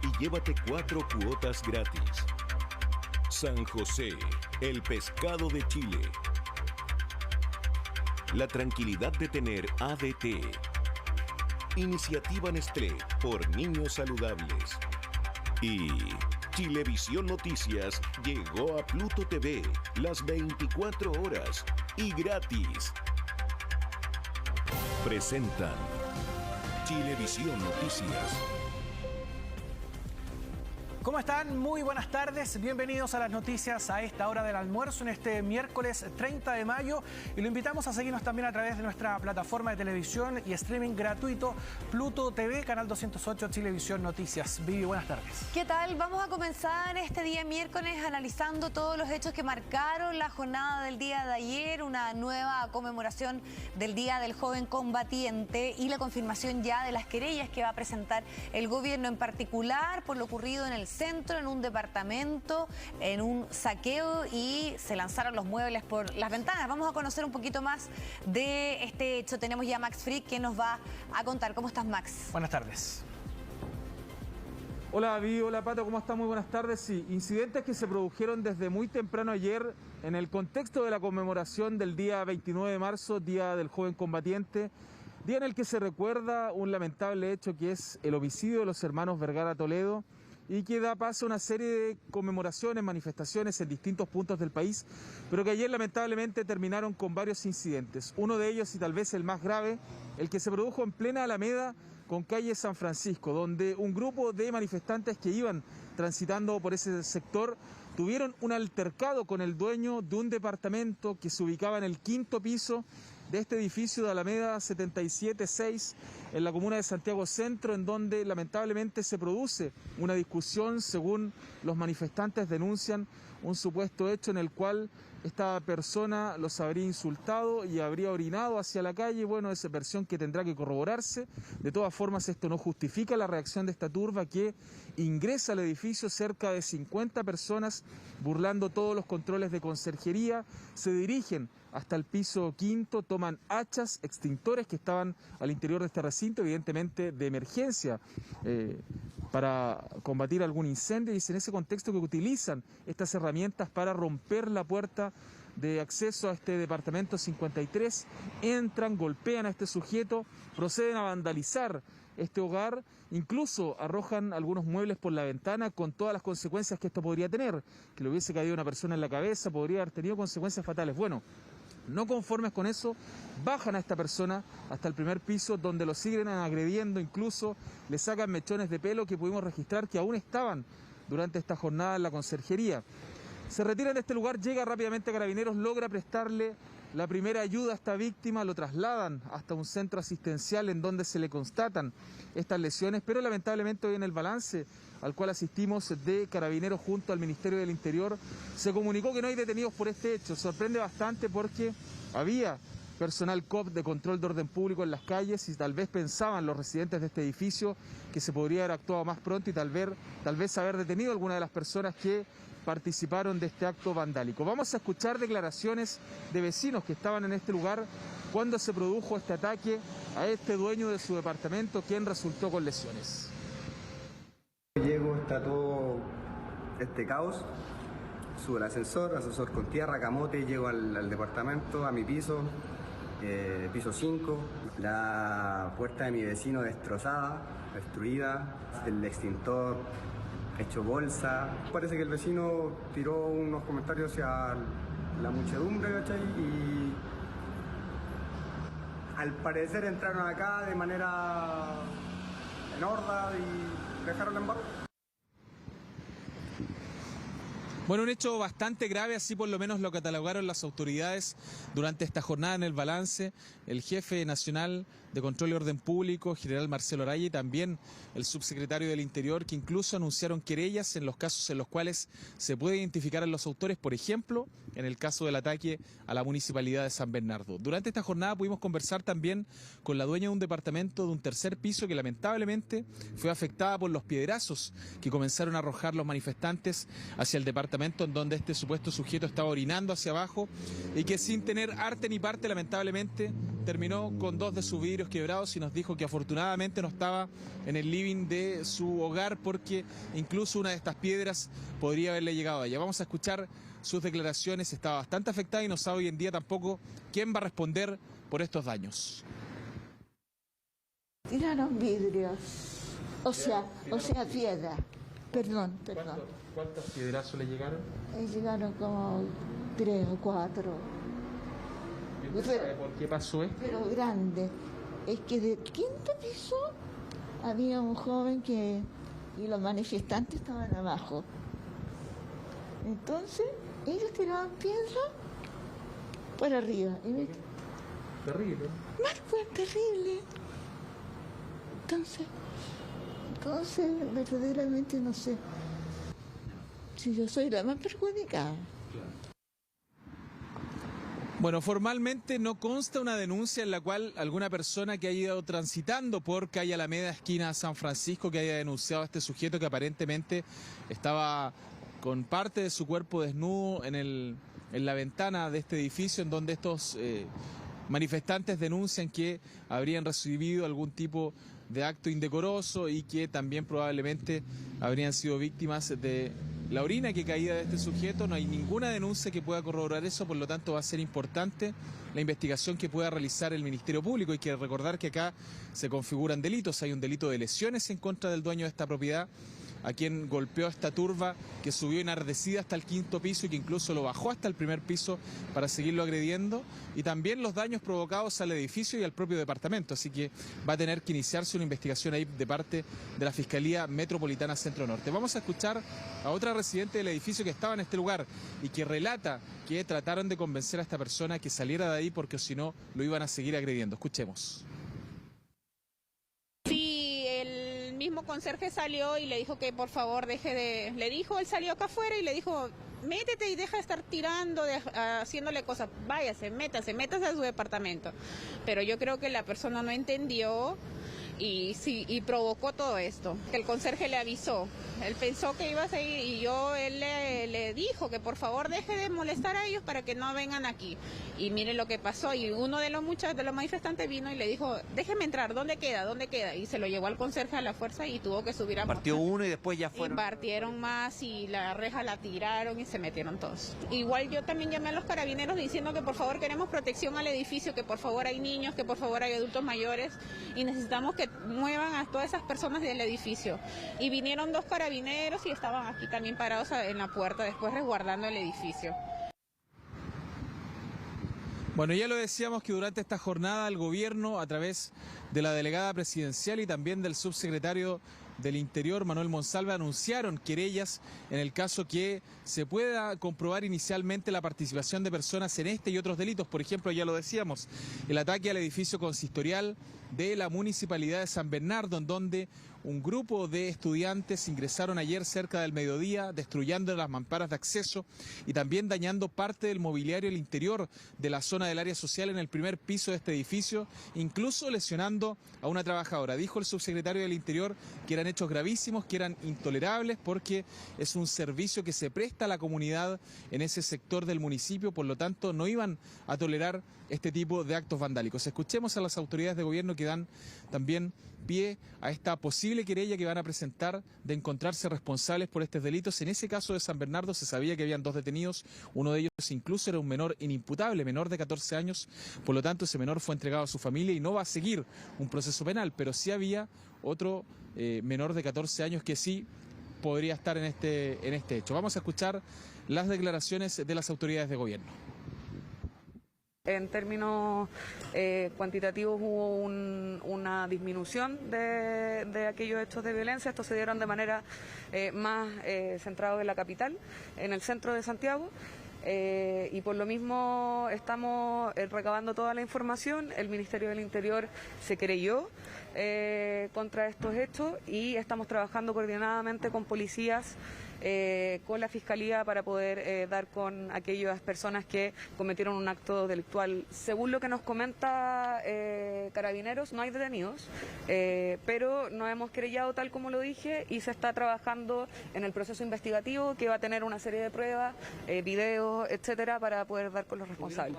y llévate 4 cuotas gratis. San José, el pescado de Chile. La tranquilidad de tener ADT. Iniciativa Nestlé por niños saludables. Y Chilevisión Noticias llegó a Pluto TV las 24 horas y gratis. Presentan Chilevisión Noticias. ¿Cómo están? Muy buenas tardes. Bienvenidos a las noticias a esta hora del almuerzo en este miércoles 30 de mayo. Y lo invitamos a seguirnos también a través de nuestra plataforma de televisión y streaming gratuito Pluto TV, canal 208 Chilevisión Noticias. Vivi, buenas tardes. ¿Qué tal? Vamos a comenzar este día miércoles analizando todos los hechos que marcaron la jornada del día de ayer, una nueva conmemoración del Día del Joven Combatiente y la confirmación ya de las querellas que va a presentar el gobierno, en particular por lo ocurrido en el centro, en un departamento, en un saqueo, y se lanzaron los muebles por las ventanas. Vamos a conocer un poquito más de este hecho. Tenemos ya a Max Frick que nos va a contar. ¿Cómo estás, Max? Buenas tardes. Hola, David. Hola, Pato. ¿Cómo están? Muy buenas tardes. Sí, incidentes que se produjeron desde muy temprano ayer en el contexto de la conmemoración del día 29 de marzo, Día del Joven Combatiente, día en el que se recuerda un lamentable hecho que es el homicidio de los hermanos Vergara Toledo, y que da paso a una serie de conmemoraciones, manifestaciones en distintos puntos del país, pero que ayer lamentablemente terminaron con varios incidentes. Uno de ellos, y tal vez el más grave, el que se produjo en plena Alameda con calle San Francisco, donde un grupo de manifestantes que iban transitando por ese sector tuvieron un altercado con el dueño de un departamento que se ubicaba en el 5º piso de este edificio de Alameda 77-6 en la comuna de Santiago Centro, en donde lamentablemente se produce una discusión. Según los manifestantes denuncian un supuesto hecho en el cual esta persona los habría insultado y habría orinado hacia la calle. Bueno, esa versión que tendrá que corroborarse. De todas formas, esto no justifica la reacción de esta turba que ingresa al edificio, cerca de 50 personas, burlando todos los controles de conserjería. Se dirigen hasta el piso 5º, toman hachas, extintores que estaban al interior de este recinto, evidentemente de emergencia, para combatir algún incendio, y es en ese contexto que utilizan estas herramientas para romper la puerta de acceso a este departamento 53, entran, golpean a este sujeto, proceden a vandalizar este hogar, incluso arrojan algunos muebles por la ventana, con todas las consecuencias que esto podría tener, que le hubiese caído una persona en la cabeza, podría haber tenido consecuencias fatales. Bueno, no conformes con eso, bajan a esta persona hasta el primer piso, donde lo siguen agrediendo, incluso le sacan mechones de pelo que pudimos registrar que aún estaban durante esta jornada en la conserjería. Se retiran de este lugar, llega rápidamente Carabineros, logra prestarle la primera ayuda a esta víctima, lo trasladan hasta un centro asistencial en donde se le constatan estas lesiones, pero lamentablemente hoy en el balance al cual asistimos de Carabineros junto al Ministerio del Interior se comunicó que no hay detenidos por este hecho. Sorprende bastante porque había personal COP de control de orden público en las calles y tal vez pensaban los residentes de este edificio que se podría haber actuado más pronto y tal vez haber detenido a alguna de las personas que participaron de este acto vandálico. Vamos a escuchar declaraciones de vecinos que estaban en este lugar cuando se produjo este ataque a este dueño de su departamento, quien resultó con lesiones. Llego, está todo este caos, subo el ascensor con tierra, camote, llego al departamento, a mi piso, piso 5, la puerta de mi vecino destrozada, destruida, el extintor hecho bolsa. Parece que el vecino tiró unos comentarios hacia la muchedumbre, ¿cachai? Y al parecer entraron acá de manera en horda y dejaron la embarrada. Bueno, un hecho bastante grave, así por lo menos lo catalogaron las autoridades durante esta jornada en el balance. El jefe nacional de Control y Orden Público, general Marcelo Araya, y también el subsecretario del Interior, que incluso anunciaron querellas en los casos en los cuales se puede identificar a los autores, por ejemplo, en el caso del ataque a la municipalidad de San Bernardo. Durante esta jornada pudimos conversar también con la dueña de un departamento de un tercer piso que lamentablemente fue afectada por los piedrazos que comenzaron a arrojar los manifestantes hacia el departamento en donde este supuesto sujeto estaba orinando hacia abajo y que sin tener arte ni parte lamentablemente terminó con 2 de sus vidrios vidrios quebrados y nos dijo que afortunadamente no estaba en el living de su hogar porque incluso una de estas piedras podría haberle llegado a ella. Vamos a escuchar sus declaraciones. Está bastante afectada y no sabe hoy en día tampoco quién va a responder por estos daños. Tiraron vidrios, o sea, piedra. Perdón. ¿Cuántos piedrazos le llegaron? Llegaron como 3 o 4. ¿Y usted sabe por qué pasó esto? Pero grande. Es que del 5.º piso había un joven y los manifestantes estaban abajo. Entonces, ellos tiraban piedra por arriba. Terrible. Fue terrible. Entonces, verdaderamente no sé si yo soy la más perjudicada. Bueno, formalmente no consta una denuncia en la cual alguna persona que haya ido transitando por calle Alameda, esquina San Francisco, que haya denunciado a este sujeto que aparentemente estaba con parte de su cuerpo desnudo en la ventana de este edificio, en donde estos manifestantes denuncian que habrían recibido algún tipo de acto indecoroso y que también probablemente habrían sido víctimas de la orina que caía de este sujeto. No hay ninguna denuncia que pueda corroborar eso, por lo tanto va a ser importante la investigación que pueda realizar el Ministerio Público. Hay que recordar que acá se configuran delitos. Hay un delito de lesiones en contra del dueño de esta propiedad, a quien golpeó esta turba que subió enardecida hasta el 5.º piso y que incluso lo bajó hasta el 1.er piso para seguirlo agrediendo, y también los daños provocados al edificio y al propio departamento. Así que va a tener que iniciarse una investigación ahí de parte de la Fiscalía Metropolitana Centro Norte. Vamos a escuchar a otra residente del edificio que estaba en este lugar y que relata que trataron de convencer a esta persona que saliera de ahí porque si no lo iban a seguir agrediendo. Escuchemos. El mismo conserje salió y le dijo que por favor él salió acá afuera y le dijo, métete y deja de estar tirando, haciéndole cosas, váyase, métase a su departamento. Pero yo creo que la persona no entendió y provocó todo esto. El conserje le avisó, él pensó que iba a seguir y él le dijo que por favor deje de molestar a ellos para que no vengan aquí. Y miren lo que pasó, y uno de los manifestantes vino y le dijo, déjeme entrar, ¿dónde queda? Y se lo llevó al conserje a la fuerza y tuvo que subir a Partió uno y después ya fueron. Y partieron más y la reja la tiraron y se metieron todos. Igual yo también llamé a los carabineros diciendo que por favor queremos protección al edificio, que por favor hay niños, que por favor hay adultos mayores y necesitamos que muevan a todas esas personas del edificio. Y vinieron 2 carabineros y estaban aquí también parados en la puerta después resguardando el edificio. Bueno, ya lo decíamos que durante esta jornada el gobierno, a través de la delegada presidencial y también del subsecretario del Interior, Manuel Monsalve, anunciaron querellas en el caso que se pueda comprobar inicialmente la participación de personas en este y otros delitos. Por ejemplo, ya lo decíamos, el ataque al edificio consistorial de la Municipalidad de San Bernardo, en donde un grupo de estudiantes ingresaron ayer cerca del mediodía, destruyendo las mamparas de acceso y también dañando parte del mobiliario al interior de la zona del área social en el 1er piso de este edificio, incluso lesionando a una trabajadora. Dijo el subsecretario del Interior que eran hechos gravísimos, que eran intolerables porque es un servicio que se presta a la comunidad en ese sector del municipio, por lo tanto no iban a tolerar este tipo de actos vandálicos. Escuchemos a las autoridades de gobierno que dan también pie a esta posible querella que van a presentar de encontrarse responsables por estos delitos. En ese caso de San Bernardo se sabía que habían 2 detenidos, uno de ellos incluso era un menor inimputable, menor de 14 años, por lo tanto ese menor fue entregado a su familia y no va a seguir un proceso penal, pero sí había otro menor de 14 años que sí podría estar en este hecho. Vamos a escuchar las declaraciones de las autoridades de gobierno. En términos cuantitativos hubo una disminución de aquellos hechos de violencia. Estos se dieron de manera más centrada en la capital, en el centro de Santiago. Y por lo mismo estamos recabando toda la información. El Ministerio del Interior se querelló contra estos hechos y estamos trabajando coordinadamente con policías, con la Fiscalía para poder dar con aquellas personas que cometieron un acto delictual. Según lo que nos comenta Carabineros, no hay detenidos, pero nos hemos querellado tal como lo dije y se está trabajando en el proceso investigativo que va a tener una serie de pruebas, videos, etcétera, para poder dar con los responsables.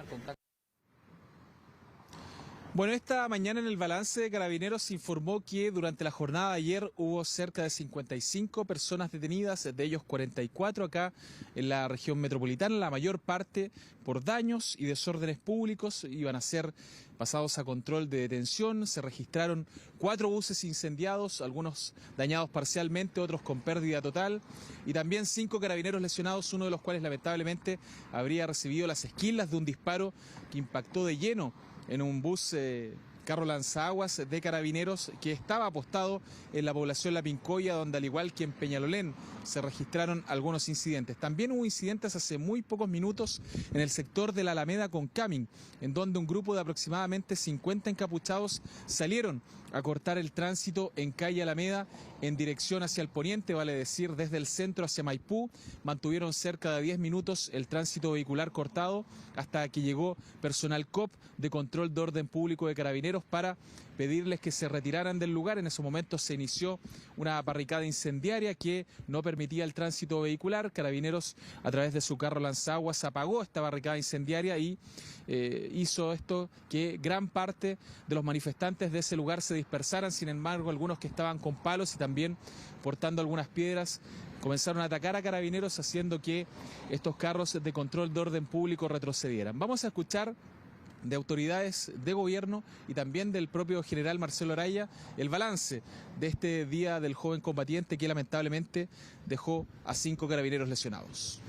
Bueno, esta mañana en el balance de Carabineros se informó que durante la jornada de ayer hubo cerca de 55 personas detenidas, de ellos 44 acá en la región metropolitana, la mayor parte por daños y desórdenes públicos. Iban a ser pasados a control de detención. Se registraron 4 buses incendiados, algunos dañados parcialmente, otros con pérdida total, y también 5 carabineros lesionados, uno de los cuales lamentablemente habría recibido las esquilas de un disparo que impactó de lleno en un bus carro lanzaguas de Carabineros que estaba apostado en la población La Pincoya, donde al igual que en Peñalolén se registraron algunos incidentes. También hubo incidentes hace muy pocos minutos en el sector de la Alameda con Camin, en donde un grupo de aproximadamente 50 encapuchados salieron a cortar el tránsito en calle Alameda en dirección hacia el poniente, vale decir desde el centro hacia Maipú. Mantuvieron cerca de 10 minutos el tránsito vehicular cortado hasta que llegó personal COP de control de orden público de Carabineros para pedirles que se retiraran del lugar. En ese momento se inició una barricada incendiaria que no permitía el tránsito vehicular. Carabineros, a través de su carro lanzaguas, apagó esta barricada incendiaria y hizo esto que gran parte de los manifestantes de ese lugar se dispersaran. Sin embargo, algunos que estaban con palos y también portando algunas piedras comenzaron a atacar a Carabineros, haciendo que estos carros de control de orden público retrocedieran. Vamos a escuchar de autoridades de gobierno y también del propio general Marcelo Araya el balance de este Día del Joven Combatiente, que lamentablemente dejó a 5 carabineros lesionados.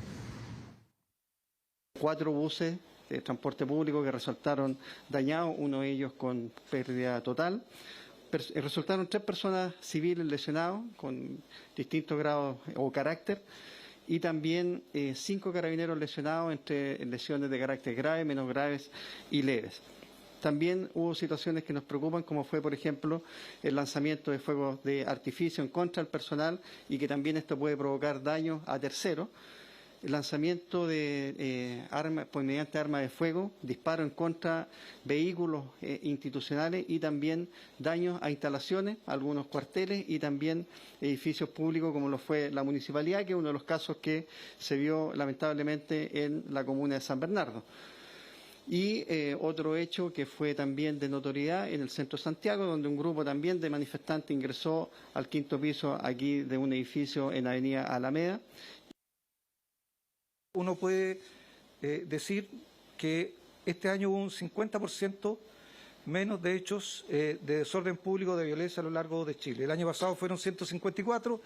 4 buses de transporte público que resultaron dañados, uno de ellos con pérdida total. Resultaron 3 personas civiles lesionados con distintos grados o carácter, y también 5 carabineros lesionados entre lesiones de carácter grave, menos graves y leves. También hubo situaciones que nos preocupan, como fue, por ejemplo, el lanzamiento de fuegos de artificio en contra del personal, y que también esto puede provocar daños a terceros. El lanzamiento de armas, pues mediante armas de fuego, disparo en contra vehículos institucionales, y también daños a instalaciones, algunos cuarteles y también edificios públicos, como lo fue la municipalidad, que es uno de los casos que se vio lamentablemente en la comuna de San Bernardo. Y otro hecho que fue también de notoriedad en el centro de Santiago, donde un grupo también de manifestantes ingresó al 5º piso aquí de un edificio en Avenida Alameda. Uno puede decir que este año hubo un 50% menos de hechos de desorden público, de violencia a lo largo de Chile. El año pasado fueron 154,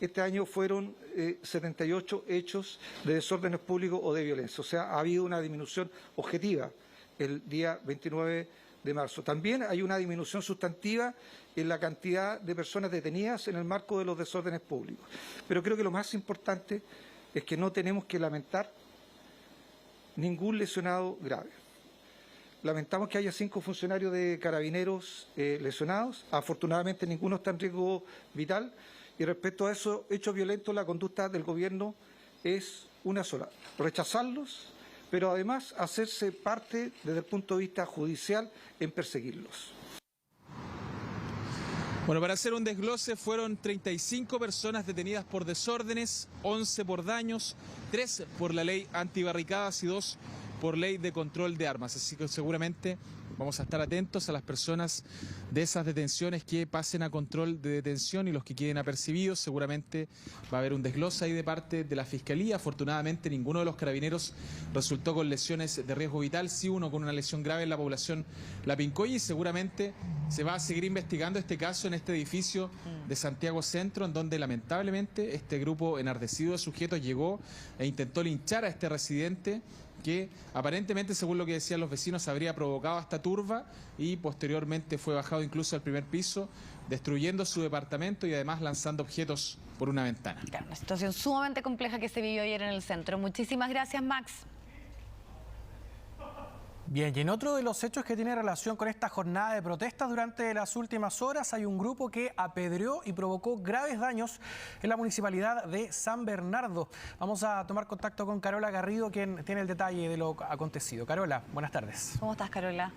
este año fueron 78 hechos de desórdenes públicos o de violencia. O sea, ha habido una disminución objetiva el día 29 de marzo. También hay una disminución sustantiva en la cantidad de personas detenidas en el marco de los desórdenes públicos. Pero creo que lo más importante es que no tenemos que lamentar ningún lesionado grave. Lamentamos que haya 5 funcionarios de Carabineros lesionados. Afortunadamente ninguno está en riesgo vital. Y respecto a esos hechos violentos, la conducta del gobierno es una sola: rechazarlos, pero además hacerse parte desde el punto de vista judicial en perseguirlos. Bueno, para hacer un desglose, fueron 35 personas detenidas por desórdenes, 11 por daños, 3 por la ley antibarricadas y 2 por ley de control de armas. Así que seguramente vamos a estar atentos a las personas de esas detenciones que pasen a control de detención, y los que queden apercibidos. Seguramente va a haber un desglose ahí de parte de la Fiscalía. Afortunadamente ninguno de los carabineros resultó con lesiones de riesgo vital, sí uno con una lesión grave en la población La Pincoya, y seguramente se va a seguir investigando este caso en este edificio de Santiago Centro, en donde lamentablemente este grupo enardecido de sujetos llegó e intentó linchar a este residente, que aparentemente, según lo que decían los vecinos, habría provocado esta turba, y posteriormente fue bajado incluso al primer piso, destruyendo su departamento y además lanzando objetos por una ventana. Claro, una situación sumamente compleja que se vivió ayer en el centro. Muchísimas gracias, Max. Bien, y en otro de los hechos que tiene relación con esta jornada de protestas, durante las últimas horas hay un grupo que apedreó y provocó graves daños en la municipalidad de San Bernardo. Vamos a tomar contacto con Carola Garrido, quien tiene el detalle de lo acontecido. Carola, buenas tardes. ¿Cómo estás, Carola?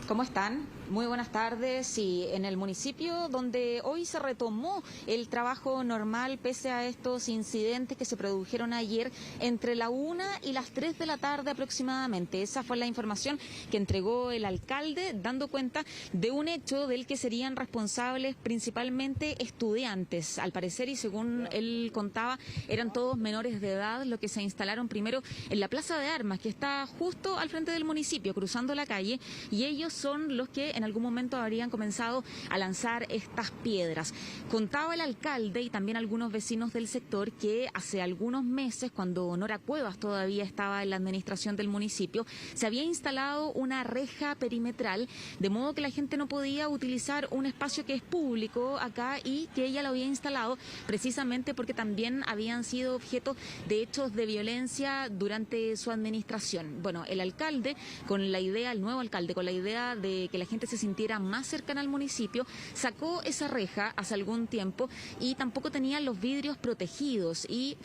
¿Cómo están? Muy buenas tardes. Sí, en el municipio donde hoy se retomó el trabajo normal pese a estos incidentes que se produjeron ayer entre la 1 y las 3 de la tarde aproximadamente. Esa fue la información que entregó el alcalde, dando cuenta de un hecho del que serían responsables principalmente estudiantes. Al parecer, y según él contaba, eran todos menores de edad, lo que se instalaron primero en la Plaza de Armas, que está justo al frente del municipio, cruzando la calle, y ellos son los que en algún momento habrían comenzado a lanzar estas piedras. Contaba el alcalde y también algunos vecinos del sector que hace algunos meses, cuando Nora Cuevas todavía estaba en la administración del municipio, se había instalado una reja perimetral, de modo que la gente no podía utilizar un espacio que es público acá, y que ella lo había instalado precisamente porque también habían sido objeto de hechos de violencia durante su administración. Bueno, el alcalde, con la idea, el nuevo alcalde, con la idea de que la gente se sintiera más cercana al municipio, sacó esa reja hace algún tiempo y tampoco tenían los vidrios protegidos, y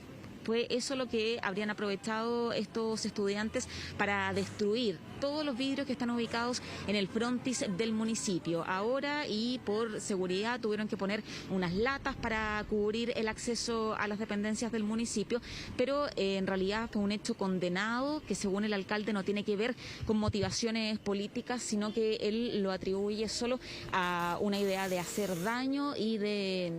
fue eso lo que habrían aprovechado estos estudiantes para destruir todos los vidrios que están ubicados en el frontis del municipio. Ahora, y por seguridad, tuvieron que poner unas latas para cubrir el acceso a las dependencias del municipio, pero en realidad fue un hecho condenado que, según el alcalde, no tiene que ver con motivaciones políticas, sino que él lo atribuye solo a una idea de hacer daño y de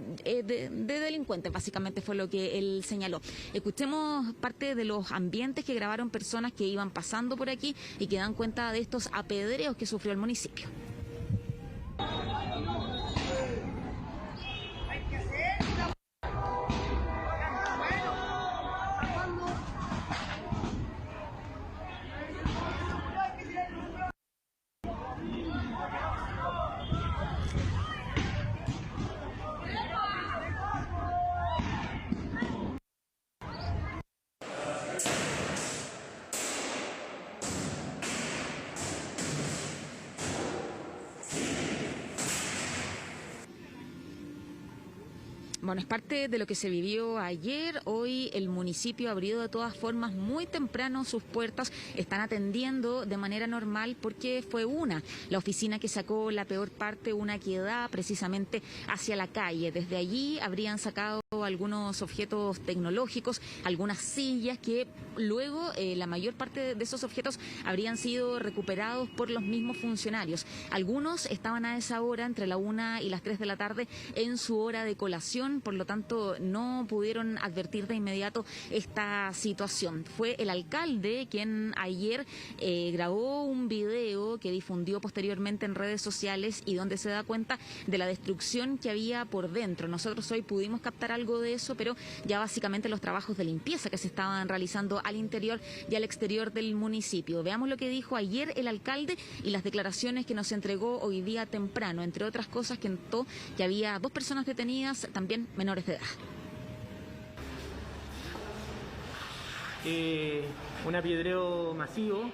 delincuentes, básicamente fue lo que él señaló. Escuchemos parte de los ambientes que grabaron personas que iban pasando por aquí y que dan cuenta de estos apedreos que sufrió el municipio. Bueno, es parte de lo que se vivió ayer. Hoy el municipio abrió de todas formas muy temprano sus puertas. Están atendiendo de manera normal porque fue la oficina que sacó la peor parte, una que da precisamente hacia la calle. Desde allí habrían sacado algunos objetos tecnológicos, algunas sillas que luego la mayor parte de esos objetos habrían sido recuperados por los mismos funcionarios. Algunos estaban a esa hora, entre la 1 y las 3 de la tarde, en su hora de colación, por lo tanto no pudieron advertir de inmediato esta situación. Fue el alcalde quien ayer grabó un video que difundió posteriormente en redes sociales y donde se da cuenta de la destrucción que había por dentro. Nosotros hoy pudimos captar algo de eso, pero ya básicamente los trabajos de limpieza que se estaban realizando al interior y al exterior del municipio. Veamos lo que dijo ayer el alcalde y las declaraciones que nos entregó hoy día temprano. Entre otras cosas, que notó que había 2 personas detenidas, también menores de edad. Un apedreo masivo,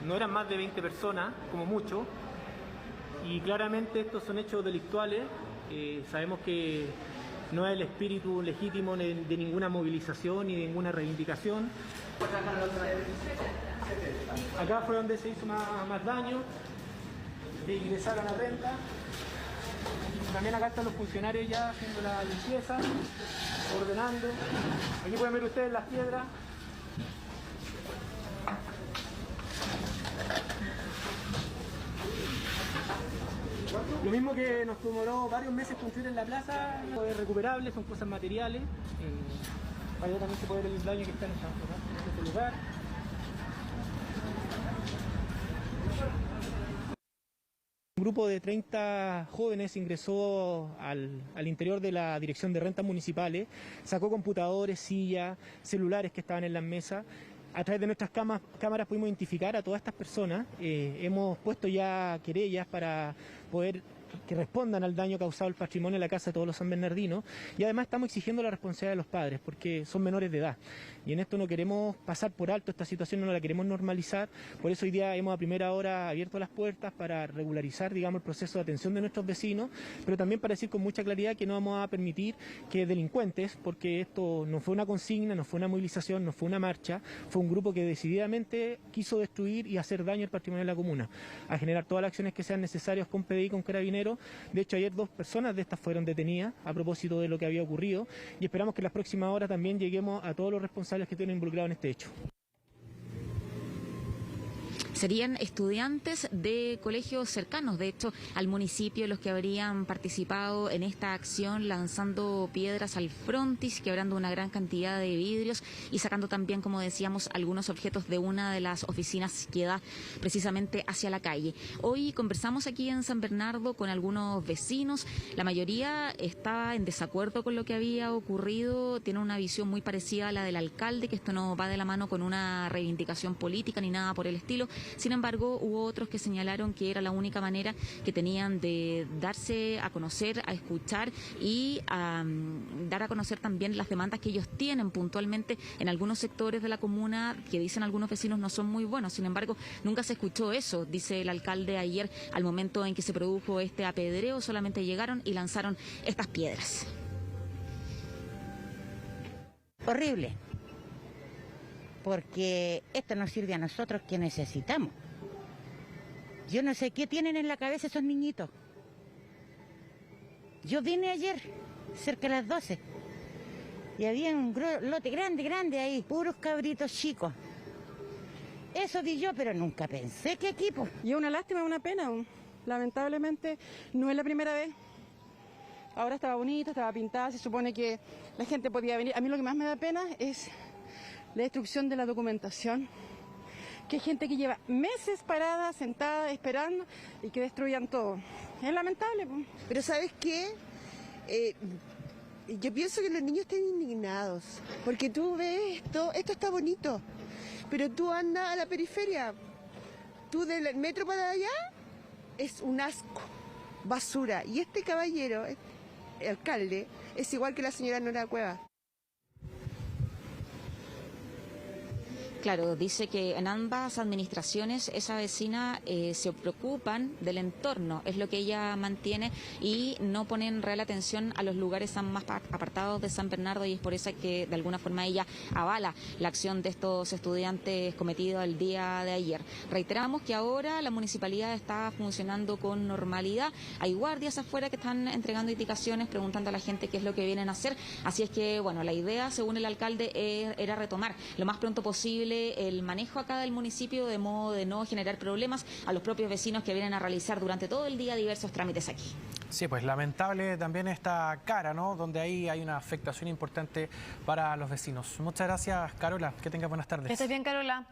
no eran más de 20 personas, como mucho, y claramente estos son hechos delictuales. Sabemos que no es el espíritu legítimo de ninguna movilización ni de ninguna reivindicación. Acá fue donde se hizo más daño, de ingresar a la renta. También acá están los funcionarios ya haciendo la limpieza, ordenando. Aquí pueden ver ustedes las piedras. Lo mismo que nos demoró varios meses construir en la plaza, es recuperable, son cosas materiales. Allá también se puede ver el daño que está en este lugar. Un grupo de 30 jóvenes ingresó al interior de la Dirección de Rentas Municipales, sacó computadores, sillas, celulares que estaban en las mesas. A través de nuestras cámaras pudimos identificar a todas estas personas. Hemos puesto ya querellas para poder que respondan al daño causado al patrimonio de la casa de todos los sanbernardinos, y además estamos exigiendo la responsabilidad de los padres porque son menores de edad, y en esto no queremos pasar por alto esta situación, no la queremos normalizar. Por eso hoy día hemos a primera hora abierto las puertas para regularizar, digamos, el proceso de atención de nuestros vecinos, pero también para decir con mucha claridad que no vamos a permitir que delincuentes, porque esto no fue una consigna, no fue una movilización, no fue una marcha, fue un grupo que decididamente quiso destruir y hacer daño al patrimonio de la comuna, a generar todas las acciones que sean necesarias con PDI, con Carabineros. De hecho, ayer 2 personas de estas fueron detenidas a propósito de lo que había ocurrido, y esperamos que en las próximas horas también lleguemos a todos los responsables que tienen involucrados en este hecho. Serían estudiantes de colegios cercanos, de hecho, al municipio, los que habrían participado en esta acción lanzando piedras al frontis, quebrando una gran cantidad de vidrios y sacando también, como decíamos, algunos objetos de una de las oficinas que da precisamente hacia la calle. Hoy conversamos aquí en San Bernardo con algunos vecinos, la mayoría está en desacuerdo con lo que había ocurrido, tiene una visión muy parecida a la del alcalde, que esto no va de la mano con una reivindicación política ni nada por el estilo. Sin embargo, hubo otros que señalaron que era la única manera que tenían de darse a conocer, a escuchar y a dar a conocer también las demandas que ellos tienen puntualmente en algunos sectores de la comuna, que dicen algunos vecinos no son muy buenos. Sin embargo, nunca se escuchó eso, dice el alcalde ayer, al momento en que se produjo este apedreo, solamente llegaron y lanzaron estas piedras. Horrible. Porque esto nos sirve a nosotros que necesitamos. Yo no sé qué tienen en la cabeza esos niñitos. Yo vine ayer, cerca de las 12, y había un lote grande ahí, puros cabritos chicos. Eso vi yo, pero nunca pensé que equipo. Y es una lástima, es una pena. Lamentablemente no es la primera vez. Ahora estaba bonita, estaba pintada, se supone que la gente podía venir. A mí lo que más me da pena es la destrucción de la documentación, que hay gente que lleva meses parada, sentada, esperando, y que destruyan todo. Es lamentable. Pero ¿sabes qué? Yo pienso que los niños están indignados, porque tú ves esto está bonito, pero tú andas a la periferia, tú del metro para allá, es un asco, basura. Y este caballero, el alcalde, es igual que la señora Nora Cueva. Claro, dice que en ambas administraciones esa vecina se preocupan del entorno, es lo que ella mantiene, y no ponen real atención a los lugares más apartados de San Bernardo, y es por eso que de alguna forma ella avala la acción de estos estudiantes cometida el día de ayer. Reiteramos que ahora la municipalidad está funcionando con normalidad, hay guardias afuera que están entregando indicaciones, preguntando a la gente qué es lo que vienen a hacer, así es que, bueno, la idea, según el alcalde, era retomar lo más pronto posible el manejo acá del municipio, de modo de no generar problemas a los propios vecinos que vienen a realizar durante todo el día diversos trámites aquí. Sí, pues lamentable también esta cara, ¿no? Donde ahí hay una afectación importante para los vecinos. Muchas gracias, Carola. Que tenga buenas tardes. Que estés bien, Carola.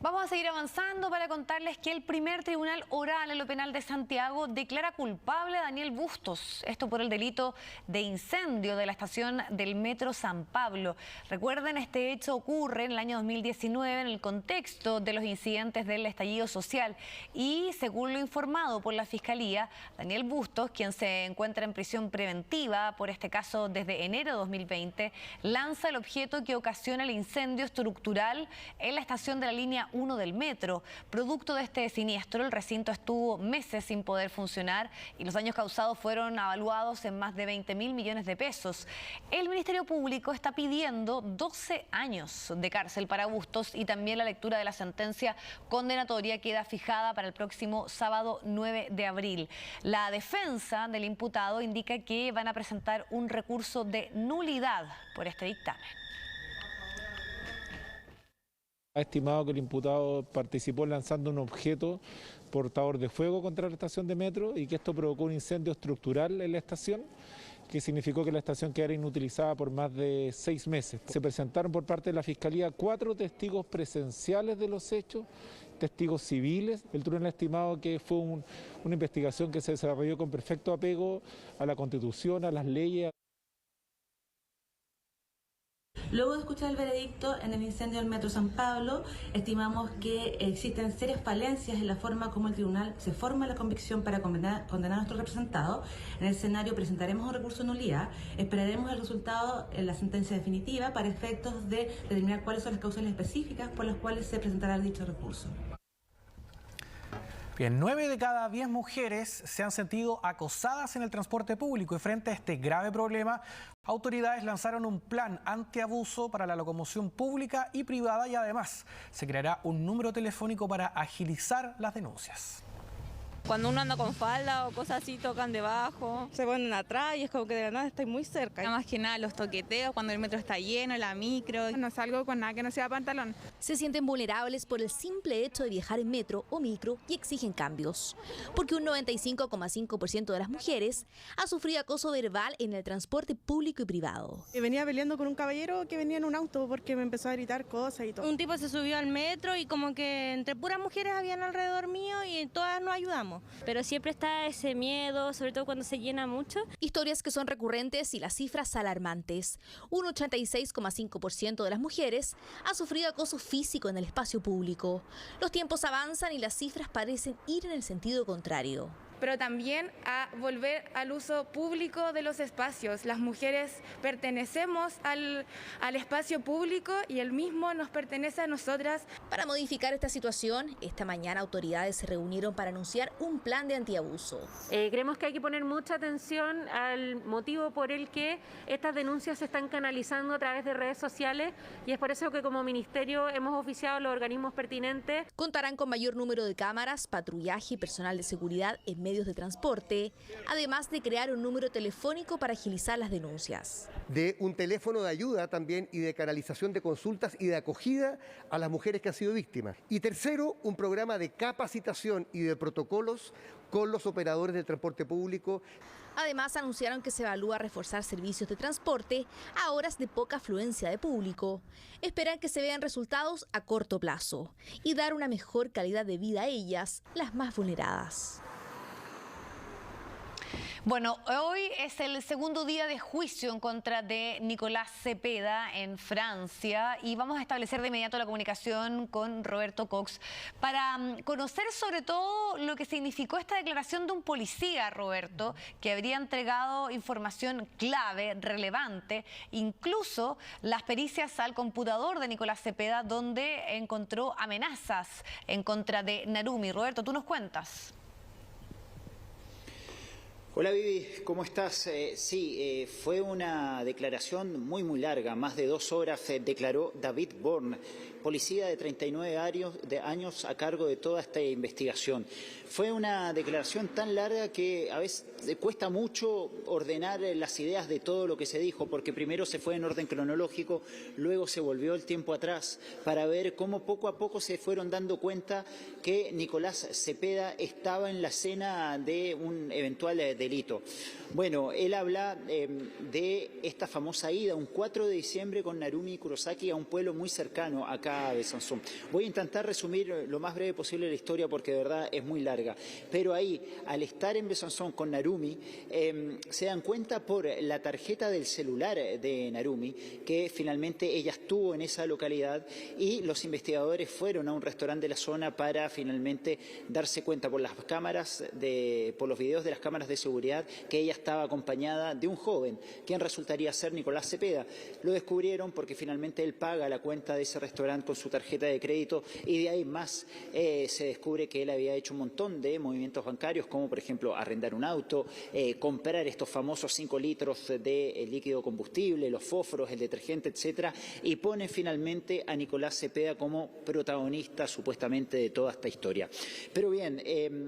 Vamos a seguir avanzando para contarles que el primer tribunal oral en lo penal de Santiago declara culpable a Daniel Bustos, esto por el delito de incendio de la estación del Metro San Pablo. Recuerden, este hecho ocurre en el año 2019 en el contexto de los incidentes del estallido social y, según lo informado por la Fiscalía, Daniel Bustos, quien se encuentra en prisión preventiva por este caso desde enero de 2020, lanza el objeto que ocasiona el incendio estructural en la estación de la línea 1 del metro. Producto de este siniestro, el recinto estuvo meses sin poder funcionar y los daños causados fueron evaluados en más de 20.000 millones de pesos. El Ministerio Público está pidiendo 12 años de cárcel para Bustos y también la lectura de la sentencia condenatoria queda fijada para el próximo sábado 9 de abril. La defensa del imputado indica que van a presentar un recurso de nulidad por este dictamen. Ha estimado que el imputado participó lanzando un objeto portador de fuego contra la estación de metro y que esto provocó un incendio estructural en la estación, que significó que la estación quedara inutilizada por más de 6 meses. Se presentaron por parte de la Fiscalía 4 testigos presenciales de los hechos, testigos civiles. El tribunal ha estimado que fue una investigación que se desarrolló con perfecto apego a la Constitución, a las leyes. Luego de escuchar el veredicto en el incendio del Metro San Pablo, estimamos que existen serias falencias en la forma como el tribunal se forma la convicción para condenar a nuestro representado. En el escenario presentaremos un recurso de nulidad, esperaremos el resultado en la sentencia definitiva para efectos de determinar cuáles son las causas específicas por las cuales se presentará dicho recurso. Bien, 9 de cada 10 mujeres se han sentido acosadas en el transporte público y frente a este grave problema, autoridades lanzaron un plan antiabuso para la locomoción pública y privada y además se creará un número telefónico para agilizar las denuncias. Cuando uno anda con falda o cosas así, tocan debajo, se ponen atrás y es como que de la nada estoy muy cerca. Más que nada los toqueteos cuando el metro está lleno, la micro. No salgo con nada que no sea pantalón. Se sienten vulnerables por el simple hecho de viajar en metro o micro y exigen cambios. Porque un 95,5% de las mujeres ha sufrido acoso verbal en el transporte público y privado. Venía peleando con un caballero que venía en un auto porque me empezó a gritar cosas y todo. Un tipo se subió al metro y como que entre puras mujeres habían alrededor mío y todas nos ayudamos. Pero siempre está ese miedo, sobre todo cuando se llena mucho. Historias que son recurrentes y las cifras alarmantes. Un 86,5% de las mujeres ha sufrido acoso físico en el espacio público. Los tiempos avanzan y las cifras parecen ir en el sentido contrario. Pero también a volver al uso público de los espacios. Las mujeres pertenecemos al espacio público y el mismo nos pertenece a nosotras. Para modificar esta situación, esta mañana autoridades se reunieron para anunciar un plan de antiabuso. Creemos que hay que poner mucha atención al motivo por el que estas denuncias se están canalizando a través de redes sociales y es por eso que como ministerio hemos oficiado a los organismos pertinentes. Contarán con mayor número de cámaras, patrullaje y personal de seguridad en medios de transporte, además de crear un número telefónico para agilizar las denuncias. De un teléfono de ayuda también y de canalización de consultas y de acogida a las mujeres que han sido víctimas. Y tercero, un programa de capacitación y de protocolos con los operadores del transporte público. Además, anunciaron que se evalúa reforzar servicios de transporte a horas de poca afluencia de público. Esperan que se vean resultados a corto plazo y dar una mejor calidad de vida a ellas, las más vulneradas. Bueno, hoy es el segundo día de juicio en contra de Nicolás Cepeda en Francia y vamos a establecer de inmediato la comunicación con Roberto Cox para conocer sobre todo lo que significó esta declaración de un policía, Roberto, que habría entregado información clave, relevante, incluso las pericias al computador de Nicolás Cepeda, donde encontró amenazas en contra de Narumi. Roberto, ¿tú nos cuentas? Hola Vivi, ¿cómo estás? Sí, fue una declaración muy larga, más de 2 horas, declaró David Born, policía de 39 años a cargo de toda esta investigación. Fue una declaración tan larga que a veces cuesta mucho ordenar las ideas de todo lo que se dijo, porque primero se fue en orden cronológico, luego se volvió el tiempo atrás para ver cómo poco a poco se fueron dando cuenta que Nicolás Cepeda estaba en la escena de un eventual delito. Bueno, él habla de esta famosa ida un 4 de diciembre con Narumi Kurosaki a un pueblo muy cercano acá a Besanzón. Voy a intentar resumir lo más breve posible la historia porque de verdad es muy larga. Pero ahí, al estar en Besanzón con Narumi, se dan cuenta por la tarjeta del celular de Narumi que finalmente ella estuvo en esa localidad y los investigadores fueron a un restaurante de la zona para finalmente darse cuenta por las cámaras, por los videos de las cámaras de seguridad, que ella estaba acompañada de un joven, quien resultaría ser Nicolás Cepeda. Lo descubrieron porque finalmente él paga la cuenta de ese restaurante con su tarjeta de crédito y de ahí más se descubre que él había hecho un montón de movimientos bancarios, como por ejemplo arrendar un auto, comprar estos famosos 5 litros de líquido combustible, los fósforos, el detergente, etcétera, y pone finalmente a Nicolás Cepeda como protagonista supuestamente de toda esta historia. Pero bien,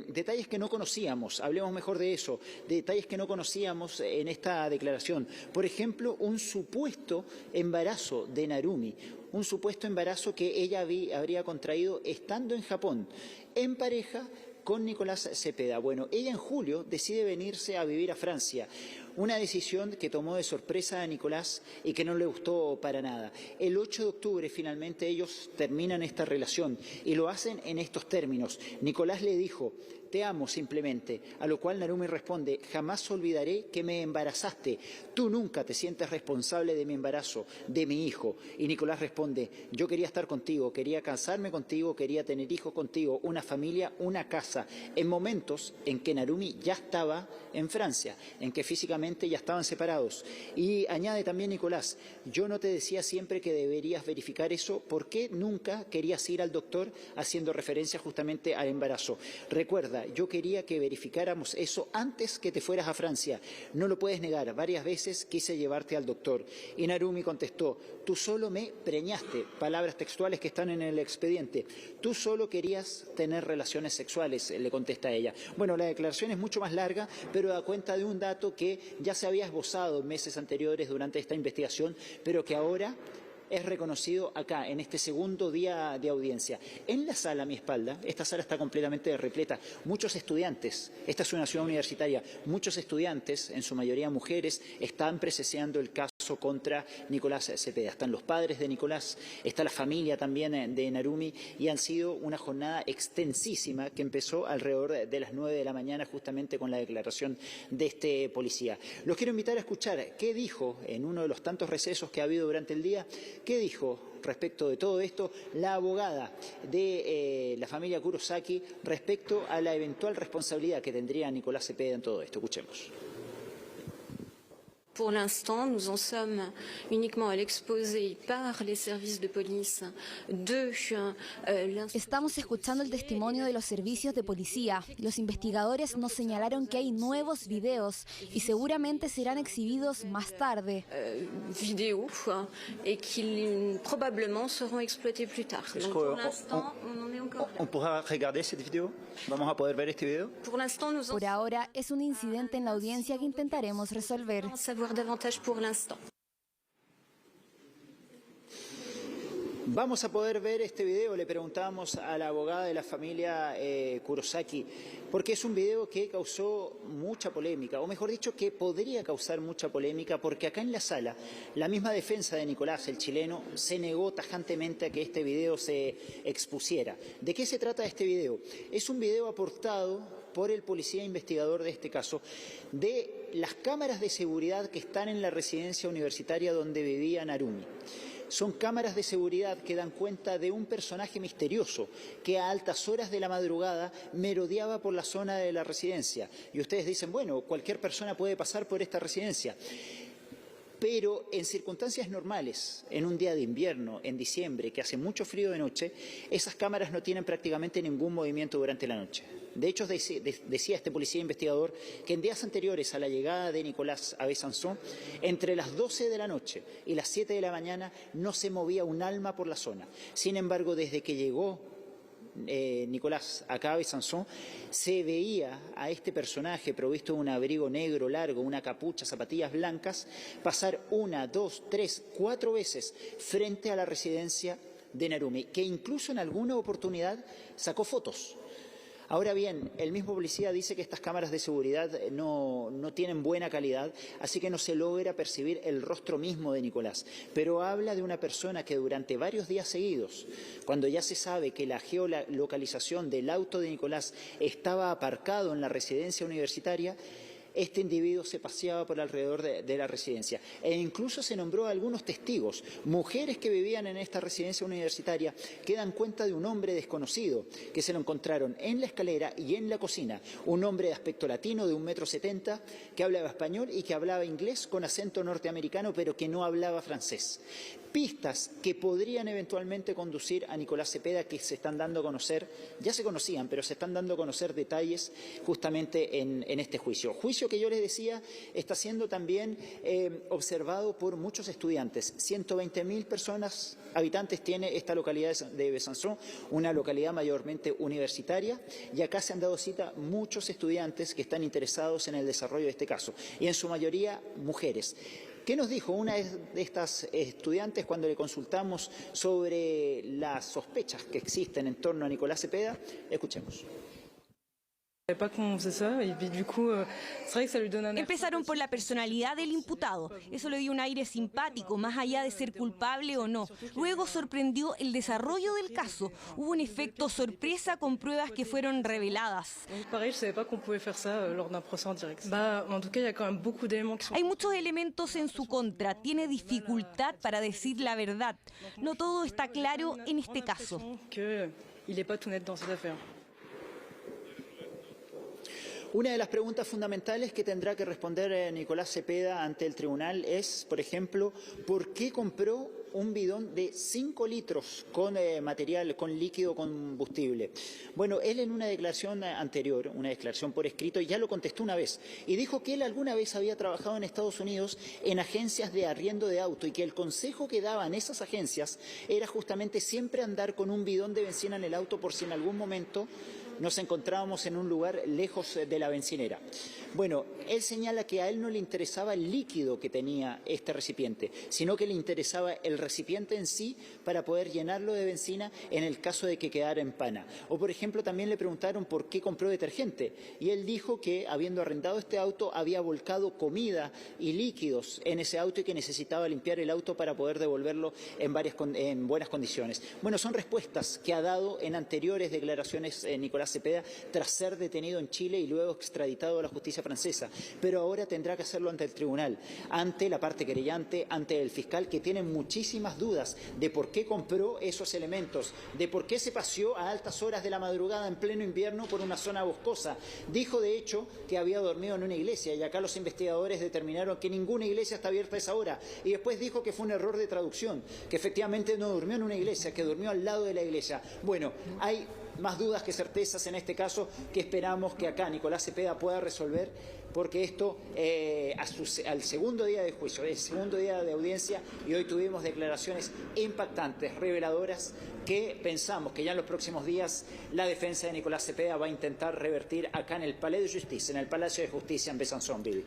detalles que no conocíamos, hablemos mejor de eso, detalles que no conocíamos en esta declaración. Por ejemplo, un supuesto embarazo de Narumi, un supuesto embarazo que ella habría contraído estando en Japón, en pareja con Nicolás Cepeda. Bueno, ella en julio decide venirse a vivir a Francia. Una decisión que tomó de sorpresa a Nicolás y que no le gustó para nada. El 8 de octubre finalmente ellos terminan esta relación y lo hacen en estos términos. Nicolás le dijo: te amo simplemente, a lo cual Narumi responde: jamás olvidaré que me embarazaste, tú nunca te sientes responsable de mi embarazo, de mi hijo. Y Nicolás responde: yo quería estar contigo, quería casarme contigo, quería tener hijos contigo, una familia, una casa, en momentos en que Narumi ya estaba en Francia, en que físicamente ya estaban separados. Y añade también Nicolás: yo no te decía siempre que deberías verificar eso, ¿por qué nunca querías ir al doctor haciendo referencia justamente al embarazo? Recuerda, yo quería que verificáramos eso antes que te fueras a Francia. No lo puedes negar, varias veces quise llevarte al doctor. Y Narumi contestó: tú solo me preñaste, palabras textuales que están en el expediente. Tú solo querías tener relaciones sexuales, le contesta ella. Bueno, la declaración es mucho más larga, pero da cuenta de un dato que ya se había esbozado en meses anteriores durante esta investigación, pero que ahora es reconocido acá, en este segundo día de audiencia. En la sala a mi espalda, esta sala está completamente repleta, muchos estudiantes, esta es una ciudad universitaria, muchos estudiantes, en su mayoría mujeres, están presenciando el caso contra Nicolás Cepeda. Están los padres de Nicolás, está la familia también de Narumi, y han sido una jornada extensísima que empezó alrededor de las 9 de la mañana justamente con la declaración de este policía. Los quiero invitar a escuchar qué dijo en uno de los tantos recesos que ha habido durante el día. ¿Qué dijo respecto de todo esto la abogada de la familia Kurosaki respecto a la eventual responsabilidad que tendría Nicolás Cepeda en todo esto? Escuchemos. Pour l'instant, nous en sommes uniquement à l'exposé par les services de police de Estamos escuchando el testimonio de los servicios de policía. Los investigadores nos señalaron que hay nuevos videos y seguramente serán exhibidos más tarde. Vidéos et qui probablement seront exploités plus tard. Donc, pour l'instant, on en est encore là. ¿On pourra regarder cette vidéo? ¿Vamos a poder ver este video? Por ahora es un incidente en la audiencia que intentaremos resolver. Davantage pour l'instant. ¿Vamos a poder ver este video? Le preguntábamos a la abogada de la familia Kurosaki, porque es un video que causó mucha polémica, o mejor dicho, que podría causar mucha polémica, porque acá en la sala, la misma defensa de Nicolás, el chileno, se negó tajantemente a que este video se expusiera. ¿De qué se trata este video? Es un video aportado por el policía investigador de este caso, de las cámaras de seguridad que están en la residencia universitaria donde vivía Narumi. Son cámaras de seguridad que dan cuenta de un personaje misterioso que a altas horas de la madrugada merodeaba por la zona de la residencia. Y ustedes dicen, bueno, cualquier persona puede pasar por esta residencia. Pero en circunstancias normales, en un día de invierno, en diciembre, que hace mucho frío de noche, esas cámaras no tienen prácticamente ningún movimiento durante la noche. De hecho, decía este policía investigador que en días anteriores a la llegada de Nicolás a Besançon, entre las 12 de la noche y las 7 de la mañana no se movía un alma por la zona. Sin embargo, desde que llegó Nicolás acá a Besançon, se veía a este personaje provisto de un abrigo negro largo, una capucha, zapatillas blancas, pasar 1, 2, 3, 4 veces frente a la residencia de Narumi, que incluso en alguna oportunidad sacó fotos. Ahora bien, el mismo policía dice que estas cámaras de seguridad no tienen buena calidad, así que no se logra percibir el rostro mismo de Nicolás. Pero habla de una persona que durante varios días seguidos, cuando ya se sabe que la geolocalización del auto de Nicolás estaba aparcado en la residencia universitaria, este individuo se paseaba por alrededor de la residencia. E incluso se nombró a algunos testigos, mujeres que vivían en esta residencia universitaria, que dan cuenta de un hombre desconocido, que se lo encontraron en la escalera y en la cocina. Un hombre de aspecto latino, de 1,70 m, que hablaba español y que hablaba inglés con acento norteamericano, pero que no hablaba francés. Pistas que podrían eventualmente conducir a Nicolás Cepeda, que se están dando a conocer, ya se conocían, pero se están dando a conocer detalles justamente en este juicio. Juicio que yo les decía está siendo también observado por muchos estudiantes. 120.000 personas, habitantes tiene esta localidad de Besançon, una localidad mayormente universitaria, y acá se han dado cita muchos estudiantes que están interesados en el desarrollo de este caso, y en su mayoría mujeres. ¿Qué nos dijo una de estas estudiantes cuando le consultamos sobre las sospechas que existen en torno a Nicolás Cepeda? Escuchemos. Empezaron por la personalidad del imputado. Eso le dio un aire simpático, más allá de ser culpable o no. Luego sorprendió el desarrollo del caso. Hubo un efecto sorpresa con pruebas que fueron reveladas. Hay muchos elementos en su contra. Tiene dificultad para decir la verdad. No todo está claro en este caso. Una de las preguntas fundamentales que tendrá que responder Nicolás Cepeda ante el tribunal es, por ejemplo, ¿por qué compró un bidón de 5 litros con material, con líquido combustible? Bueno, él en una declaración anterior, una declaración por escrito, ya lo contestó una vez y dijo que él alguna vez había trabajado en Estados Unidos en agencias de arriendo de auto y que el consejo que daban esas agencias era justamente siempre andar con un bidón de bencina en el auto por si en algún momento nos encontrábamos en un lugar lejos de la bencinera. Bueno, él señala que a él no le interesaba el líquido que tenía este recipiente, sino que le interesaba el recipiente en sí para poder llenarlo de benzina en el caso de que quedara en pana. O, por ejemplo, también le preguntaron por qué compró detergente y él dijo que, habiendo arrendado este auto, había volcado comida y líquidos en ese auto y que necesitaba limpiar el auto para poder devolverlo en buenas condiciones. Bueno, son respuestas que ha dado en anteriores declaraciones Nicolás Cepeda tras ser detenido en Chile y luego extraditado a la justicia francesa, pero ahora tendrá que hacerlo ante el tribunal, ante la parte querellante, ante el fiscal, que tienen muchísimas dudas de por qué compró esos elementos, de por qué se paseó a altas horas de la madrugada en pleno invierno por una zona boscosa. Dijo de hecho que había dormido en una iglesia y acá los investigadores determinaron que ninguna iglesia está abierta a esa hora y después dijo que fue un error de traducción, que efectivamente no durmió en una iglesia, que durmió al lado de la iglesia. Bueno, hay más dudas que certezas en este caso que esperamos que acá Nicolás Cepeda pueda resolver, porque esto al segundo día de juicio, el segundo día de audiencia, y hoy tuvimos declaraciones impactantes, reveladoras, que pensamos que ya en los próximos días la defensa de Nicolás Cepeda va a intentar revertir acá en el Palais de Justicia, en el Palacio de Justicia en Besançonville.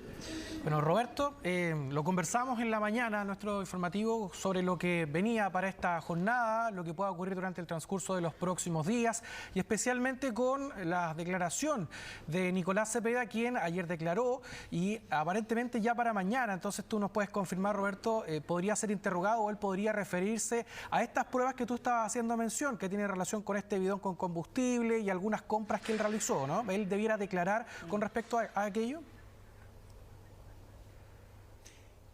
Bueno, Roberto, lo conversamos en la mañana, nuestro informativo, sobre lo que venía para esta jornada, lo que pueda ocurrir durante el transcurso de los próximos días, y especialmente con la declaración de Nicolás Cepeda, quien ayer declaró y aparentemente ya para mañana, entonces tú nos puedes confirmar, Roberto, podría ser interrogado o él podría referirse a estas pruebas que tú estabas haciendo mención, que tiene relación con este bidón con combustible y algunas compras que él realizó, ¿no? ¿Él debiera declarar con respecto a aquello?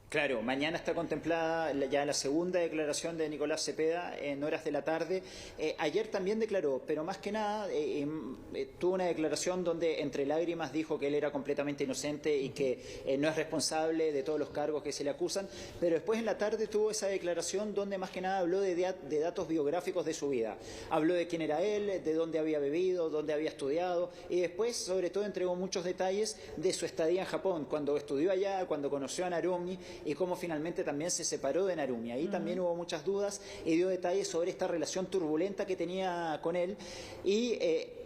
Claro, mañana está contemplada ya la segunda declaración de Nicolás Cepeda en horas de la tarde. Ayer también declaró, pero más que nada tuvo una declaración donde entre lágrimas dijo que él era completamente inocente y que no es responsable de todos los cargos que se le acusan, pero después en la tarde tuvo esa declaración donde más que nada habló de datos biográficos de su vida. Habló de quién era él, de dónde había bebido, dónde había estudiado y después sobre todo entregó muchos detalles de su estadía en Japón, cuando estudió allá, cuando conoció a Narumi y cómo finalmente también se separó de Narumi. Ahí también hubo muchas dudas y dio detalles sobre esta relación turbulenta que tenía con él. Y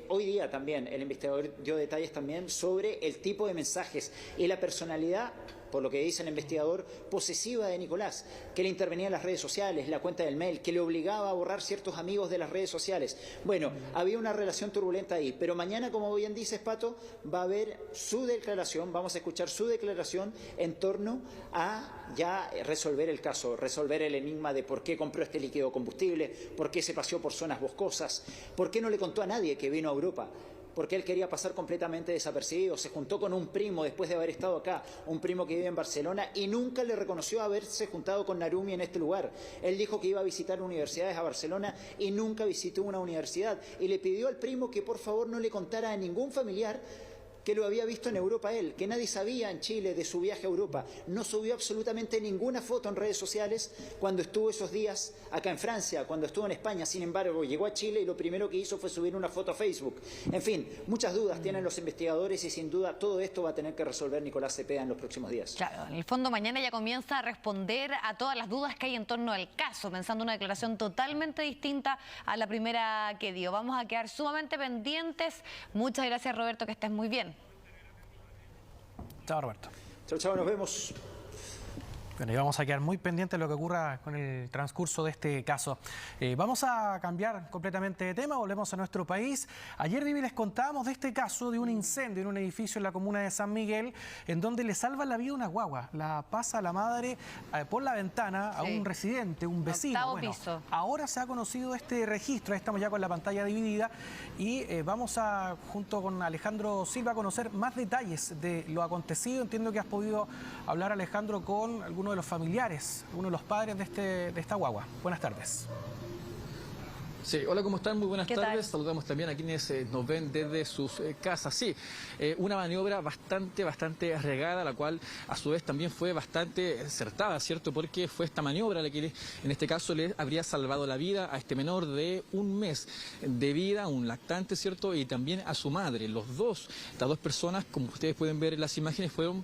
hoy día también el investigador dio detalles también sobre el tipo de mensajes y la personalidad, por lo que dice el investigador, posesiva de Nicolás, que le intervenía en las redes sociales, la cuenta del mail, que le obligaba a borrar ciertos amigos de las redes sociales. Bueno, había una relación turbulenta ahí, pero mañana, como bien dices, Pato, va a haber su declaración, vamos a escuchar su declaración en torno a ya resolver el caso, resolver el enigma de por qué compró este líquido combustible, por qué se paseó por zonas boscosas, por qué no le contó a nadie que vino a Europa, porque él quería pasar completamente desapercibido. Se juntó con un primo después de haber estado acá, un primo que vive en Barcelona, y nunca le reconoció haberse juntado con Narumi en este lugar. Él dijo que iba a visitar universidades a Barcelona y nunca visitó una universidad. Y le pidió al primo que por favor no le contara a ningún familiar que lo había visto en Europa él, que nadie sabía en Chile de su viaje a Europa. No subió absolutamente ninguna foto en redes sociales cuando estuvo esos días acá en Francia, cuando estuvo en España. Sin embargo, llegó a Chile y lo primero que hizo fue subir una foto a Facebook. En fin, muchas dudas tienen los investigadores y sin duda todo esto va a tener que resolver Nicolás Cepeda en los próximos días. Claro, en el fondo mañana ya comienza a responder a todas las dudas que hay en torno al caso, pensando una declaración totalmente distinta a la primera que dio. Vamos a quedar sumamente pendientes. Muchas gracias, Roberto, que estés muy bien. Chao, Roberto. Chao, chao, nos vemos. Bueno, y vamos a quedar muy pendientes de lo que ocurra con el transcurso de este caso. Vamos a cambiar completamente de tema, volvemos a nuestro país. Ayer, Vivi, les contábamos de este caso de un incendio en un edificio en la comuna de San Miguel, en donde le salva la vida una guagua. La pasa la madre por la ventana a un residente, un vecino. Bueno, piso. Ahora se ha conocido este registro, estamos ya con la pantalla dividida y vamos a, junto con Alejandro Silva, a conocer más detalles de lo acontecido. Entiendo que has podido hablar, Alejandro, con algunos de los familiares, uno de los padres de esta guagua. Buenas tardes. Sí, hola, ¿cómo están? Muy buenas tardes. Saludamos también a quienes nos ven desde sus casas. Sí, una maniobra bastante arriesgada, la cual a su vez también fue bastante acertada, ¿cierto? Porque fue esta maniobra la que en este caso le habría salvado la vida a este menor de 1 mes de vida, un lactante, ¿cierto? Y también a su madre. Estas dos personas, como ustedes pueden ver en las imágenes, fueron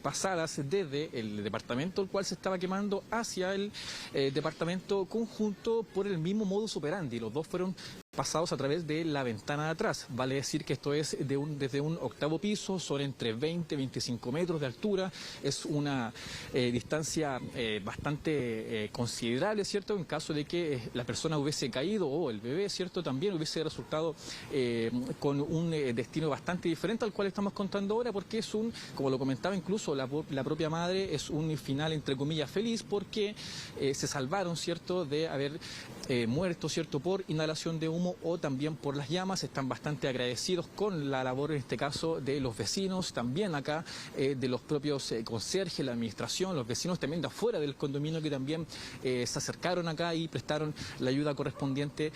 pasadas desde el departamento, el cual se estaba quemando, hacia el departamento conjunto por el mismo modus operandi. Los dos fueron pasados a través de la ventana de atrás. Vale decir que esto es desde un 8º piso, son entre 20 y 25 metros de altura. Es una distancia bastante considerable, ¿cierto? En caso de que la persona hubiese caído o el bebé, ¿cierto? También hubiese resultado con un destino bastante diferente al cual estamos contando ahora, porque es como lo comentaba incluso la propia madre, es un final entre comillas feliz, porque se salvaron, ¿cierto?, de haber muerto, ¿cierto?, por inhalación de humo o también por las llamas. Están bastante agradecidos con la labor, en este caso, de los vecinos, también acá de los propios conserjes, la administración, los vecinos también de afuera del condominio, que también se acercaron acá y prestaron la ayuda correspondiente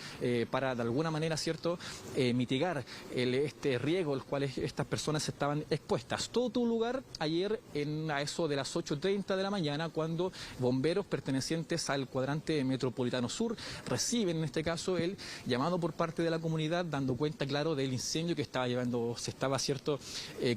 para, de alguna manera, ¿cierto?, mitigar este riesgo al cual estas personas estaban expuestas. Todo tuvo lugar ayer a eso de las 8:30 de la mañana, cuando bomberos pertenecientes al cuadrante metropolitano sur reciben, en este caso, el llamado por parte de la comunidad, dando cuenta, claro, del incendio que se estaba, ¿cierto?,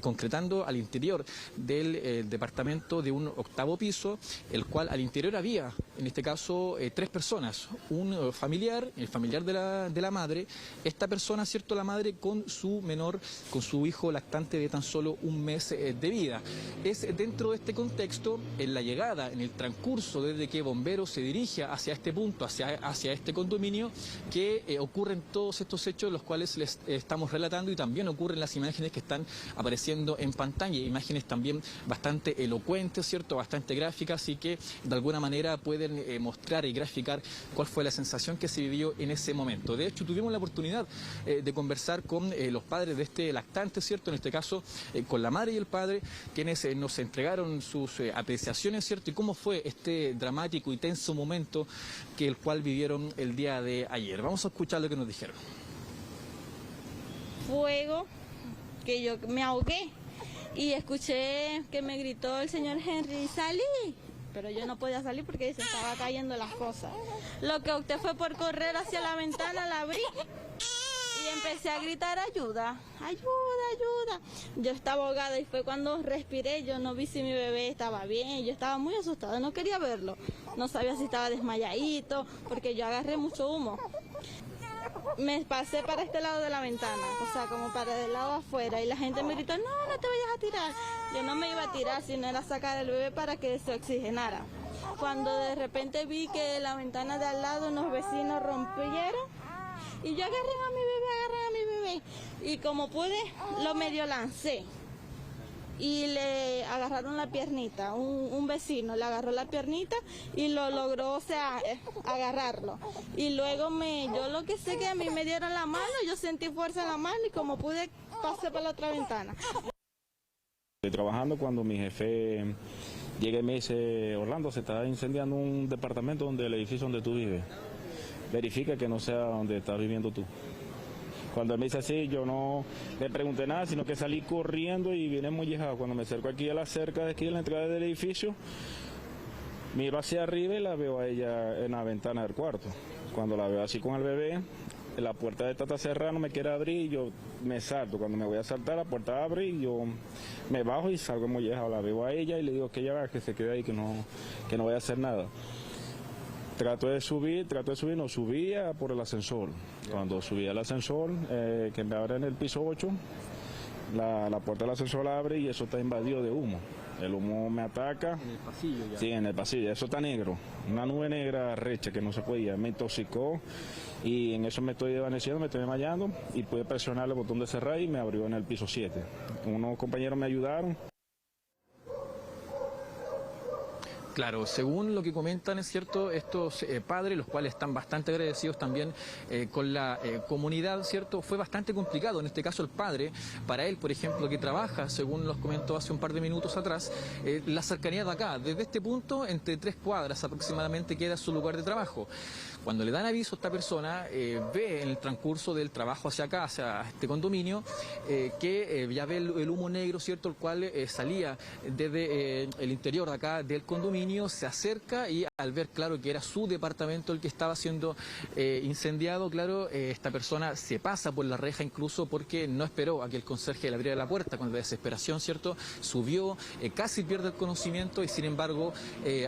concretando al interior del departamento de un 8º piso, el cual al interior había, en este caso, 3 personas, un familiar, el familiar de la madre, esta persona, ¿cierto?, la madre con su menor, con su hijo lactante de tan solo 1 mes de vida. Es dentro de este contexto, en la llegada, en el transcurso desde que bomberos se dirige hacia este punto, hacia este condominio, que ocurren todos estos hechos, los cuales les estamos relatando, y también ocurren las imágenes que están apareciendo en pantalla, imágenes también bastante elocuentes, ¿cierto?, bastante gráficas, y que de alguna manera pueden mostrar y graficar cuál fue la sensación que se vivió en ese momento. De hecho, tuvimos la oportunidad de conversar con los padres de este lactante, ¿cierto?, en este caso con la madre y el padre, quienes nos entregaron sus apreciaciones, ¿cierto?, y cómo fue este dramático y tenso momento el cual vivieron el día de ayer. Vamos a escuchar lo que nos dijeron. Fuego, que yo me ahogué y escuché que me gritó el señor Henry, salí, pero yo no podía salir porque se estaba cayendo las cosas. Lo que opté fue por correr hacia la ventana, la abrí y empecé a gritar ayuda, ayuda, ayuda. Yo estaba ahogada y fue cuando respiré, yo no vi si mi bebé estaba bien, yo estaba muy asustada, no quería verlo. No sabía si estaba desmayadito, porque yo agarré mucho humo. Me pasé para este lado de la ventana, o sea, como para el lado afuera, y la gente me gritó, no te vayas a tirar. Yo no me iba a tirar, sino era sacar el bebé para que se oxigenara. Cuando de repente vi que la ventana de al lado unos vecinos rompieron, y yo agarré a mi bebé, y como pude, lo medio lancé. Y le agarraron la piernita, un vecino le agarró la piernita y lo logró, o sea, agarrarlo. Y luego yo lo que sé que a mí me dieron la mano, yo sentí fuerza en la mano y como pude pasé por la otra ventana. Estoy trabajando cuando mi jefe llega y me dice, Orlando, se está incendiando un departamento donde el edificio donde tú vives. Verifica que no sea donde estás viviendo tú. Cuando él me dice así, yo no le pregunté nada, sino que salí corriendo y vine mollejado. Cuando me acerco aquí a la cerca de aquí, en la entrada del edificio, miro hacia arriba y la veo a ella en la ventana del cuarto. Cuando la veo así con el bebé, la puerta de esta está cerrada, no me quiere abrir, y yo me salto. Cuando me voy a saltar, la puerta abre y yo me bajo y salgo mollejado. La veo a ella y le digo que ella que se quede ahí, que no vaya a hacer nada. Trato de subir, no subía por el ascensor. Cuando subí al ascensor, que me abre en el piso 8, la puerta del ascensor la abre y eso está invadido de humo. El humo me ataca. En el pasillo ya. Sí, en el pasillo. Eso está negro. Una nube negra recha que no se podía. Me intoxicó y en eso me estoy desvaneciendo, me estoy desmayando y pude presionar el botón de cerrar y me abrió en el piso 7. Unos compañeros me ayudaron. Claro, según lo que comentan, es cierto, estos padres, los cuales están bastante agradecidos también con la comunidad, ¿cierto? Fue bastante complicado, en este caso el padre, para él, por ejemplo, que trabaja, según nos comentó hace un par de minutos atrás, la cercanía de acá, desde este punto, entre 3 cuadras aproximadamente queda su lugar de trabajo. Cuando le dan aviso a esta persona, ve en el transcurso del trabajo hacia acá, hacia este condominio, que ya ve el humo negro, ¿cierto?, el cual salía desde el interior de acá del condominio, se acerca y al ver, claro, que era su departamento el que estaba siendo incendiado, claro, esta persona se pasa por la reja incluso porque no esperó a que el conserje le abriera la puerta. Con la desesperación, ¿cierto?, subió, casi pierde el conocimiento y sin embargo,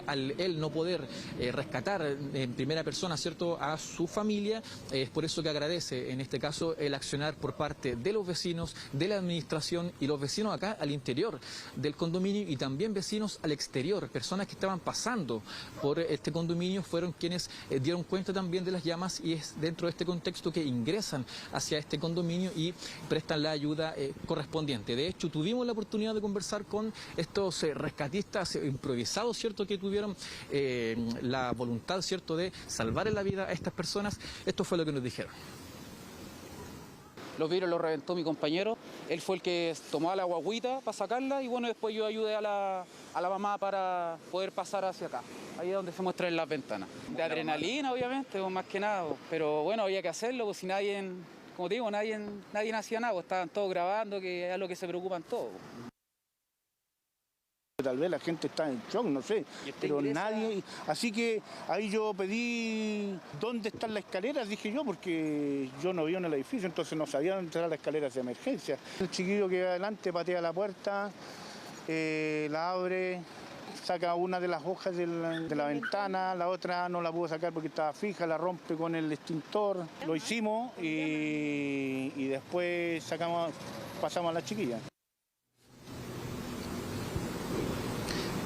al él no poder rescatar en primera persona, ¿cierto?, a su familia, es por eso que agradece en este caso el accionar por parte de los vecinos, de la administración y los vecinos acá al interior del condominio y también vecinos al exterior, personas que estaban pasando por este condominio fueron quienes dieron cuenta también de las llamas y es dentro de este contexto que ingresan hacia este condominio y prestan la ayuda correspondiente. De hecho, tuvimos la oportunidad de conversar con estos rescatistas improvisados, ¿cierto?, que tuvieron la voluntad, ¿cierto?, de salvar la vida a estas personas. Esto fue lo que nos dijeron. Los vidrios los reventó mi compañero, él fue el que tomó a la guagüita para sacarla y bueno, después yo ayudé a la mamá para poder pasar hacia acá, ahí es donde se muestran las ventanas. De adrenalina, obviamente, más que nada, pero bueno, había que hacerlo, pues si nadie, como te digo, nadie hacía nada, pues estaban todos grabando, que es lo que se preocupan todos. Tal vez la gente está en shock, no sé, pero nadie... Así que ahí yo pedí dónde están las escaleras, dije yo, porque yo no vivo en el edificio, entonces no sabía dónde están las escaleras de emergencia. El chiquillo que va adelante patea la puerta, la abre, saca una de las hojas de la ventana, la otra no la pudo sacar porque estaba fija, la rompe con el extintor. Lo hicimos y después pasamos a la chiquilla.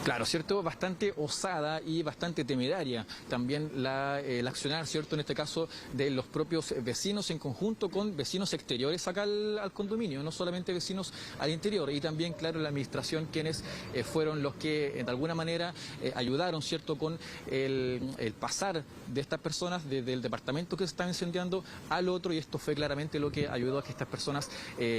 Claro, ¿cierto? Bastante osada y bastante temeraria también el accionar, ¿cierto?, en este caso de los propios vecinos en conjunto con vecinos exteriores acá al condominio, no solamente vecinos al interior y también, claro, la administración quienes fueron los que de alguna manera ayudaron, ¿cierto?, con el pasar de estas personas desde el departamento que se estaba incendiando al otro y esto fue claramente lo que ayudó a que estas personas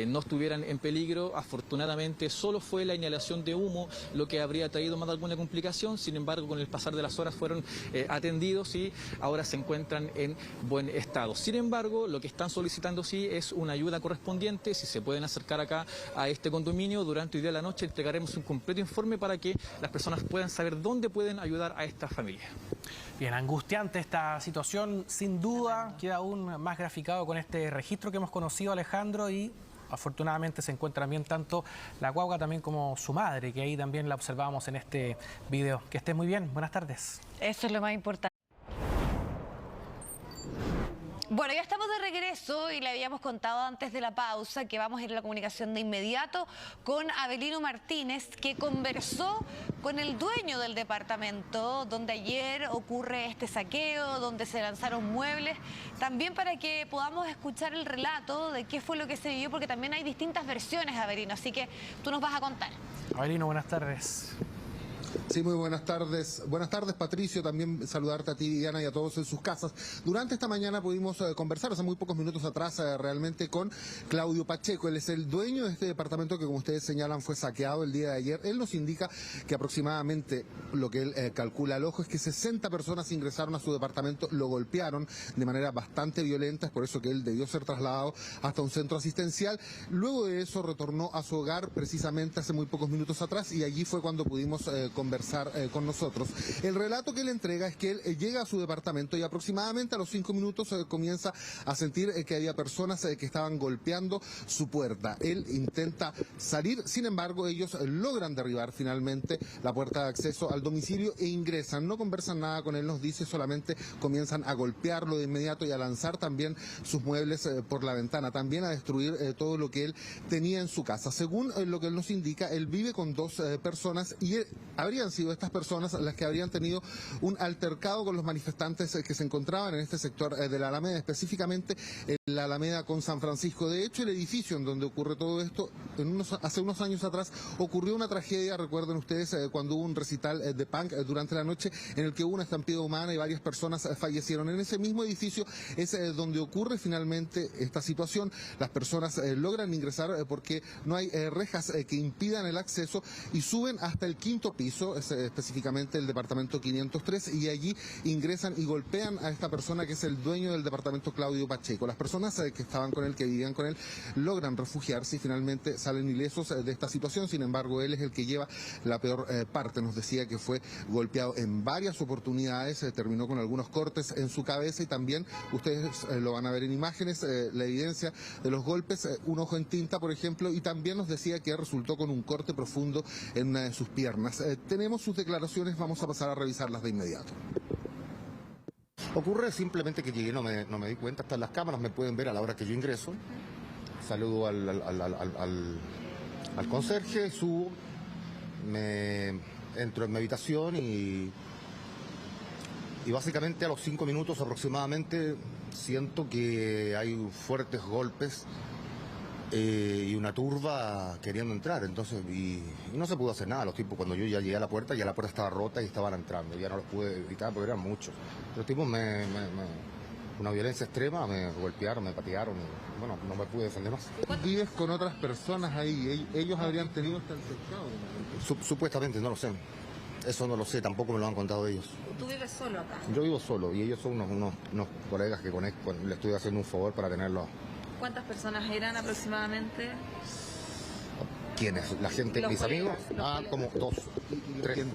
no estuvieran en peligro. Afortunadamente solo fue la inhalación de humo lo que habría traído más de alguna complicación, sin embargo con el pasar de las horas fueron atendidos y ahora se encuentran en buen estado. Sin embargo, lo que están solicitando sí es una ayuda correspondiente, si se pueden acercar acá a este condominio durante hoy día de la noche entregaremos un completo informe para que las personas puedan saber dónde pueden ayudar a esta familia. Bien, angustiante esta situación, sin duda, queda aún más graficado con este registro que hemos conocido, Alejandro, y afortunadamente se encuentran bien tanto la guagua también como su madre, que ahí también la observamos en este video. Que esté muy bien, buenas tardes. Eso es lo más importante. Bueno, ya estamos de regreso y le habíamos contado antes de la pausa que vamos a ir a la comunicación de inmediato con Avelino Martínez, que conversó con el dueño del departamento donde ayer ocurre este saqueo, donde se lanzaron muebles, también para que podamos escuchar el relato de qué fue lo que se vivió, porque también hay distintas versiones, Avelino, así que tú nos vas a contar. Avelino, buenas tardes. Sí, muy buenas tardes. Buenas tardes, Patricio. También saludarte a ti, Diana, y a todos en sus casas. Durante esta mañana pudimos conversar, hace muy pocos minutos atrás, realmente con Claudio Pacheco. Él es el dueño de este departamento que, como ustedes señalan, fue saqueado el día de ayer. Él nos indica que aproximadamente, lo que él calcula al ojo, es que 60 personas ingresaron a su departamento, lo golpearon de manera bastante violenta, es por eso que él debió ser trasladado hasta un centro asistencial. Luego de eso retornó a su hogar precisamente hace muy pocos minutos atrás y allí fue cuando pudimos conversar conversar con nosotros. El relato que él entrega es que él llega a su departamento y aproximadamente a los 5 minutos comienza a sentir que había personas que estaban golpeando su puerta. Él intenta salir, sin embargo ellos logran derribar finalmente la puerta de acceso al domicilio e ingresan. No conversan nada con él, nos dice, solamente comienzan a golpearlo de inmediato y a lanzar también sus muebles por la ventana, también a destruir todo lo que él tenía en su casa. Según lo que él nos indica, él vive con 2 personas y habrían sido estas personas las que habrían tenido un altercado con los manifestantes que se encontraban en este sector de la Alameda, específicamente en la Alameda con San Francisco. De hecho, el edificio en donde ocurre todo esto, hace unos años atrás ocurrió una tragedia, recuerden ustedes, cuando hubo un recital de punk durante la noche en el que hubo una estampida humana y varias personas fallecieron. En ese mismo edificio es donde ocurre finalmente esta situación. Las personas logran ingresar porque no hay rejas que impidan el acceso y suben hasta el 5º piso, específicamente el departamento 503, y allí ingresan y golpean a esta persona que es el dueño del departamento, Claudio Pacheco. Las personas que estaban con él, que vivían con él, logran refugiarse y finalmente salen ilesos de esta situación. Sin embargo, él es el que lleva la peor parte. Nos decía que fue golpeado en varias oportunidades, terminó con algunos cortes en su cabeza y también, ustedes lo van a ver en imágenes, la evidencia de los golpes, un ojo en tinta, por ejemplo, y también nos decía que resultó con un corte profundo en una de sus piernas. Tenemos sus declaraciones, vamos a pasar a revisarlas de inmediato. Ocurre simplemente que llegué, no me di cuenta, están las cámaras, me pueden ver a la hora que yo ingreso. Saludo al conserje, subo, entro en mi habitación y básicamente a los 5 minutos aproximadamente siento que hay fuertes golpes y una turba queriendo entrar, entonces y no se pudo hacer nada. Los tipos, cuando yo ya llegué a la puerta, ya la puerta estaba rota y estaban entrando, ya no los pude evitar porque eran muchos. Los tipos una violencia extrema, me golpearon, me patearon y bueno, no me pude defender más. ¿Vives con otras personas ahí? ¿Ellos habrían tenido este altercado? Supuestamente, no lo sé. Eso no lo sé, tampoco me lo han contado ellos. ¿Tú vives solo acá? Yo vivo solo y ellos son unos colegas que conozco, les estoy haciendo un favor para tenerlos. ¿Cuántas personas eran aproximadamente? ¿Quiénes? ¿La gente, mis amigos? Como 2, 3.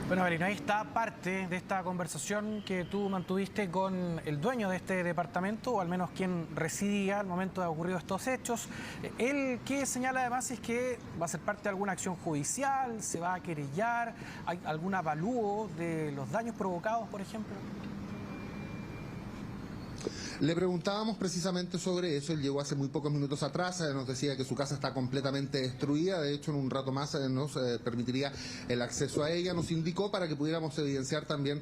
Bueno, Avelino, ahí está parte de esta conversación que tú mantuviste con el dueño de este departamento, o al menos quien residía al momento de ocurrido estos hechos. Él que señala además es que va a ser parte de alguna acción judicial, se va a querellar, ¿hay algún avalúo de los daños provocados, por ejemplo? Le preguntábamos precisamente sobre eso, él llegó hace muy pocos minutos atrás, nos decía que su casa está completamente destruida, de hecho en un rato más nos permitiría el acceso a ella, nos indicó para que pudiéramos evidenciar también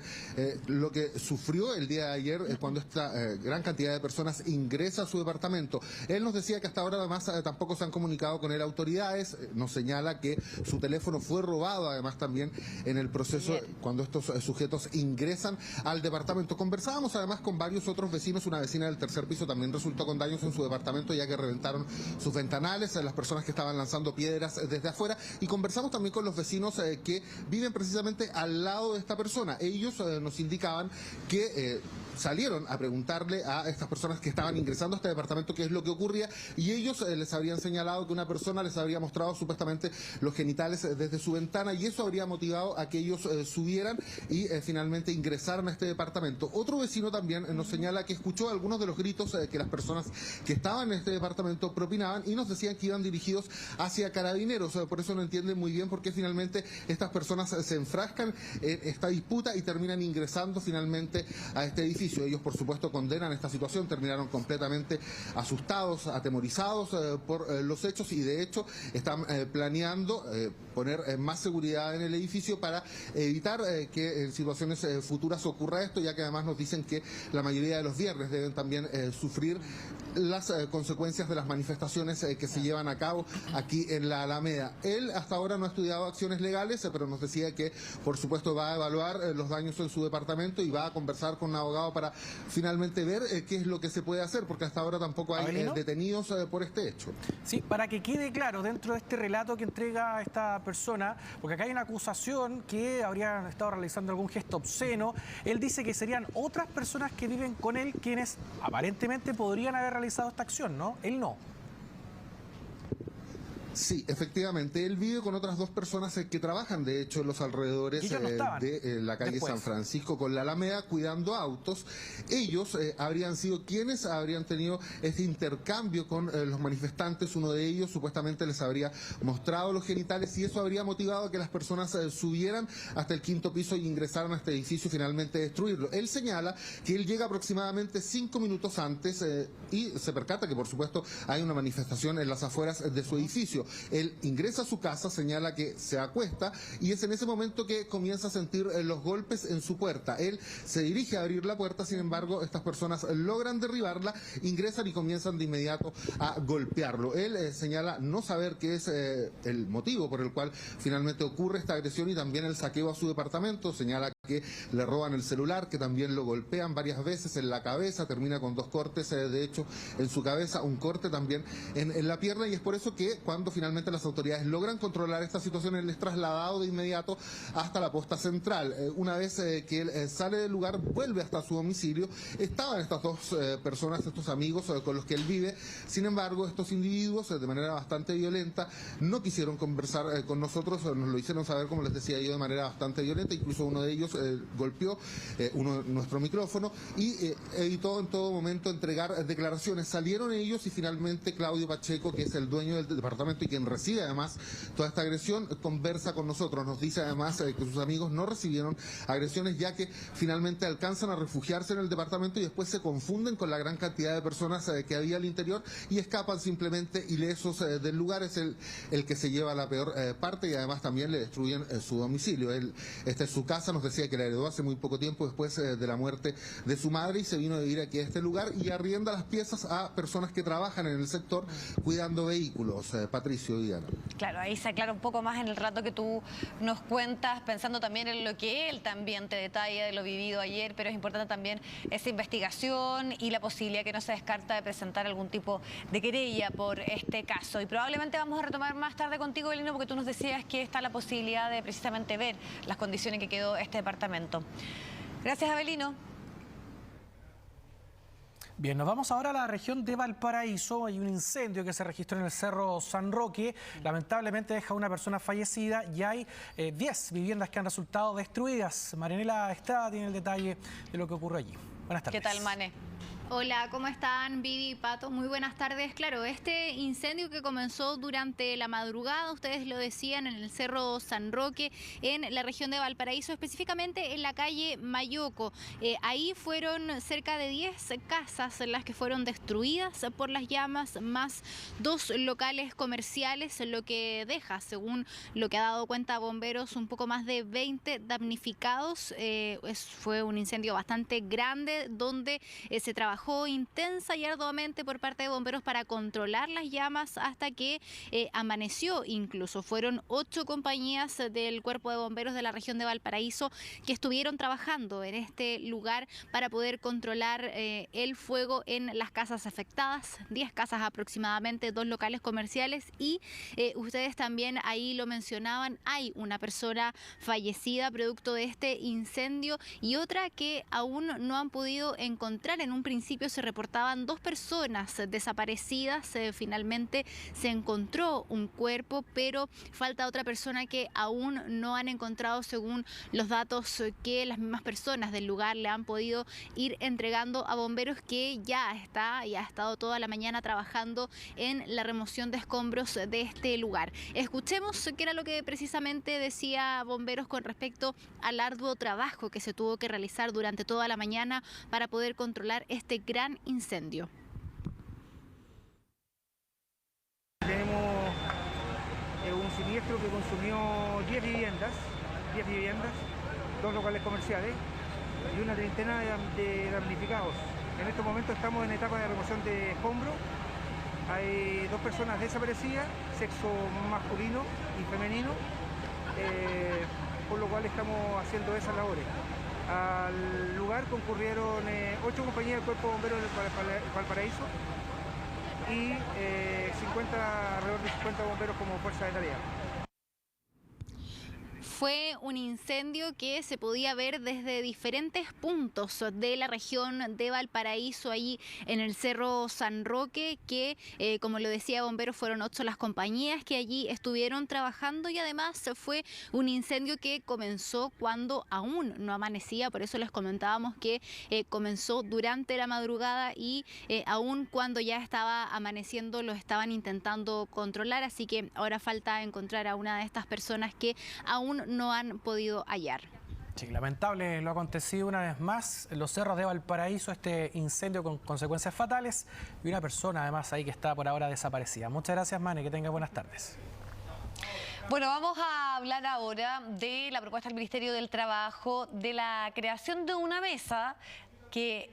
lo que sufrió el día de ayer cuando esta gran cantidad de personas ingresa a su departamento. Él nos decía que hasta ahora además tampoco se han comunicado con él autoridades, nos señala que su teléfono fue robado además también en el proceso cuando estos sujetos ingresan al departamento. Conversábamos además con varios otros vecinos, una vecina del 3er piso también resultó con daños en su departamento ya que reventaron sus ventanales, las personas que estaban lanzando piedras desde afuera, y conversamos también con los vecinos que viven precisamente al lado de esta persona. Ellos nos indicaban que salieron a preguntarle a estas personas que estaban ingresando a este departamento qué es lo que ocurría, y ellos les habrían señalado que una persona les habría mostrado supuestamente los genitales desde su ventana, y eso habría motivado a que ellos subieran y finalmente ingresaran a este departamento. Otro vecino también nos señala que escuchó algunos de los gritos que las personas que estaban en este departamento propinaban y nos decían que iban dirigidos hacia carabineros. Por eso no entienden muy bien por qué finalmente estas personas se enfrascan en esta disputa y terminan ingresando finalmente a este edificio. Ellos, por supuesto, condenan esta situación, terminaron completamente asustados, atemorizados por los hechos, y de hecho están planeando poner más seguridad en el edificio para evitar que en situaciones futuras ocurra esto, ya que además nos dicen que la mayoría de los viernes deben también sufrir las consecuencias de las manifestaciones que se llevan a cabo aquí en la Alameda. Él hasta ahora no ha estudiado acciones legales, pero nos decía que por supuesto va a evaluar los daños en su departamento y va a conversar con un abogado para finalmente ver qué es lo que se puede hacer, porque hasta ahora tampoco hay detenidos por este hecho. Sí, para que quede claro dentro de este relato que entrega esta persona, porque acá hay una acusación que habrían estado realizando algún gesto obsceno. Él dice que serían otras personas que viven con él quienes aparentemente podrían haber realizado esta acción, ¿no? Él no. Sí, efectivamente. Él vive con otras 2 personas que trabajan, de hecho, en los alrededores de la calle San Francisco con la Alameda, cuidando autos. Ellos habrían sido quienes habrían tenido este intercambio con los manifestantes. Uno de ellos supuestamente les habría mostrado los genitales y eso habría motivado a que las personas subieran hasta el 5º piso y ingresaran a este edificio y finalmente destruirlo. Él señala que él llega aproximadamente 5 minutos antes y se percata que, por supuesto, hay una manifestación en las afueras de su edificio. Él ingresa a su casa, señala que se acuesta y es en ese momento que comienza a sentir los golpes en su puerta. Él se dirige a abrir la puerta, sin embargo, estas personas logran derribarla, ingresan y comienzan de inmediato a golpearlo. Él señala no saber qué es el motivo por el cual finalmente ocurre esta agresión y también el saqueo a su departamento. Señala que le roban el celular, que también lo golpean varias veces en la cabeza, termina con 2 cortes, de hecho, en su cabeza, un corte también en la pierna, y es por eso que cuando finalmente las autoridades logran controlar esta situación, él es trasladado de inmediato hasta la posta central. Una vez que él sale del lugar, vuelve hasta su domicilio. Estaban estas 2 personas, estos amigos con los que él vive. Sin embargo, estos individuos, de manera bastante violenta, no quisieron conversar con nosotros, nos lo hicieron saber, como les decía yo, de manera bastante violenta. Incluso uno de ellos golpeó nuestro micrófono y evitó en todo momento entregar declaraciones. Salieron ellos y finalmente Claudio Pacheco, que es el dueño del departamento y quien recibe además toda esta agresión, conversa con nosotros. Nos dice además que sus amigos no recibieron agresiones, ya que finalmente alcanzan a refugiarse en el departamento y después se confunden con la gran cantidad de personas que había al interior y escapan simplemente ilesos del lugar. Es el que se lleva la peor parte y además también le destruyen su domicilio. Esta es su casa, nos decía que la heredó hace muy poco tiempo después de la muerte de su madre y se vino a vivir aquí a este lugar y arrienda las piezas a personas que trabajan en el sector cuidando vehículos. Patricio y Diana. Claro, ahí se aclara un poco más en el rato que tú nos cuentas, pensando también en lo que él también te detalla de lo vivido ayer, pero es importante también esa investigación y la posibilidad que no se descarta de presentar algún tipo de querella por este caso. Y probablemente vamos a retomar más tarde contigo, Belino, porque tú nos decías que está la posibilidad de precisamente ver las condiciones que quedó este departamento. Gracias, Abelino. Bien, nos vamos ahora a la región de Valparaíso. Hay un incendio que se registró en el Cerro San Roque. Lamentablemente deja a una persona fallecida y hay 10 viviendas que han resultado destruidas. Marianela Estrada tiene el detalle de lo que ocurre allí. Buenas tardes. ¿Qué tal, Mane? Hola, ¿cómo están? Vivi y Pato, muy buenas tardes. Claro, este incendio que comenzó durante la madrugada, ustedes lo decían, en el Cerro San Roque, en la región de Valparaíso, específicamente en la calle Mayoco. Ahí fueron cerca de 10 casas las que fueron destruidas por las llamas, más 2 locales comerciales, lo que deja, según lo que ha dado cuenta bomberos, un poco más de 20 damnificados. Fue un incendio bastante grande donde se trabajó intensa y arduamente por parte de bomberos para controlar las llamas hasta que amaneció. Incluso fueron 8 compañías del Cuerpo de Bomberos de la región de Valparaíso que estuvieron trabajando en este lugar para poder controlar el fuego en las casas afectadas, 10 casas aproximadamente, 2 locales comerciales y ustedes también ahí lo mencionaban, hay una persona fallecida producto de este incendio y otra que aún no han podido encontrar. En un principio se reportaban 2 personas desaparecidas, finalmente se encontró un cuerpo, pero falta otra persona que aún no han encontrado según los datos que las mismas personas del lugar le han podido ir entregando a bomberos, que ya ha estado toda la mañana trabajando en la remoción de escombros de este lugar. Escuchemos qué era lo que precisamente decía bomberos con respecto al arduo trabajo que se tuvo que realizar durante toda la mañana para poder controlar este gran incendio. Tenemos un siniestro que consumió 10 viviendas, 2 locales comerciales y una treintena de damnificados. En estos momentos estamos en etapa de remoción de escombros. Hay 2 personas desaparecidas, sexo masculino y femenino, por lo cual estamos haciendo esas labores. Al lugar concurrieron 8 compañías del Cuerpo de Bomberos de Valparaíso y alrededor de 50 bomberos como fuerza de tarea. Fue un incendio que se podía ver desde diferentes puntos de la región de Valparaíso, ahí en el Cerro San Roque, que como lo decía Bomberos, fueron 8 las compañías que allí estuvieron trabajando, y además fue un incendio que comenzó cuando aún no amanecía. Por eso les comentábamos que comenzó durante la madrugada y aún cuando ya estaba amaneciendo lo estaban intentando controlar, así que ahora falta encontrar a una de estas personas que aún no han podido hallar. Sí, lamentable lo acontecido una vez más en los cerros de Valparaíso, este incendio con consecuencias fatales y una persona además ahí que está por ahora desaparecida. Muchas gracias, Mane, que tenga buenas tardes. Bueno, vamos a hablar ahora de la propuesta del Ministerio del Trabajo de la creación de una mesa que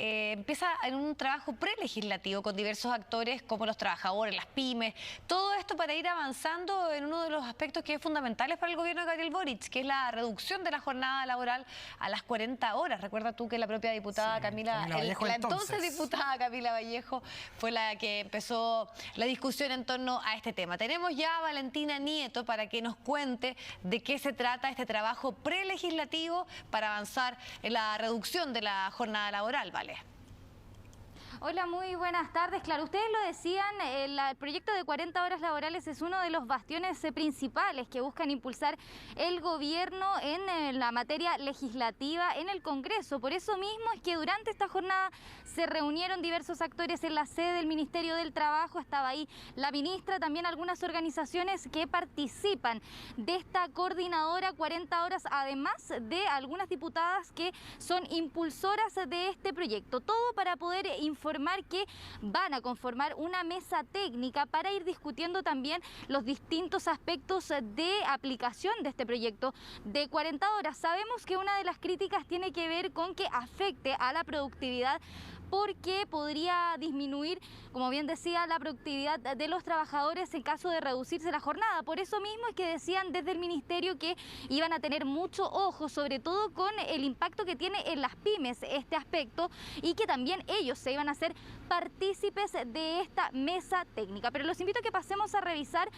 empieza en un trabajo prelegislativo con diversos actores como los trabajadores, las pymes, todo esto para ir avanzando en uno de los aspectos que es fundamentales para el gobierno de Gabriel Boric, que es la reducción de la jornada laboral a las 40 horas. Recuerda tú que la propia diputada Camila Vallejo, la entonces diputada Camila Vallejo, fue la que empezó la discusión en torno a este tema. Tenemos ya a Valentina Nieto para que nos cuente de qué se trata este trabajo prelegislativo para avanzar en la reducción de la jornada laboral. Vale. Hola, muy buenas tardes. Claro, ustedes lo decían, el proyecto de 40 horas laborales es uno de los bastiones principales que buscan impulsar el gobierno en la materia legislativa en el Congreso. Por eso mismo es que durante esta jornada se reunieron diversos actores en la sede del Ministerio del Trabajo. Estaba ahí la ministra, también algunas organizaciones que participan de esta coordinadora 40 horas, además de algunas diputadas que son impulsoras de este proyecto. Todo para poder informar que van a conformar una mesa técnica para ir discutiendo también los distintos aspectos de aplicación de este proyecto de 40 horas. Sabemos que una de las críticas tiene que ver con que afecte a la productividad, porque podría disminuir, como bien decía, la productividad de los trabajadores en caso de reducirse la jornada. Por eso mismo es que decían desde el ministerio que iban a tener mucho ojo, sobre todo con el impacto que tiene en las pymes este aspecto, y que también ellos se iban a hacer partícipes de esta mesa técnica. Pero los invito a que pasemos a revisar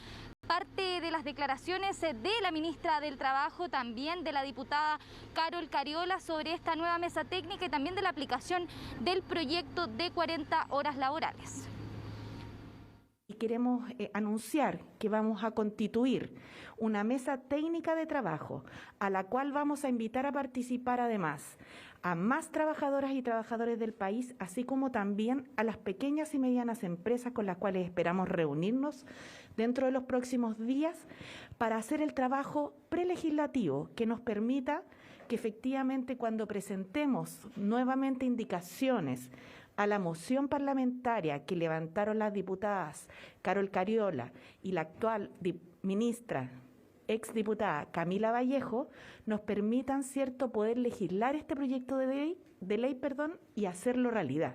parte de las declaraciones de la ministra del Trabajo, también de la diputada Carol Cariola sobre esta nueva mesa técnica y también de la aplicación del proyecto de 40 horas laborales. Y queremos anunciar que vamos a constituir una mesa técnica de trabajo a la cual vamos a invitar a participar además a más trabajadoras y trabajadores del país, así como también a las pequeñas y medianas empresas con las cuales esperamos reunirnos dentro de los próximos días para hacer el trabajo prelegislativo que nos permita que efectivamente cuando presentemos nuevamente indicaciones a la moción parlamentaria que levantaron las diputadas Carol Cariola y la actual ministra exdiputada Camila Vallejo, nos permitan, cierto, poder legislar este proyecto de ley, y hacerlo realidad.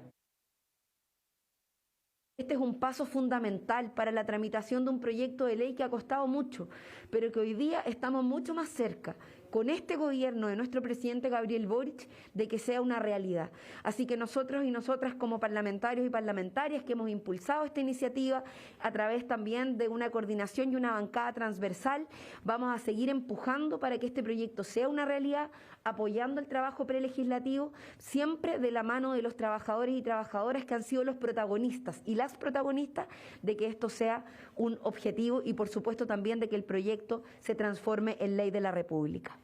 Este es un paso fundamental para la tramitación de un proyecto de ley que ha costado mucho, pero que hoy día estamos mucho más cerca, con este gobierno de nuestro presidente Gabriel Boric, de que sea una realidad. Así que nosotros y nosotras como parlamentarios y parlamentarias que hemos impulsado esta iniciativa a través también de una coordinación y una bancada transversal, vamos a seguir empujando para que este proyecto sea una realidad, apoyando el trabajo prelegislativo, siempre de la mano de los trabajadores y trabajadoras que han sido los protagonistas y las protagonistas de que esto sea un objetivo y por supuesto también de que el proyecto se transforme en ley de la República.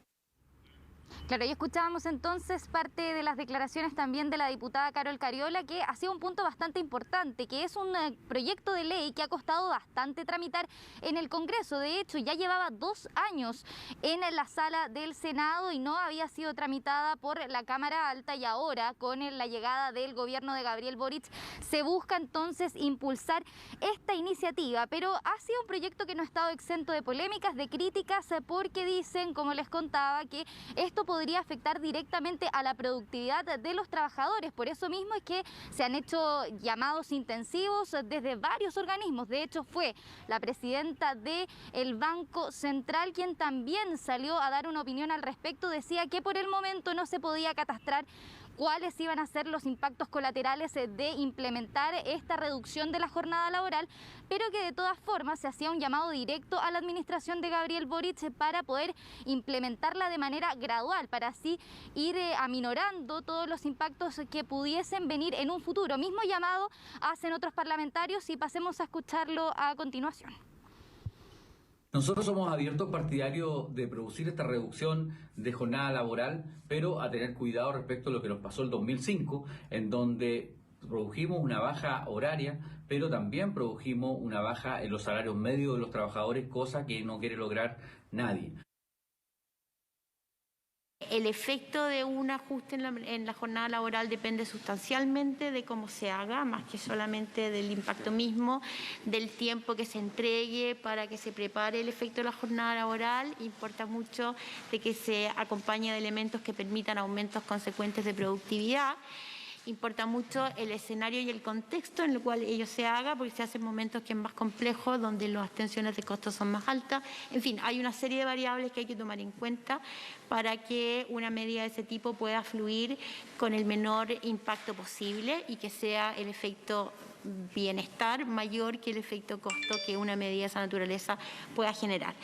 Claro, y escuchábamos entonces parte de las declaraciones también de la diputada Carol Cariola, que hacía un punto bastante importante, que es un proyecto de ley que ha costado bastante tramitar en el Congreso. De hecho, ya llevaba 2 años en la sala del Senado y no había sido tramitada por la Cámara Alta, y ahora con la llegada del gobierno de Gabriel Boric se busca entonces impulsar esta iniciativa. Pero ha sido un proyecto que no ha estado exento de polémicas, de críticas, porque dicen, como les contaba, que esto podría afectar directamente a la productividad de los trabajadores. Por eso mismo es que se han hecho llamados intensivos desde varios organismos. De hecho, fue la presidenta del Banco Central quien también salió a dar una opinión al respecto. Decía que por el momento no se podía catastrar cuáles iban a ser los impactos colaterales de implementar esta reducción de la jornada laboral, pero que de todas formas se hacía un llamado directo a la administración de Gabriel Boric para poder implementarla de manera gradual, para así ir aminorando todos los impactos que pudiesen venir en un futuro. Mismo llamado hacen otros parlamentarios y pasemos a escucharlo a continuación. Nosotros somos abiertos partidarios de producir esta reducción de jornada laboral, pero a tener cuidado respecto a lo que nos pasó el 2005, en donde produjimos una baja horaria, pero también produjimos una baja en los salarios medios de los trabajadores, cosa que no quiere lograr nadie. El efecto de un ajuste en la jornada laboral depende sustancialmente de cómo se haga, más que solamente del impacto mismo, del tiempo que se entregue para que se prepare el efecto de la jornada laboral. Importa mucho de que se acompañe de elementos que permitan aumentos consecuentes de productividad. Importa mucho el escenario y el contexto en el cual ello se haga, porque se hace en momentos que es más complejo, donde las tensiones de costos son más altas. En fin, hay una serie de variables que hay que tomar en cuenta para que una medida de ese tipo pueda fluir con el menor impacto posible y que sea el efecto bienestar mayor que el efecto costo que una medida de esa naturaleza pueda generar.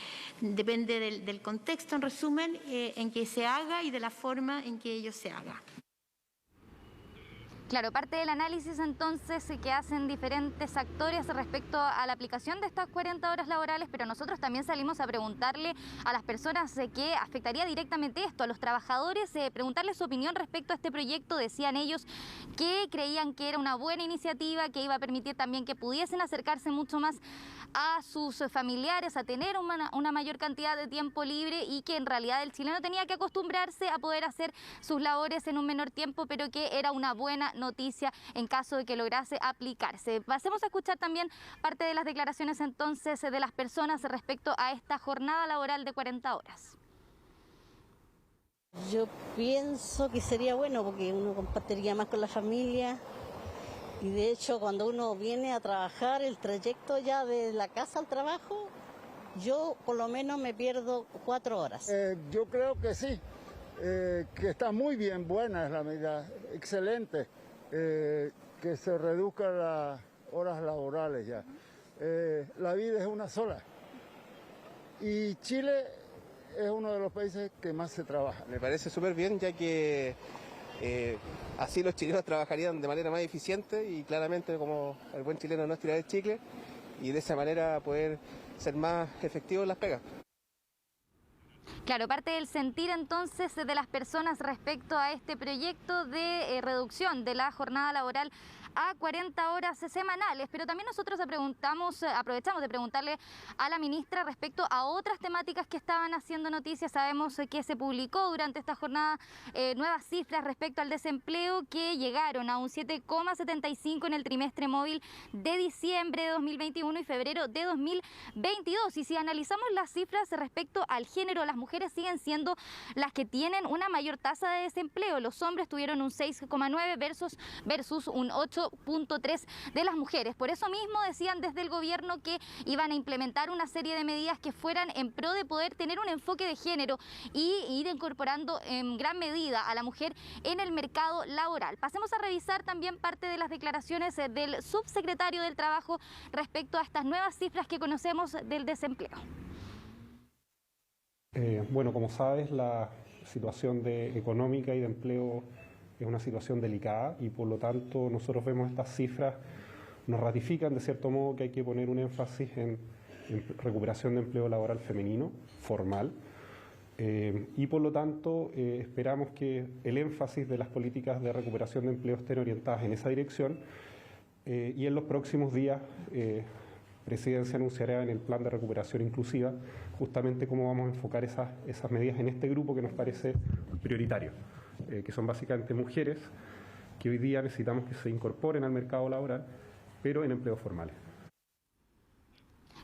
Depende del contexto, en resumen, en que se haga y de la forma en que ello se haga. Claro, parte del análisis entonces que hacen diferentes actores respecto a la aplicación de estas 40 horas laborales, pero nosotros también salimos a preguntarle a las personas que afectaría directamente esto, a los trabajadores, preguntarles su opinión respecto a este proyecto. Decían ellos que creían que era una buena iniciativa, que iba a permitir también que pudiesen acercarse mucho más a sus familiares, a tener una mayor cantidad de tiempo libre y que en realidad el chileno tenía que acostumbrarse a poder hacer sus labores en un menor tiempo, pero que era una buena noticia en caso de que lograse aplicarse. Pasemos a escuchar también parte de las declaraciones entonces de las personas respecto a esta jornada laboral de 40 horas. Yo pienso que sería bueno porque uno compartiría más con la familia y de hecho cuando uno viene a trabajar el trayecto ya de la casa al trabajo, yo por lo menos me pierdo 4 horas. Yo creo que sí, que está muy bien, buena es la medida, excelente. Que se reduzcan las horas laborales ya. La vida es una sola y Chile es uno de los países que más se trabaja. Me parece súper bien, ya que así los chilenos trabajarían de manera más eficiente y claramente, como el buen chileno, no estirar el chicle y de esa manera poder ser más efectivos en las pegas. Claro, parte del sentir entonces de las personas respecto a este proyecto de reducción de la jornada laboral a 40 horas semanales, pero también nosotros aprovechamos de preguntarle a la ministra respecto a otras temáticas que estaban haciendo noticias. Sabemos que se publicó durante esta jornada nuevas cifras respecto al desempleo que llegaron a un 7,75 en el trimestre móvil de diciembre de 2021 y febrero de 2022. Y si analizamos las cifras respecto al género, las mujeres siguen siendo las que tienen una mayor tasa de desempleo. Los hombres tuvieron un 6,9 versus un 8,3 de las mujeres. Por eso mismo decían desde el gobierno que iban a implementar una serie de medidas que fueran en pro de poder tener un enfoque de género y ir incorporando en gran medida a la mujer en el mercado laboral. Pasemos a revisar también parte de las declaraciones del subsecretario del Trabajo respecto a estas nuevas cifras que conocemos del desempleo. Bueno, como sabes, la situación económica y de empleo es una situación delicada y por lo tanto nosotros vemos estas cifras, nos ratifican de cierto modo que hay que poner un énfasis en recuperación de empleo laboral femenino, formal, y por lo tanto esperamos que el énfasis de las políticas de recuperación de empleo estén orientadas en esa dirección y en los próximos días Presidencia anunciará en el plan de recuperación inclusiva justamente cómo vamos a enfocar esas medidas en este grupo que nos parece prioritario, que son básicamente mujeres que hoy día necesitamos que se incorporen al mercado laboral, pero en empleos formales.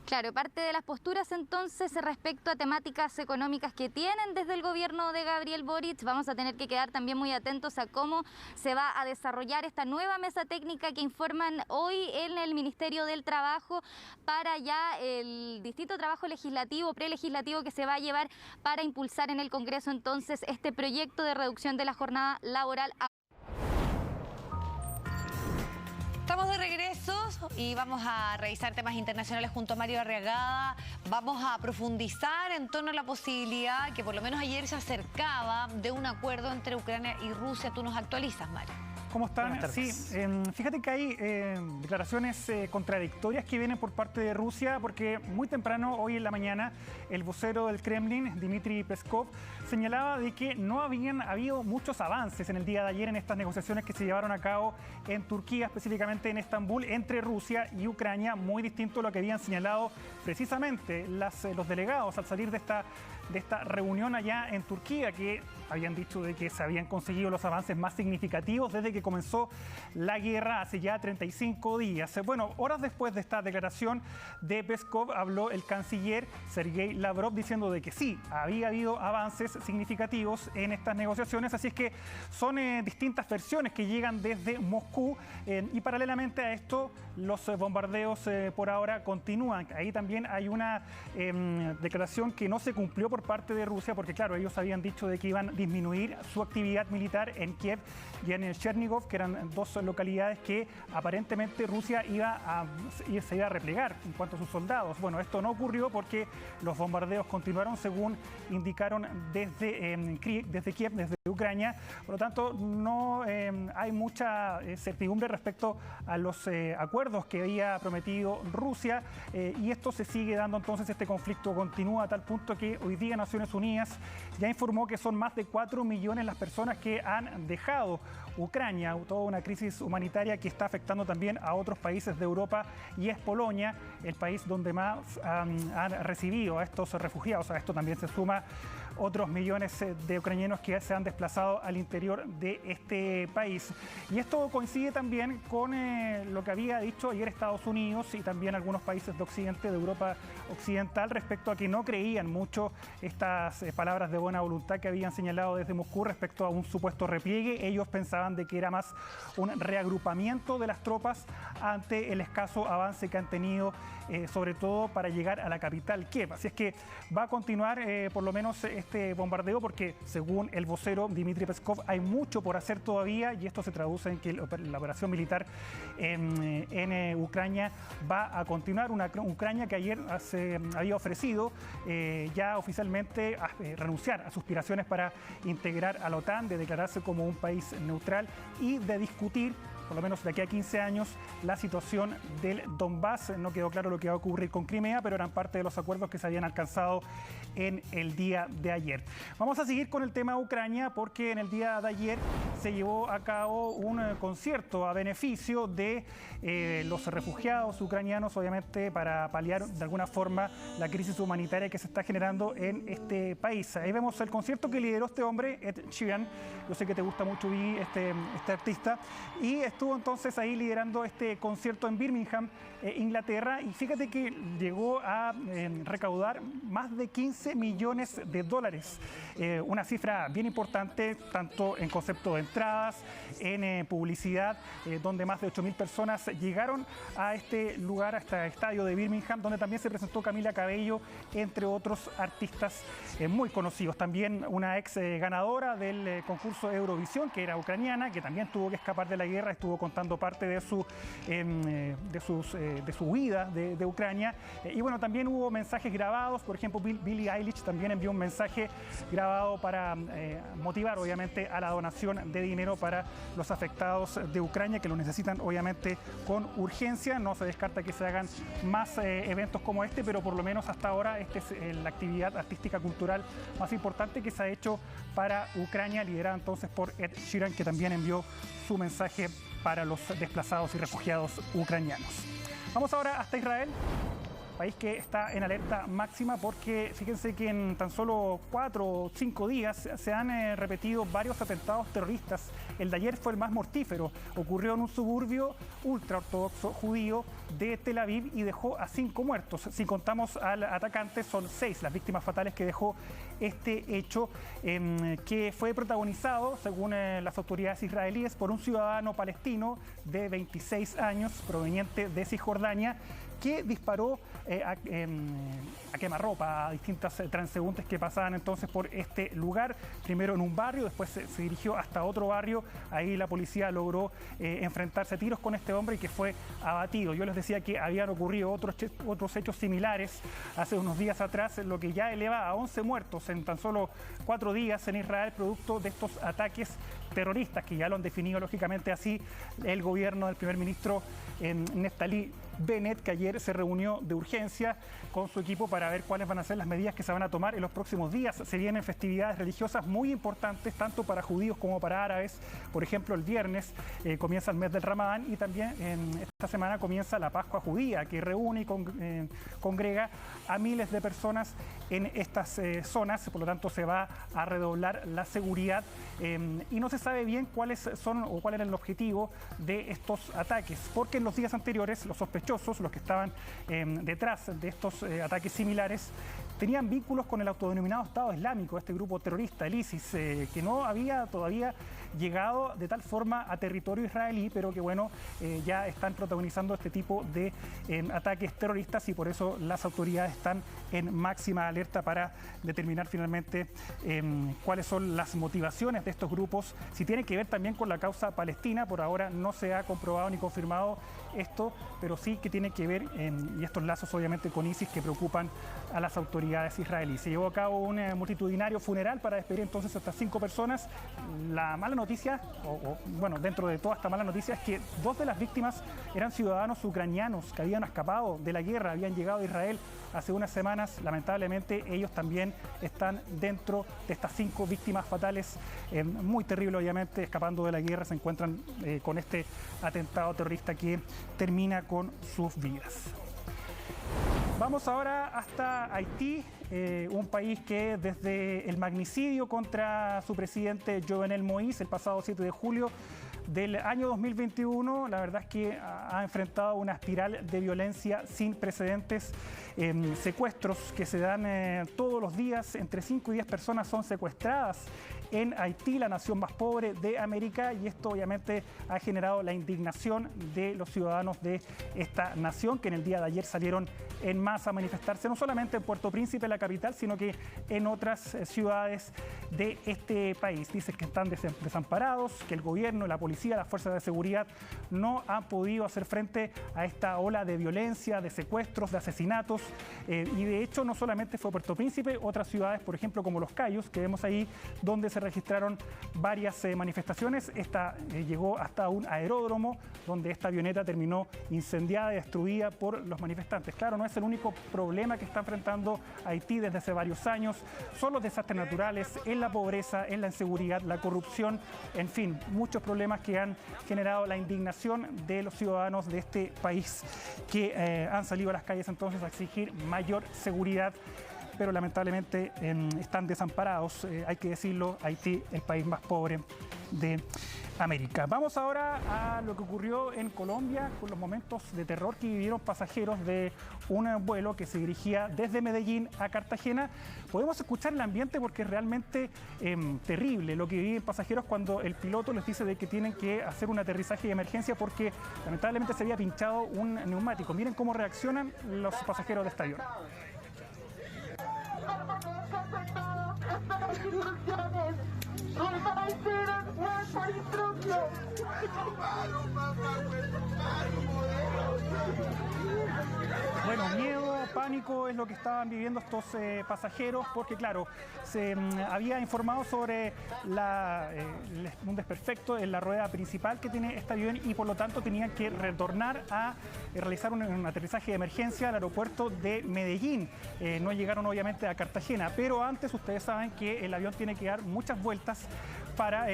Claro, parte de las posturas entonces respecto a temáticas económicas que tienen desde el gobierno de Gabriel Boric. Vamos a tener que quedar también muy atentos a cómo se va a desarrollar esta nueva mesa técnica que informan hoy en el Ministerio del Trabajo para ya el distinto trabajo legislativo, prelegislativo que se va a llevar para impulsar en el Congreso entonces este proyecto de reducción de la jornada laboral. Estamos de regreso y vamos a revisar temas internacionales junto a Mario Arriagada. Vamos a profundizar en torno a la posibilidad que por lo menos ayer se acercaba de un acuerdo entre Ucrania y Rusia. Tú nos actualizas, Mario. ¿Cómo están? Sí, fíjate que hay declaraciones contradictorias que vienen por parte de Rusia, porque muy temprano, hoy en la mañana, el vocero del Kremlin, Dmitry Peskov, señalaba de que no habían habido muchos avances en el día de ayer en estas negociaciones que se llevaron a cabo en Turquía, específicamente en Estambul, entre Rusia y Ucrania, muy distinto a lo que habían señalado precisamente los delegados al salir de esta reunión allá en Turquía, que habían dicho de que se habían conseguido los avances más significativos desde que comenzó la guerra hace ya 35 días. Bueno, horas después de esta declaración de Peskov, habló el canciller Sergei Lavrov diciendo de que sí, había habido avances significativos en estas negociaciones, así es que son distintas versiones que llegan desde Moscú y paralelamente a esto los bombardeos por ahora continúan. Ahí también hay una declaración que no se cumplió por parte de Rusia, porque claro, ellos habían dicho de que iban a disminuir su actividad militar en Kiev y en Chernigov, que eran dos localidades que aparentemente Rusia se iba a replegar en cuanto a sus soldados. Bueno, esto no ocurrió porque los bombardeos continuaron, según indicaron desde Kiev, desde Ucrania. Por lo tanto, no hay mucha certidumbre respecto a los acuerdos que había prometido Rusia y esto se sigue dando. Entonces este conflicto continúa a tal punto que hoy día Naciones Unidas ya informó que son más de 4 millones las personas que han dejado Ucrania, toda una crisis humanitaria que está afectando también a otros países de Europa, y es Polonia el país donde más han recibido a estos refugiados. A esto también se suma otros millones de ucranianos que se han desplazado al interior de este país. Y esto coincide también con lo que había dicho ayer Estados Unidos y también algunos países de Occidente, de Europa Occidental, respecto a que no creían mucho estas palabras de buena voluntad que habían señalado desde Moscú respecto a un supuesto repliegue. Ellos pensaban de que era más un reagrupamiento de las tropas ante el escaso avance que han tenido, sobre todo para llegar a la capital Kiev. Así es que va a continuar por lo menos este bombardeo, porque según el vocero Dmitry Peskov hay mucho por hacer todavía, y esto se traduce en que la operación militar en Ucrania va a continuar. Una Ucrania que ayer había ofrecido ya oficialmente renunciar a sus aspiraciones para integrar a la OTAN, de declararse como un país neutral y de discutir, por lo menos de aquí a 15 años, la situación del Donbass. No quedó claro lo que va a ocurrir con Crimea, pero eran parte de los acuerdos que se habían alcanzado en el día de ayer. Vamos a seguir con el tema de Ucrania, porque en el día de ayer se llevó a cabo un concierto a beneficio de los refugiados ucranianos, obviamente para paliar de alguna forma la crisis humanitaria que se está generando en este país. Ahí vemos el concierto que lideró este hombre, Ed Sheeran. Yo sé que te gusta mucho este artista, y estuvo entonces ahí liderando este concierto en Birmingham, Inglaterra, y fíjate que llegó a recaudar más de 15 millones de dólares, una cifra bien importante, tanto en concepto de entradas, en publicidad, donde más de 8.000 personas llegaron a este lugar, a este estadio de Birmingham, donde también se presentó Camila Cabello, entre otros artistas muy conocidos. También una ex ganadora del concurso Eurovisión, que era ucraniana, que también tuvo que escapar de la guerra, estuvo contando parte de su huida de Ucrania. Y bueno, también hubo mensajes grabados. Por ejemplo, Billie Eilish también envió un mensaje grabado para motivar obviamente a la donación de dinero para los afectados de Ucrania, que lo necesitan obviamente con urgencia. No se descarta que se hagan más eventos como este, pero por lo menos hasta ahora esta es la actividad artística cultural más importante que se ha hecho para Ucrania, liderada entonces por Ed Sheeran, que también envió su mensaje para los desplazados y refugiados ucranianos. Vamos ahora hasta Israel, país que está en alerta máxima, porque fíjense que en tan solo 4 o 5 días se han repetido varios atentados terroristas. El de ayer fue el más mortífero. Ocurrió en un suburbio ultraortodoxo judío de Tel Aviv y dejó a 5 muertos. Si contamos al atacante, son 6 las víctimas fatales que dejó este hecho, que fue protagonizado, según las autoridades israelíes, por un ciudadano palestino de 26 años proveniente de Cisjordania, que disparó a quemarropa a distintas transeúntes que pasaban entonces por este lugar, primero en un barrio, después se dirigió hasta otro barrio. Ahí la policía logró enfrentarse a tiros con este hombre y que fue abatido. Yo les decía que habían ocurrido otros hechos similares hace unos días atrás, lo que ya eleva a 11 muertos en tan solo 4 días en Israel, producto de estos ataques terroristas, que ya lo han definido lógicamente así el gobierno del primer ministro Naftali Bennett, que ayer se reunió de urgencia con su equipo para ver cuáles van a ser las medidas que se van a tomar en los próximos días. Se vienen festividades religiosas muy importantes, tanto para judíos como para árabes. Por ejemplo, el viernes comienza el mes del Ramadán y también esta semana comienza la Pascua judía, que reúne y congrega a miles de personas en estas zonas. Por lo tanto, se va a redoblar la seguridad y no se sabe bien cuáles son o cuál era el objetivo de estos ataques, porque en los días anteriores los sospechosos, los que estaban detrás de estos ataques similares, tenían vínculos con el autodenominado Estado Islámico, este grupo terrorista, el ISIS, que no había todavía llegado de tal forma a territorio israelí, pero que bueno, ya están protagonizando este tipo de ataques terroristas y por eso las autoridades están en máxima alerta para determinar finalmente cuáles son las motivaciones de estos grupos, si tienen que ver también con la causa palestina. Por ahora no se ha comprobado ni confirmado esto, pero sí que tiene que ver, y estos lazos obviamente con ISIS que preocupan a las autoridades israelíes. Se llevó a cabo un multitudinario funeral para despedir entonces a estas 5 personas. La mala noticia, bueno, dentro de toda esta mala noticia, es que 2 de las víctimas eran ciudadanos ucranianos que habían escapado de la guerra, habían llegado a Israel hace unas semanas. Lamentablemente ellos también están dentro de estas 5 víctimas fatales, muy terrible obviamente, escapando de la guerra, se encuentran con este atentado terrorista que termina con sus vidas. Vamos ahora hasta Haití, un país que desde el magnicidio contra su presidente Jovenel Moïse el pasado 7 de julio del año 2021, la verdad es que ha enfrentado una espiral de violencia sin precedentes, secuestros que se dan todos los días. Entre 5 y 10 personas son secuestradas en Haití, la nación más pobre de América, y esto obviamente ha generado la indignación de los ciudadanos de esta nación, que en el día de ayer salieron en masa a manifestarse, no solamente en Puerto Príncipe, la capital, sino que en otras ciudades de este país. Dicen que están desamparados, que el gobierno, la policía, las fuerzas de seguridad no han podido hacer frente a esta ola de violencia, de secuestros, de asesinatos, y de hecho no solamente fue Puerto Príncipe, otras ciudades, por ejemplo, como Los Cayos, que vemos ahí, donde se registraron varias manifestaciones. Esta llegó hasta un aeródromo, donde esta avioneta terminó incendiada y destruida por los manifestantes. Claro, no es el único problema que está enfrentando Haití desde hace varios años. Son los desastres naturales, en la pobreza, en la inseguridad, la corrupción, en fin, muchos problemas que han generado la indignación de los ciudadanos de este país, que han salido a las calles entonces a exigir mayor seguridad, pero lamentablemente están desamparados, hay que decirlo. Haití, el país más pobre de América. Vamos ahora a lo que ocurrió en Colombia con los momentos de terror que vivieron pasajeros de un vuelo que se dirigía desde Medellín a Cartagena. Podemos escuchar el ambiente porque es realmente terrible lo que viven pasajeros cuando el piloto les dice de que tienen que hacer un aterrizaje de emergencia porque lamentablemente se había pinchado un neumático. Miren cómo reaccionan los pasajeros de este avión. Bueno, miedo, pánico es lo que estaban viviendo estos pasajeros porque, claro, se había informado sobre un desperfecto en la rueda principal que tiene este avión y por lo tanto tenían que retornar a realizar un aterrizaje de emergencia al aeropuerto de Medellín. No llegaron obviamente a Cartagena, pero antes ustedes saben que el avión tiene que dar muchas vueltas para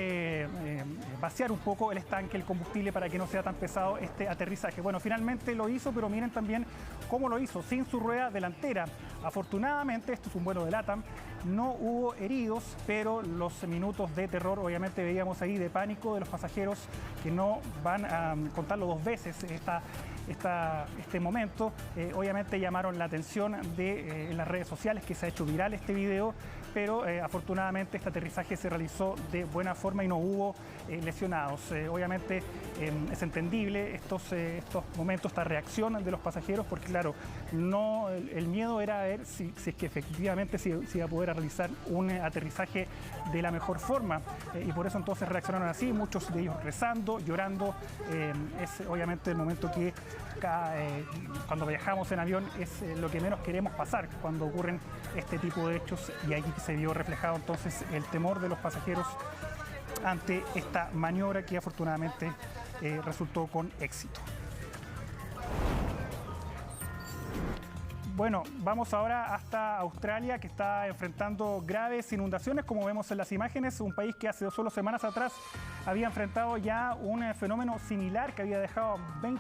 vaciar un poco el estanque, el combustible, para que no sea tan pesado este aterrizaje. Bueno, finalmente lo hizo, pero miren también cómo lo hizo, sin su rueda delantera. Afortunadamente, esto es un vuelo de LATAM, no hubo heridos, pero los minutos de terror, obviamente veíamos ahí, de pánico de los pasajeros que no van a contarlo 2 veces este momento. Obviamente llamaron la atención en las redes sociales, que se ha hecho viral este video, pero afortunadamente este aterrizaje se realizó de buena forma y no hubo lesionados. Obviamente es entendible estos momentos, esta reacción de los pasajeros, porque claro, el miedo era ver si es que efectivamente se iba a poder realizar un aterrizaje de la mejor forma, y por eso entonces reaccionaron así, muchos de ellos rezando, llorando. Es obviamente el momento que cuando viajamos en avión es lo que menos queremos pasar cuando ocurren este tipo de hechos, y aquí se vio reflejado entonces el temor de los pasajeros ante esta maniobra que afortunadamente resultó con éxito. Bueno, vamos ahora hasta Australia, que está enfrentando graves inundaciones, como vemos en las imágenes. Un país que hace solo semanas atrás había enfrentado ya un fenómeno similar que había dejado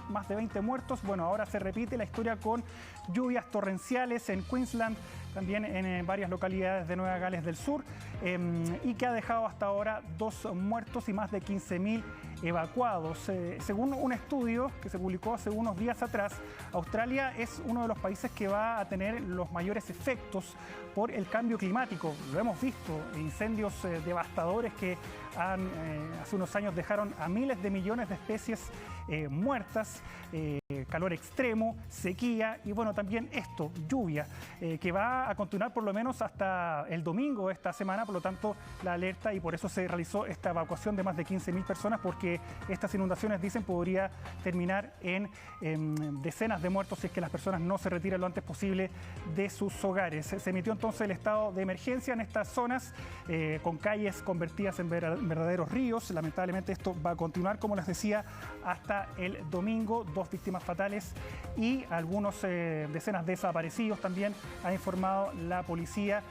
más de 20 muertos. Bueno, ahora se repite la historia con lluvias torrenciales en Queensland, también en varias localidades de Nueva Gales del Sur, y que ha dejado hasta ahora 2 muertos y más de 15.000 evacuados. Según un estudio que se publicó hace unos días atrás, Australia es uno de los países que va a tener los mayores efectos por el cambio climático. Lo hemos visto, incendios devastadores que hace unos años dejaron a miles de millones de especies muertas, calor extremo, sequía y bueno, también esto, lluvia, que va a continuar por lo menos hasta el domingo esta semana. Por lo tanto, la alerta, y por eso se realizó esta evacuación de más de 15.000 personas, porque estas inundaciones, dicen, podría terminar en decenas de muertos si es que las personas no se retiran lo antes posible de sus hogares. Se emitió entonces el estado de emergencia en estas zonas, con calles convertidas en verdaderos ríos. Lamentablemente esto va a continuar, como les decía, hasta el domingo. 2 víctimas fatales y algunos decenas de desaparecidos también ha informado la policía,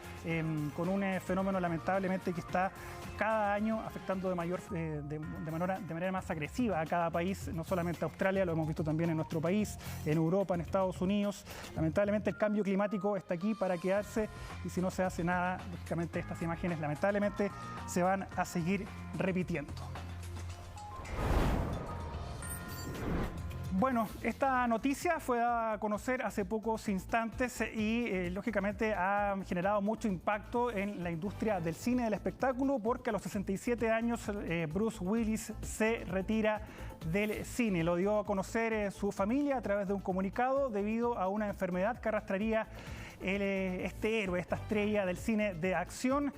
con un fenómeno lamentablemente que está cada año afectando de manera más agresiva a cada país, no solamente a Australia, lo hemos visto también en nuestro país, en Europa, en Estados Unidos. Lamentablemente el cambio climático está aquí para quedarse, y si no se hace nada, lógicamente estas imágenes lamentablemente se van a seguir repitiendo. Bueno, esta noticia fue dada a conocer hace pocos instantes y lógicamente ha generado mucho impacto en la industria del cine y del espectáculo, porque a los 67 años Bruce Willis se retira del cine. Lo dio a conocer su familia a través de un comunicado debido a una enfermedad que arrastraría este héroe, esta estrella del cine de acción,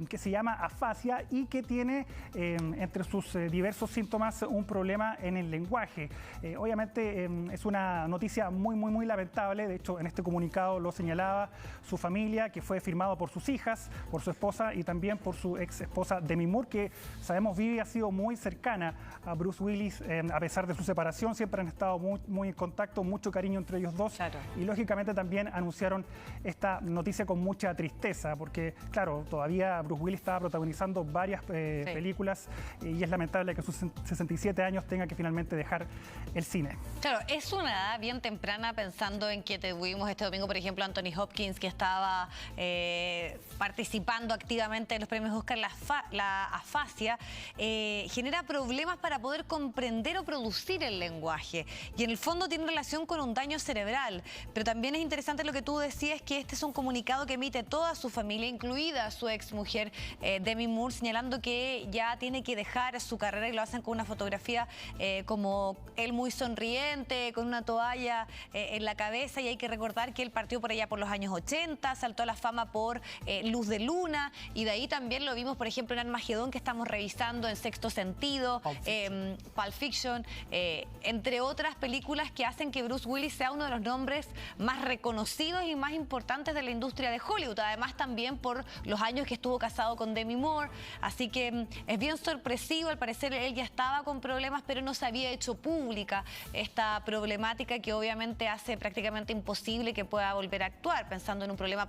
que se llama afasia y que tiene entre sus diversos síntomas un problema en el lenguaje. Obviamente es una noticia muy lamentable. De hecho, en este comunicado lo señalaba su familia, que fue firmado por sus hijas, por su esposa y también por su ex esposa Demi Moore, que sabemos vive y ha sido muy cercana a Bruce Willis. A pesar de su separación, siempre han estado muy en contacto, mucho cariño entre ellos dos. Claro. Y lógicamente también anunciaron esta noticia con mucha tristeza, porque claro, todavía Bruce Willis estaba protagonizando varias películas, y es lamentable que a sus 67 años tenga que finalmente dejar el cine. Claro, es una edad bien temprana, pensando en que tuvimos este domingo, por ejemplo, Anthony Hopkins, que estaba participando activamente en los premios Oscar. La afasia genera problemas para poder comprender o producir el lenguaje, y en el fondo tiene relación con un daño cerebral. Pero también es interesante lo que tú decías, que este es un comunicado que emite toda su familia, incluida su ex mujer Demi Moore, señalando que ya tiene que dejar su carrera, y lo hacen con una fotografía como él muy sonriente, con una toalla en la cabeza. Y hay que recordar que él partió por allá por los años 80, saltó a la fama por Luz de Luna, y de ahí también lo vimos, por ejemplo, en Armagedón, que estamos revisando, en Sexto Sentido, Pulp Fiction, entre otras películas que hacen que Bruce Willis sea uno de los nombres más reconocidos y más importantes de la industria de Hollywood, además también por los años que estuvo casado con Demi Moore. Así que es bien sorpresivo. Al parecer él ya estaba con problemas, pero no se había hecho pública esta problemática, que obviamente hace prácticamente imposible que pueda volver a actuar, pensando en un problema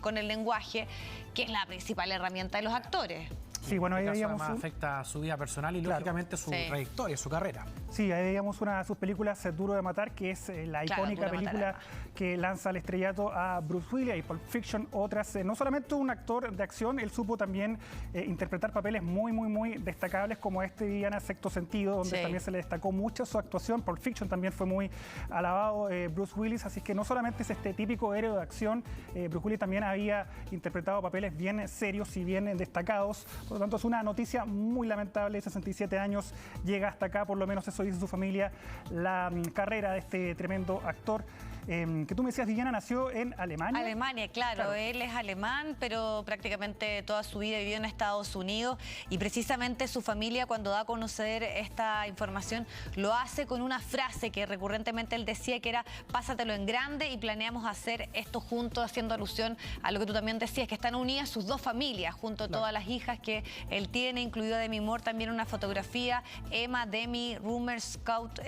con el lenguaje, que es la principal herramienta de los actores. Sí, bueno, ahí veíamos afecta su vida personal y lógicamente su trayectoria, su carrera. Sí, ahí veíamos una de sus películas, Duro de Matar, que es la icónica película que lanza al estrellato a Bruce Willis, y Pulp Fiction, otras. No solamente un actor de acción, él supo también interpretar papeles muy destacables como Diana, Sexto Sentido, donde también se le destacó mucho su actuación. Pulp Fiction también fue muy alabado Bruce Willis, así que no solamente es este típico héroe de acción, Bruce Willis también había interpretado papeles bien serios y bien destacados. Por lo tanto, es una noticia muy lamentable. 67 años, llega hasta acá, por lo menos eso dice su familia, la carrera de este tremendo actor. Que tú me decías, Viviana, nació en Alemania. Alemania, claro. Él es alemán, pero prácticamente toda su vida vivió en Estados Unidos, y precisamente su familia, cuando da a conocer esta información, lo hace con una frase que recurrentemente él decía, que era: pásatelo en grande y planeamos hacer esto juntos, haciendo alusión a lo que tú también decías, que están unidas sus dos familias, junto a todas las hijas que él tiene, incluida Demi Moore, también una fotografía. Emma, Demi, Rumor, Scout,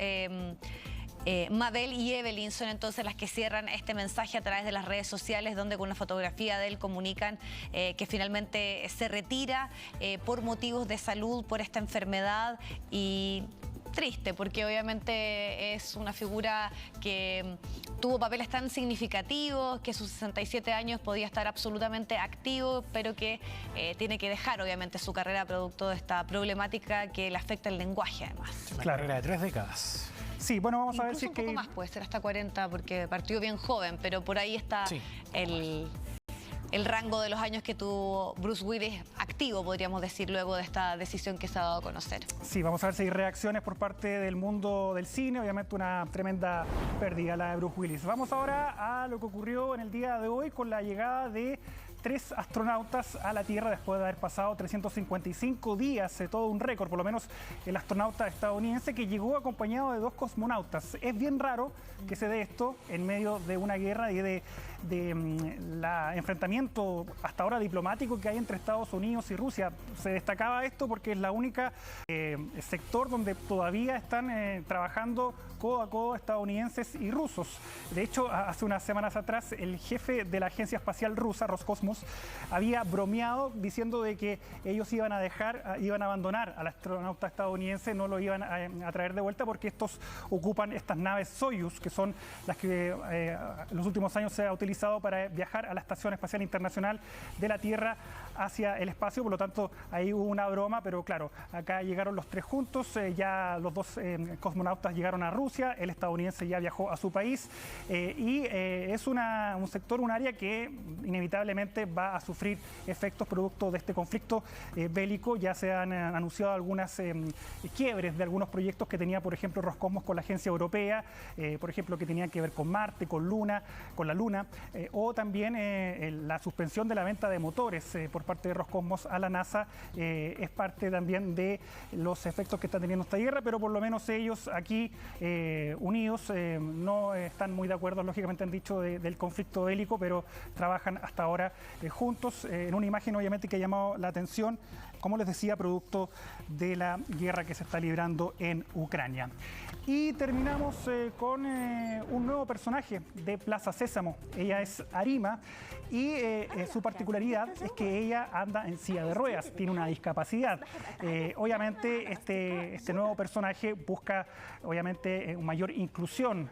Mabel y Evelyn son entonces las que cierran este mensaje a través de las redes sociales, donde con una fotografía de él comunican que finalmente se retira por motivos de salud, por esta enfermedad. Y triste, porque obviamente es una figura que tuvo papeles tan significativos, que a sus 67 años podía estar absolutamente activo, pero que tiene que dejar obviamente su carrera producto de esta problemática que le afecta el lenguaje, además. Una carrera de 3 décadas. Sí, bueno, vamos a ver si es que... un poco más, puede ser hasta 40, porque partió bien joven, pero por ahí está el rango de los años que tuvo Bruce Willis activo, podríamos decir, luego de esta decisión que se ha dado a conocer. Sí, vamos a ver si hay reacciones por parte del mundo del cine. Obviamente una tremenda pérdida la de Bruce Willis. Vamos ahora a lo que ocurrió en el día de hoy con la llegada de 3 astronautas a la Tierra después de haber pasado 355 días, todo un récord, por lo menos el astronauta estadounidense que llegó acompañado de 2 cosmonautas. Es bien raro que se dé esto en medio de una guerra y de enfrentamiento hasta ahora diplomático que hay entre Estados Unidos y Rusia. Se destacaba esto porque es la única sector donde todavía están trabajando codo a codo estadounidenses y rusos. De hecho, hace unas semanas atrás, el jefe de la agencia espacial rusa, Roscosmos, había bromeado diciendo de que ellos iban a abandonar al astronauta estadounidense, no lo iban a traer de vuelta, porque estos ocupan estas naves Soyuz, que son las que en los últimos años se ha utilizado para viajar a la Estación Espacial Internacional de la Tierra hacia el espacio. Por lo tanto, ahí hubo una broma, pero claro, acá llegaron los 3 juntos, ya los 2 cosmonautas llegaron a Rusia, el estadounidense ya viajó a su país, y es un sector, un área que inevitablemente va a sufrir efectos producto de este conflicto bélico. Ya se han anunciado algunas quiebres de algunos proyectos que tenía, por ejemplo, Roscosmos con la agencia europea, por ejemplo, que tenían que ver con Marte, con la Luna, o también la suspensión de la venta de motores por parte de Roscosmos a la NASA es parte también de los efectos que está teniendo esta guerra, pero por lo menos ellos aquí unidos no están muy de acuerdo, lógicamente han dicho del conflicto bélico, pero trabajan hasta ahora juntos en una imagen obviamente que ha llamado la atención, como les decía, producto de la guerra que se está librando en Ucrania. Y terminamos con un nuevo personaje de Plaza Sésamo. Ella es Arima y su particularidad es que ella anda en silla de ruedas, tiene una discapacidad. Obviamente este nuevo personaje busca obviamente mayor inclusión,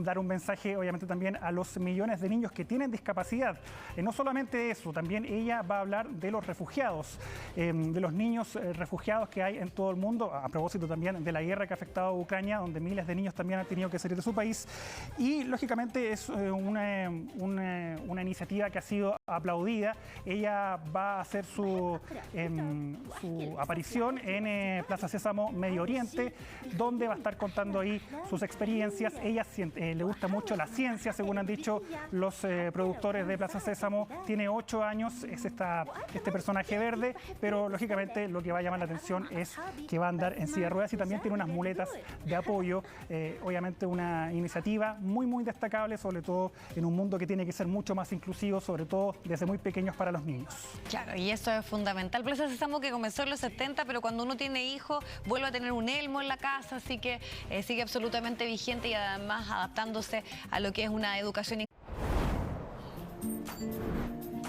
dar un mensaje obviamente también a los millones de niños que tienen discapacidad. No solamente eso, también ella va a hablar de los refugiados, de los niños refugiados que hay en todo el mundo, a propósito también de la guerra que ha afectado a Ucrania, donde miles de niños también han tenido que salir de su país. Y lógicamente es una iniciativa que ha sido aplaudida. Ella va a hacer su aparición en Plaza Sésamo Medio Oriente, donde va a estar contando ahí sus experiencias. Ella le gusta mucho la ciencia, según han dicho los productores de Plaza Sésamo. Tiene 8 años, es este personaje verde, pero lógicamente lo que va a llamar la atención es que va a andar en silla de ruedas y también tiene unas muletas de apoyo. Obviamente una iniciativa muy destacable, sobre todo en un mundo que tiene que ser mucho más inclusivo, sobre todo desde muy pequeños para los niños. Claro, y eso es fundamental. Plaza Sésamo que comenzó en los 70, pero cuando uno tiene hijos vuelve a tener un elmo en la casa, así que sigue absolutamente vigente y además adaptándose a lo que es una educación.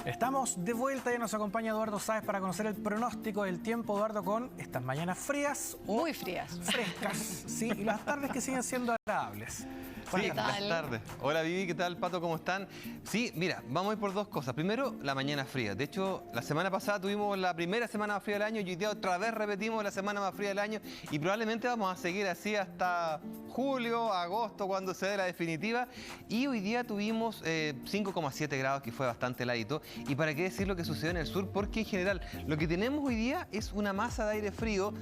Estamos de vuelta, ya nos acompaña Eduardo Sáez para conocer el pronóstico del tiempo, Eduardo, con estas mañanas frías o muy frías, frescas, sí, y las tardes que siguen siendo agradables. Sí, buenas tardes. Hola Vivi, ¿qué tal, Pato? ¿Cómo están? Sí, mira, vamos a ir por dos cosas. Primero, la mañana fría. De hecho, la semana pasada tuvimos la primera semana más fría del año y hoy día otra vez repetimos la semana más fría del año y probablemente vamos a seguir así hasta julio, agosto, cuando se dé la definitiva. Y hoy día tuvimos 5,7 grados, que fue bastante heladito. Y para qué decir lo que sucedió en el sur, porque en general lo que tenemos hoy día es una masa de aire frío.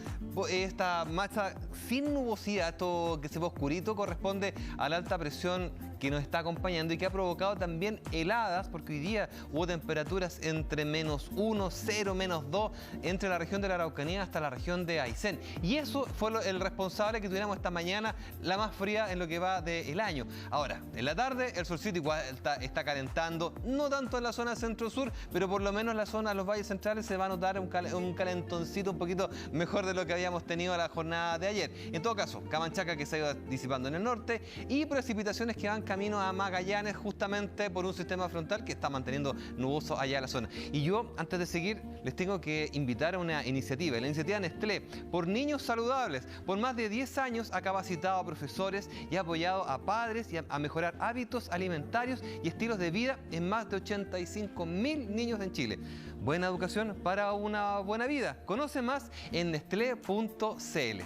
Esta masa sin nubosidad, todo que se ve oscurito, corresponde a la alta presión que nos está acompañando y que ha provocado también heladas, porque hoy día hubo temperaturas entre -1, 0, -2, entre la región de la Araucanía hasta la región de Aysén. Y eso fue el responsable que tuviéramos esta mañana, la más fría en lo que va del año. Ahora, en la tarde el solcito igual está calentando, no tanto en la zona centro-sur, pero por lo menos en la zona de los valles centrales se va a notar un calentoncito un poquito mejor de lo que habíamos tenido la jornada de ayer. En todo caso, Camanchaca que se ha ido disipando en el norte y precipitaciones que van camino a Magallanes justamente por un sistema frontal que está manteniendo nuboso allá la zona. Y yo, antes de seguir, les tengo que invitar a una iniciativa. La iniciativa Nestlé, por niños saludables, por más de 10 años ha capacitado a profesores y ha apoyado a padres a mejorar hábitos alimentarios y estilos de vida en más de 85.000 niños en Chile. Buena educación para una buena vida. Conoce más en nestlé.cl.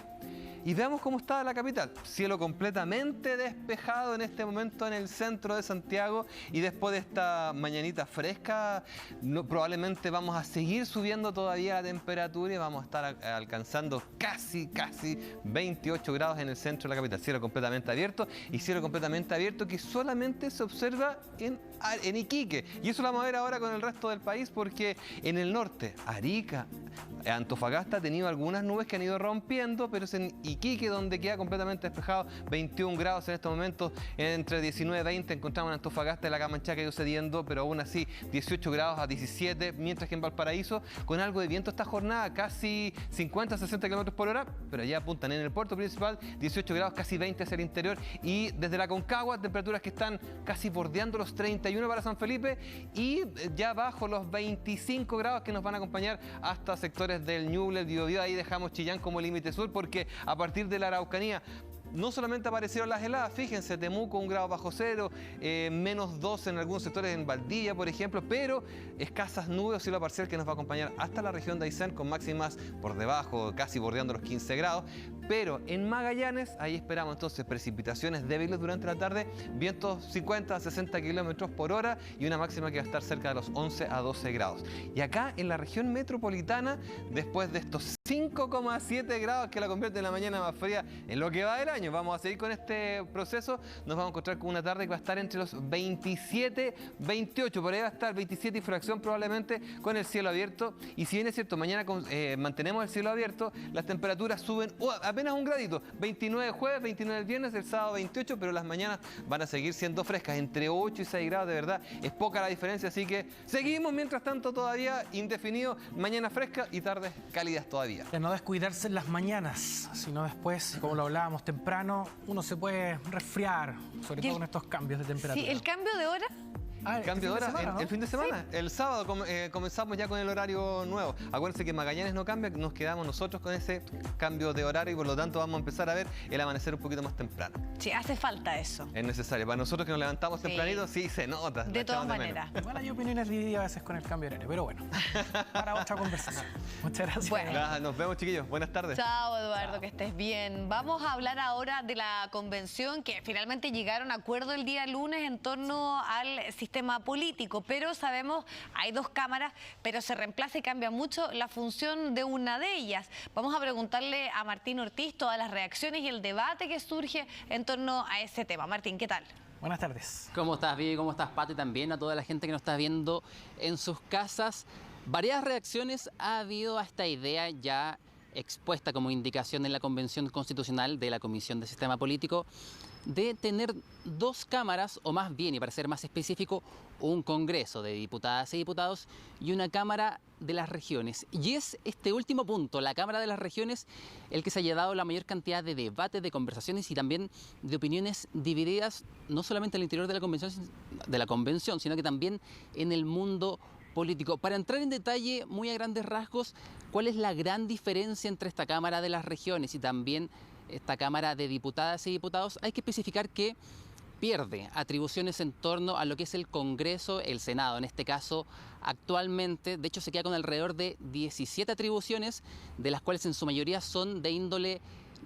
Y veamos cómo está la capital. Cielo completamente despejado en este momento en el centro de Santiago y después de esta mañanita fresca probablemente vamos a seguir subiendo todavía la temperatura y vamos a estar alcanzando casi 28 grados en el centro de la capital. Cielo completamente abierto y cielo completamente abierto que solamente se observa en Iquique. Y eso lo vamos a ver ahora con el resto del país porque en el norte, Arica, Antofagasta ha tenido algunas nubes que han ido rompiendo, pero es en Iquique donde queda completamente despejado, 21 grados en estos momentos, entre 19 y 20 encontramos en Antofagasta y la Camanchaca ha ido cediendo, pero aún así 18 grados a 17, mientras que en Valparaíso con algo de viento esta jornada, casi 50-60 kilómetros por hora, pero allá apuntan en el puerto principal, 18 grados, casi 20 hacia el interior y desde la Concagua temperaturas que están casi bordeando los 31 para San Felipe y ya bajo los 25 grados que nos van a acompañar hasta sectores del Ñuble, el Biobío. Ahí dejamos Chillán como límite sur porque a partir de la Araucanía no solamente aparecieron las heladas, fíjense, Temuco 1 grado bajo cero, -2 en algunos sectores en Valdivia, por ejemplo, pero escasas nubes o cielo parcial que nos va a acompañar hasta la región de Aysén con máximas por debajo, casi bordeando los 15 grados. Pero en Magallanes, ahí esperamos entonces precipitaciones débiles durante la tarde, vientos 50 a 60 kilómetros por hora y una máxima que va a estar cerca de los 11 a 12 grados. Y acá en la región metropolitana, después de estos 5,7 grados que la convierte en la mañana más fría en lo que va del año, vamos a seguir con este proceso, nos vamos a encontrar con una tarde que va a estar entre los 27, 28, por ahí va a estar 27 y fracción probablemente con el cielo abierto. Y si bien es cierto, mañana mantenemos el cielo abierto, las temperaturas suben apenas un gradito, 29 el jueves, 29 el viernes, el sábado 28, pero las mañanas van a seguir siendo frescas, entre 8 y 6 grados, de verdad, es poca la diferencia, así que seguimos mientras tanto todavía indefinido, mañana fresca y tardes cálidas todavía. De no descuidarse en las mañanas, sino después, como lo hablábamos temprano, uno se puede resfriar, sobre todo con estos cambios de temperatura. Sí, el cambio de hora. El cambio de hora, semana, ¿no? el fin de semana. Sí. El sábado comenzamos ya con el horario nuevo. Acuérdense que Magallanes no cambia, nos quedamos nosotros con ese cambio de horario y por lo tanto vamos a empezar a ver el amanecer un poquito más temprano. Sí, hace falta eso. Es necesario. Para nosotros que nos levantamos tempranito, sí se nota. De todas maneras. Igual hay opiniones divididas a veces con el cambio de horario, pero bueno, para otra conversación. Muchas gracias. Bueno. Nos vemos, chiquillos. Buenas tardes. Chao, Eduardo, que estés bien. Vamos a hablar ahora de la convención que finalmente llegaron a acuerdo el día lunes en torno al sistema político. Pero sabemos, hay 2 cámaras, pero se reemplaza y cambia mucho la función de una de ellas. Vamos a preguntarle a Martín Ortiz todas las reacciones y el debate que surge en torno a ese tema. Martín, ¿qué tal? Buenas tardes. ¿Cómo estás, Vivi? ¿Cómo estás, Pato? Y también a toda la gente que nos está viendo en sus casas. Varias reacciones ha habido a esta idea ya expuesta como indicación en la Convención Constitucional de la Comisión de Sistema Político de tener 2 cámaras, o más bien, y para ser más específico, un Congreso de diputadas y diputados y una Cámara de las Regiones. Y es este último punto, la Cámara de las Regiones, el que se haya dado la mayor cantidad de debates, de conversaciones y también de opiniones divididas, no solamente al interior de la convención, sino que también en el mundo político. Para entrar en detalle, muy a grandes rasgos, ¿cuál es la gran diferencia entre esta Cámara de las Regiones y también esta Cámara de Diputadas y Diputados? Hay que especificar que pierde atribuciones en torno a lo que es el Congreso, el Senado. En este caso, actualmente, de hecho, se queda con alrededor de 17 atribuciones, de las cuales en su mayoría son de índole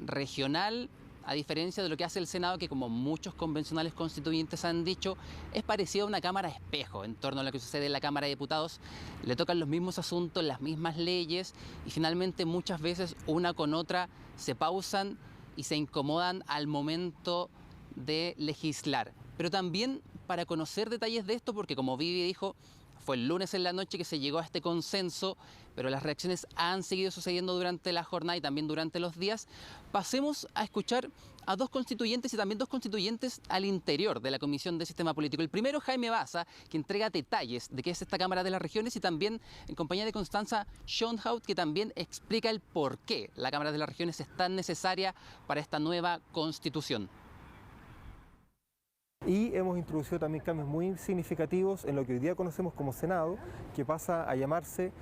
regional, a diferencia de lo que hace el Senado, que como muchos convencionales constituyentes han dicho, es parecido a una cámara espejo en torno a lo que sucede en la Cámara de Diputados. Le tocan los mismos asuntos, las mismas leyes y finalmente muchas veces una con otra se pausan y se incomodan al momento de legislar. Pero también para conocer detalles de esto, porque como Vivi dijo, fue el lunes en la noche que se llegó a este consenso, pero las reacciones han seguido sucediendo durante la jornada y también durante los días. Pasemos a escuchar a dos constituyentes y también dos constituyentes al interior de la Comisión de Sistema Político. El primero, Jaime Baza, que entrega detalles de qué es esta Cámara de las Regiones, y también en compañía de Constanza Schoenhout, que también explica el por qué la Cámara de las Regiones es tan necesaria para esta nueva Constitución. Y hemos introducido también cambios muy significativos en lo que hoy día conocemos como Senado, que pasa a llamarse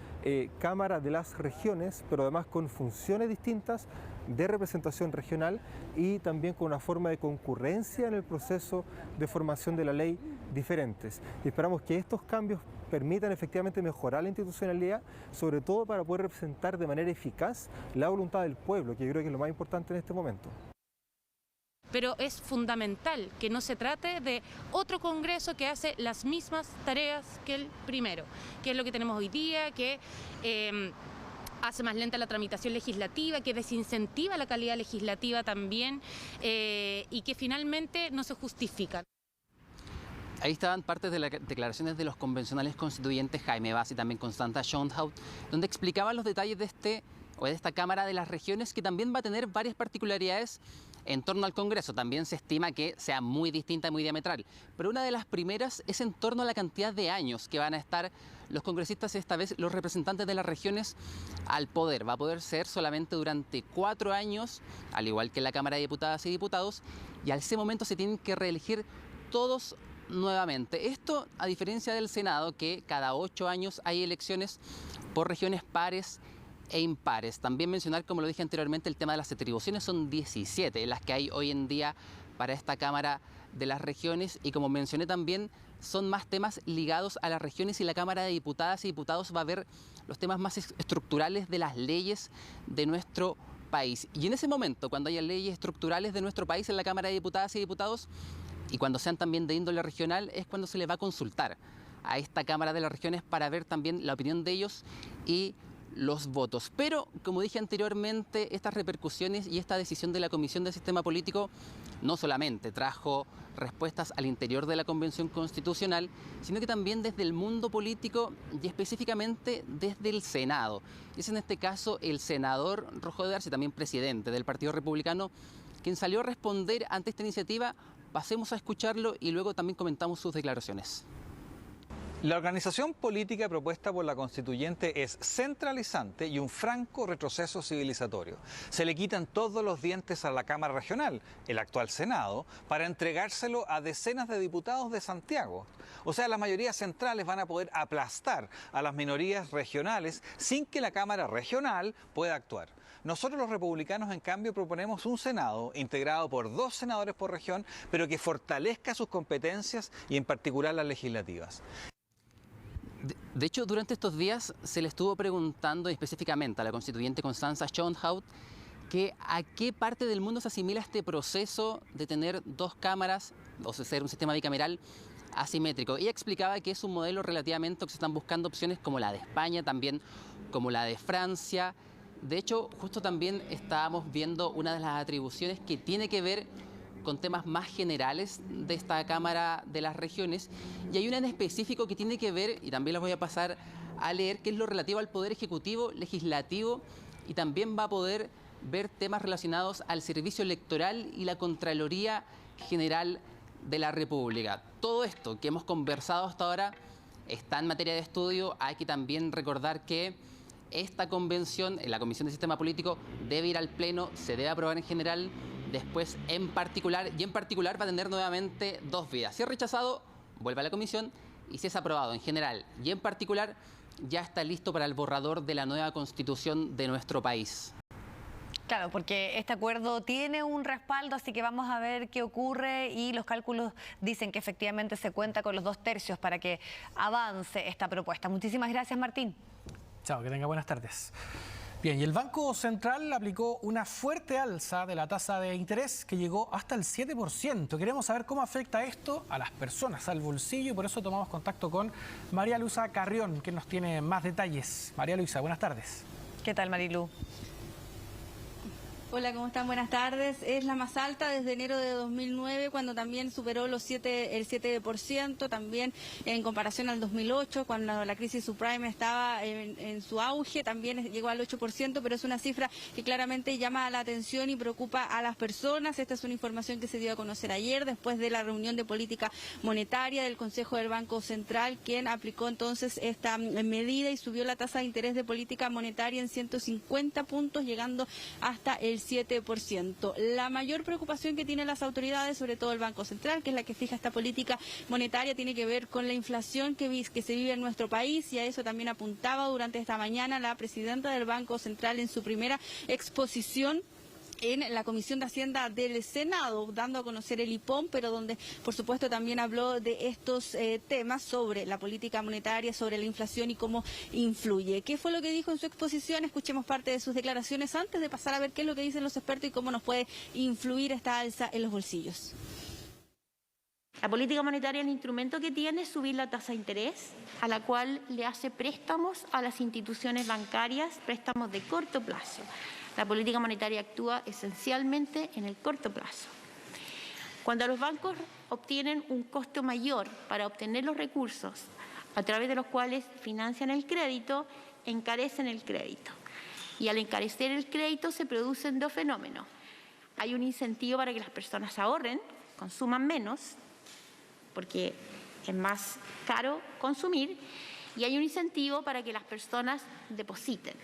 Cámara de las Regiones, pero además con funciones distintas de representación regional y también con una forma de concurrencia en el proceso de formación de la ley diferentes. Y esperamos que estos cambios permitan efectivamente mejorar la institucionalidad, sobre todo para poder representar de manera eficaz la voluntad del pueblo, que yo creo que es lo más importante en este momento. Pero es fundamental que no se trate de otro Congreso que hace las mismas tareas que el primero, que es lo que tenemos hoy día, que hace más lenta la tramitación legislativa, que desincentiva la calidad legislativa también y que finalmente no se justifica. Ahí estaban partes de las declaraciones de los convencionales constituyentes Jaime Baza y también Constanza Schoenhout, donde explicaban los detalles de esta Cámara de las Regiones, que también va a tener varias particularidades en torno al Congreso. También se estima que sea muy distinta y muy diametral. Pero una de las primeras es en torno a la cantidad de años que van a estar los congresistas, esta vez los representantes de las regiones, al poder. Va a poder ser solamente durante 4 años, al igual que en la Cámara de Diputadas y Diputados, y al ese momento se tienen que reelegir todos nuevamente. Esto a diferencia del Senado, que cada 8 años hay elecciones por regiones pares e impares. También mencionar, como lo dije anteriormente, el tema de las atribuciones. Son 17 las que hay hoy en día para esta Cámara de las Regiones, y como mencioné también, son más temas ligados a las regiones, y la Cámara de Diputadas y Diputados va a ver los temas más estructurales de las leyes de nuestro país. Y en ese momento, cuando haya leyes estructurales de nuestro país en la Cámara de Diputadas y Diputados, y cuando sean también de índole regional, es cuando se le va a consultar a esta Cámara de las Regiones para ver también la opinión de ellos y los votos. Pero, como dije anteriormente, estas repercusiones y esta decisión de la Comisión de Sistema Político no solamente trajo respuestas al interior de la Convención Constitucional, sino que también desde el mundo político y específicamente desde el Senado. Es en este caso el senador Rojo de Arce, también presidente del Partido Republicano, quien salió a responder ante esta iniciativa. Pasemos a escucharlo y luego también comentamos sus declaraciones. La organización política propuesta por la constituyente es centralizante y un franco retroceso civilizatorio. Se le quitan todos los dientes a la Cámara Regional, el actual Senado, para entregárselo a decenas de diputados de Santiago. O sea, las mayorías centrales van a poder aplastar a las minorías regionales sin que la Cámara Regional pueda actuar. Nosotros los republicanos, en cambio, proponemos un Senado integrado por 2 senadores por región, pero que fortalezca sus competencias y en particular las legislativas. De hecho, durante estos días se le estuvo preguntando específicamente a la constituyente Constanza Schoenhout que a qué parte del mundo se asimila este proceso de tener 2 cámaras, o sea, ser un sistema bicameral asimétrico. Ella explicaba que es un modelo relativamente que se están buscando opciones como la de España, también como la de Francia. De hecho, justo también estábamos viendo una de las atribuciones que tiene que ver con temas más generales de esta Cámara de las Regiones, y hay una en específico que tiene que ver, y también las voy a pasar a leer, que es lo relativo al Poder Ejecutivo, Legislativo, y también va a poder ver temas relacionados al Servicio Electoral y la Contraloría General de la República. Todo esto que hemos conversado hasta ahora está en materia de estudio. Hay que también recordar que esta convención, la Comisión de Sistema Político, debe ir al Pleno, se debe aprobar en general, después en particular va a tener nuevamente 2 vías. Si es rechazado, vuelve a la comisión, y si es aprobado en general y en particular, ya está listo para el borrador de la nueva constitución de nuestro país. Claro, porque este acuerdo tiene un respaldo, así que vamos a ver qué ocurre y los cálculos dicen que efectivamente se cuenta con los 2/3 para que avance esta propuesta. Muchísimas gracias, Martín. Chao, que tenga buenas tardes. Bien, y el Banco Central aplicó una fuerte alza de la tasa de interés que llegó hasta el 7%. Queremos saber cómo afecta esto a las personas, al bolsillo, y por eso tomamos contacto con María Luisa Carrión, que nos tiene más detalles. María Luisa, buenas tardes. ¿Qué tal, Marilu? Hola, ¿cómo están? Buenas tardes. Es la más alta desde enero de 2009, cuando también superó el 7%, también en comparación al 2008, cuando la crisis subprime estaba en su auge, también llegó al 8%, pero es una cifra que claramente llama la atención y preocupa a las personas. Esta es una información que se dio a conocer ayer, después de la reunión de política monetaria del Consejo del Banco Central, quien aplicó entonces esta medida y subió la tasa de interés de política monetaria en 150 puntos, llegando hasta el 7%. La mayor preocupación que tienen las autoridades, sobre todo el Banco Central, que es la que fija esta política monetaria, tiene que ver con la inflación que se vive en nuestro país, y a eso también apuntaba durante esta mañana la presidenta del Banco Central en su primera exposición en la Comisión de Hacienda del Senado, dando a conocer el IPOM, pero donde por supuesto también habló de estos temas sobre la política monetaria, sobre la inflación y cómo influye. ¿Qué fue lo que dijo en su exposición? Escuchemos parte de sus declaraciones antes de pasar a ver qué es lo que dicen los expertos y cómo nos puede influir esta alza en los bolsillos. La política monetaria, el instrumento que tiene es subir la tasa de interés, a la cual le hace préstamos a las instituciones bancarias, préstamos de corto plazo. La política monetaria actúa esencialmente en el corto plazo. Cuando los bancos obtienen un costo mayor para obtener los recursos a través de los cuales financian el crédito, encarecen el crédito. Y al encarecer el crédito se producen dos fenómenos. Hay un incentivo para que las personas ahorren, consuman menos, porque es más caro consumir, y hay un incentivo para que las personas depositen.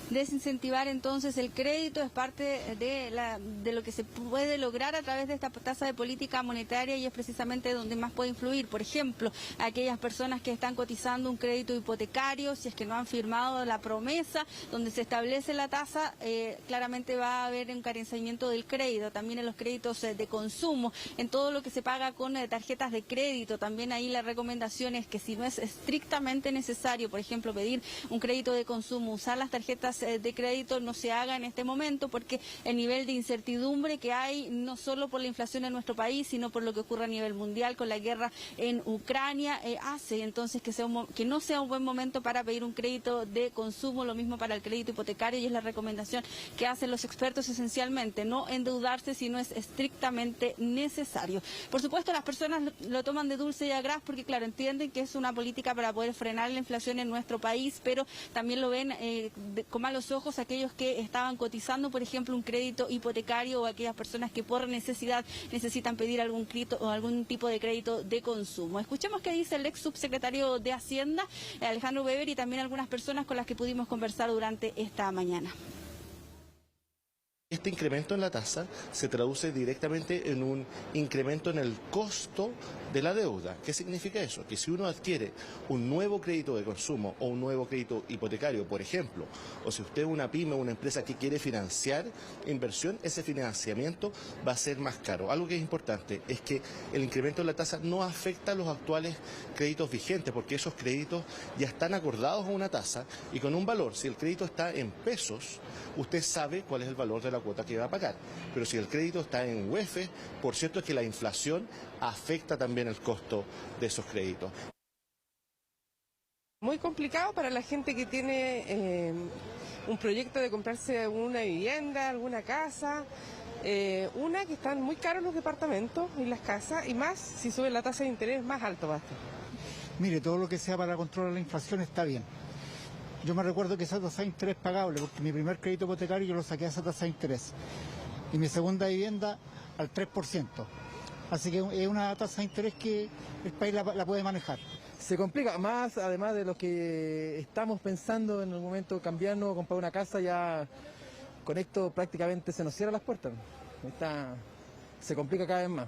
Desincentivar entonces el crédito es parte de lo que se puede lograr a través de esta tasa de política monetaria, y es precisamente donde más puede influir. Por ejemplo, aquellas personas que están cotizando un crédito hipotecario, si es que no han firmado la promesa donde se establece la tasa, claramente va a haber encarecimiento del crédito. También en los créditos de consumo, en todo lo que se paga con tarjetas de crédito, también ahí la recomendación es que si no es estrictamente necesario, por ejemplo, pedir un crédito de consumo, usar las tarjetas de crédito, no se haga en este momento, porque el nivel de incertidumbre que hay, no solo por la inflación en nuestro país, sino por lo que ocurre a nivel mundial con la guerra en Ucrania, hace entonces que no sea un buen momento para pedir un crédito de consumo. Lo mismo para el crédito hipotecario, y es la recomendación que hacen los expertos esencialmente, no endeudarse si no es estrictamente necesario. Por supuesto, las personas lo toman de dulce y a gras, porque claro, entienden que es una política para poder frenar la inflación en nuestro país, pero también lo ven con malos ojos aquellos que estaban cotizando, por ejemplo, un crédito hipotecario, o aquellas personas que por necesidad necesitan pedir algún crédito o algún tipo de crédito de consumo. Escuchemos qué dice el ex subsecretario de Hacienda, Alejandro Weber, y también algunas personas con las que pudimos conversar durante esta mañana. Este incremento en la tasa se traduce directamente en un incremento en el costo de la deuda. ¿Qué significa eso? Que si uno adquiere un nuevo crédito de consumo o un nuevo crédito hipotecario, por ejemplo, o si usted es una pyme o una empresa que quiere financiar inversión, ese financiamiento va a ser más caro. Algo que es importante es que el incremento en la tasa no afecta a los actuales créditos vigentes, porque esos créditos ya están acordados a una tasa y con un valor. Si el crédito está en pesos, usted sabe cuál es el valor de la cuota que va a pagar. Pero si el crédito está en UF, por cierto es que la inflación afecta también el costo de esos créditos. Muy complicado para la gente que tiene un proyecto de comprarse una vivienda, alguna casa. Una, que están muy caros los departamentos y las casas, y más si sube la tasa de interés, más alto va a estar. Mire, todo lo que sea para controlar la inflación está bien. Yo me recuerdo que esa tasa de interés pagable, porque mi primer crédito hipotecario yo lo saqué a esa tasa de interés, y mi segunda vivienda al 3%. Así que es una tasa de interés que el país la puede manejar. Se complica más, además de lo que estamos pensando en el momento cambiarnos, comprar una casa, ya con esto prácticamente se nos cierran las puertas. Se complica cada vez más.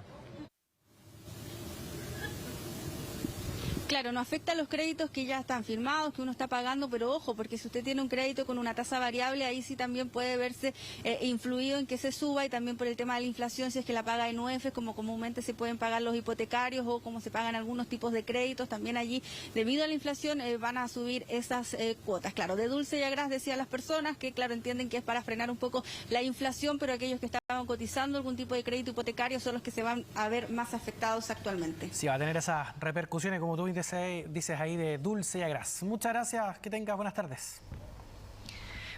Claro, no afecta a los créditos que ya están firmados, que uno está pagando, pero ojo, porque si usted tiene un crédito con una tasa variable, ahí sí también puede verse influido en que se suba, y también por el tema de la inflación, si es que la paga en UEF, como comúnmente se pueden pagar los hipotecarios o como se pagan algunos tipos de créditos, también allí, debido a la inflación, van a subir esas cuotas. Claro, de dulce y a gras decían las personas que, claro, entienden que es para frenar un poco la inflación, pero aquellos que estaban cotizando algún tipo de crédito hipotecario son los que se van a ver más afectados actualmente. Sí, va a tener esas repercusiones, como tú dices ahí, de dulce y a gras. Muchas gracias, que tengas buenas tardes.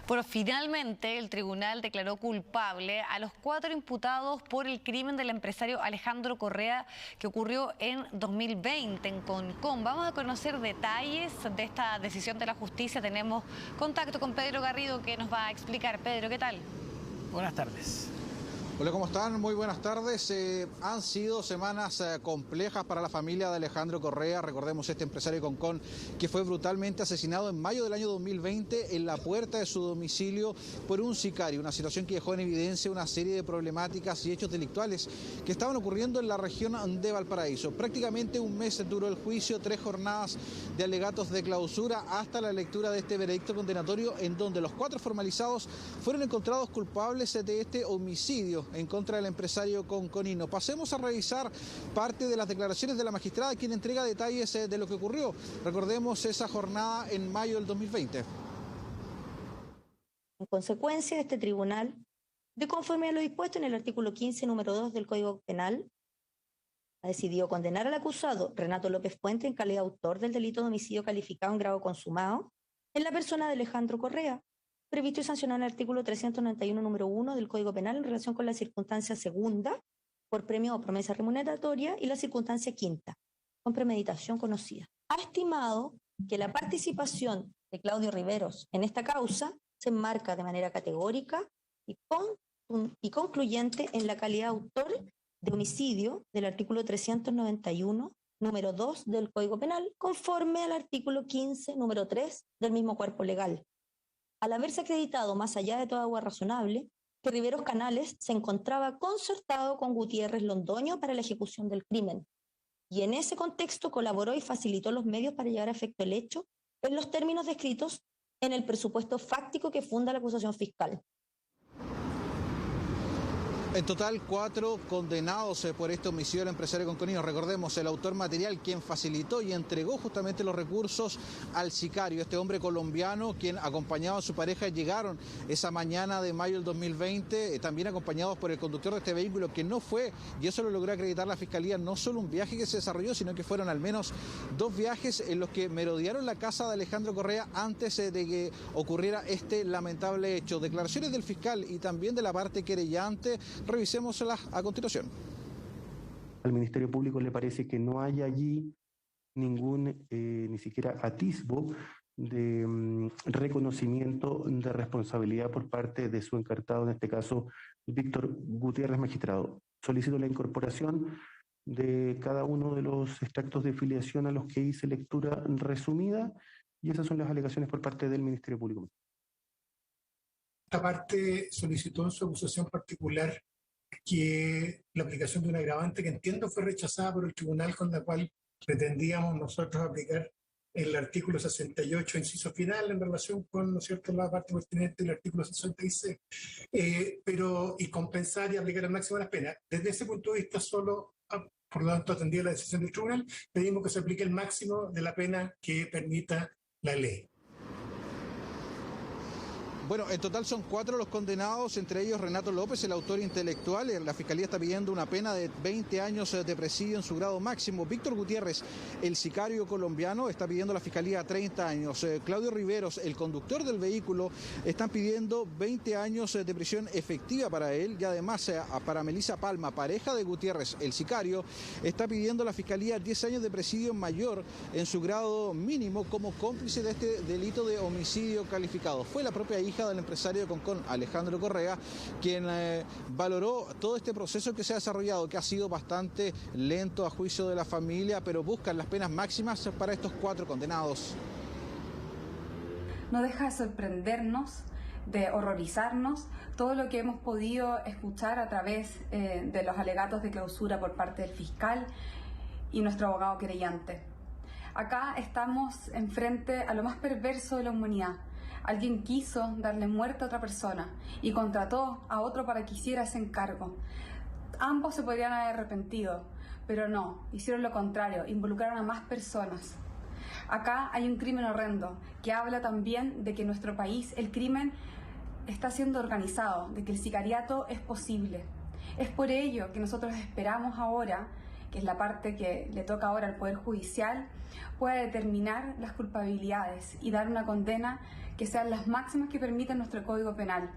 Bueno, finalmente el tribunal declaró culpable a los 4 imputados por el crimen del empresario Alejandro Correa, que ocurrió en 2020 en Concón. Vamos a conocer detalles de esta decisión de la justicia. Tenemos contacto con Pedro Garrido, que nos va a explicar. Pedro, ¿qué tal? Buenas tardes. Hola, ¿cómo están? Muy buenas tardes. Han sido semanas complejas para la familia de Alejandro Correa. Recordemos este empresario de Concón que fue brutalmente asesinado en mayo del año 2020 en la puerta de su domicilio por un sicario. Una situación que dejó en evidencia una serie de problemáticas y hechos delictuales que estaban ocurriendo en la región de Valparaíso. Prácticamente un mes duró el juicio, 3 jornadas de alegatos de clausura hasta la lectura de este veredicto condenatorio, en donde los 4 formalizados fueron encontrados culpables de este homicidio en contra del empresario conconino. Pasemos a revisar parte de las declaraciones de la magistrada, quien entrega detalles de lo que ocurrió. Recordemos esa jornada en mayo del 2020. En consecuencia, este tribunal, de conforme a lo dispuesto en el artículo 15, número 2 del Código Penal, ha decidido condenar al acusado Renato López Puente en calidad de autor del delito de homicidio calificado en grado consumado en la persona de Alejandro Correa, previsto y sancionado en el artículo 391, número 1 del Código Penal en relación con la circunstancia segunda, por premio o promesa remuneratoria, y la circunstancia quinta, con premeditación conocida. Ha estimado que la participación de Claudio Riveros en esta causa se enmarca de manera categórica y concluyente en la calidad de autor de homicidio del artículo 391, número 2 del Código Penal, conforme al artículo 15, número 3 del mismo cuerpo legal, al haberse acreditado más allá de toda agua razonable que Riveros Canales se encontraba concertado con Gutiérrez Londoño para la ejecución del crimen, y en ese contexto colaboró y facilitó los medios para llevar a efecto el hecho en los términos descritos en el presupuesto fáctico que funda la acusación fiscal. En total, 4 condenados por este homicidio del empresario conconino. Recordemos, el autor material quien facilitó y entregó justamente los recursos al sicario, este hombre colombiano, quien acompañado a su pareja llegaron esa mañana de mayo del 2020, también acompañados por el conductor de este vehículo, que no fue, y eso lo logró acreditar la Fiscalía, no solo un viaje que se desarrolló, sino que fueron al menos 2 viajes en los que merodearon la casa de Alejandro Correa antes de que ocurriera este lamentable hecho. Declaraciones del fiscal y también de la parte querellante. Revisémoslas a continuación. Al Ministerio Público le parece que no hay allí ningún, ni siquiera atisbo de reconocimiento de responsabilidad por parte de su encartado, en este caso Víctor Gutiérrez, magistrado. Solicito la incorporación de cada uno de los extractos de filiación a los que hice lectura resumida, y esas son las alegaciones por parte del Ministerio Público. Esta parte solicitó en su acusación particular que la aplicación de un agravante que entiendo fue rechazada por el tribunal, con la cual pretendíamos nosotros aplicar el artículo 68, inciso final, en relación con, ¿no es cierto?, la parte pertinente del artículo 66, y compensar y aplicar al máximo las penas. Desde ese punto de vista solo, por lo tanto, atendía la decisión del tribunal, pedimos que se aplique el máximo de la pena que permita la ley. Bueno, en total son 4 los condenados, entre ellos Renato López, el autor intelectual. La Fiscalía está pidiendo una pena de 20 años de presidio en su grado máximo. Víctor Gutiérrez, el sicario colombiano, está pidiendo a la Fiscalía 30 años. Claudio Riveros, el conductor del vehículo, están pidiendo 20 años de prisión efectiva para él. Y además, para Melissa Palma, pareja de Gutiérrez, el sicario, está pidiendo a la Fiscalía 10 años de presidio mayor en su grado mínimo como cómplice de este delito de homicidio calificado. Fue la propia hija del empresario de Concón, Alejandro Correa, quien valoró todo este proceso que se ha desarrollado, que ha sido bastante lento a juicio de la familia, pero buscan las penas máximas para estos 4 condenados. No deja de sorprendernos, de horrorizarnos, todo lo que hemos podido escuchar a través de los alegatos de clausura por parte del fiscal y nuestro abogado querellante. Acá estamos enfrente a lo más perverso de la humanidad. Alguien quiso darle muerte a otra persona y contrató a otro para que hiciera ese encargo. Ambos se podrían haber arrepentido, pero no, hicieron lo contrario, involucraron a más personas. Acá hay un crimen horrendo que habla también de que en nuestro país el crimen está siendo organizado, de que el sicariato es posible. Es por ello que nosotros esperamos ahora, que es la parte que le toca ahora al Poder Judicial, pueda determinar las culpabilidades y dar una condena que sean las máximas que permita nuestro Código Penal.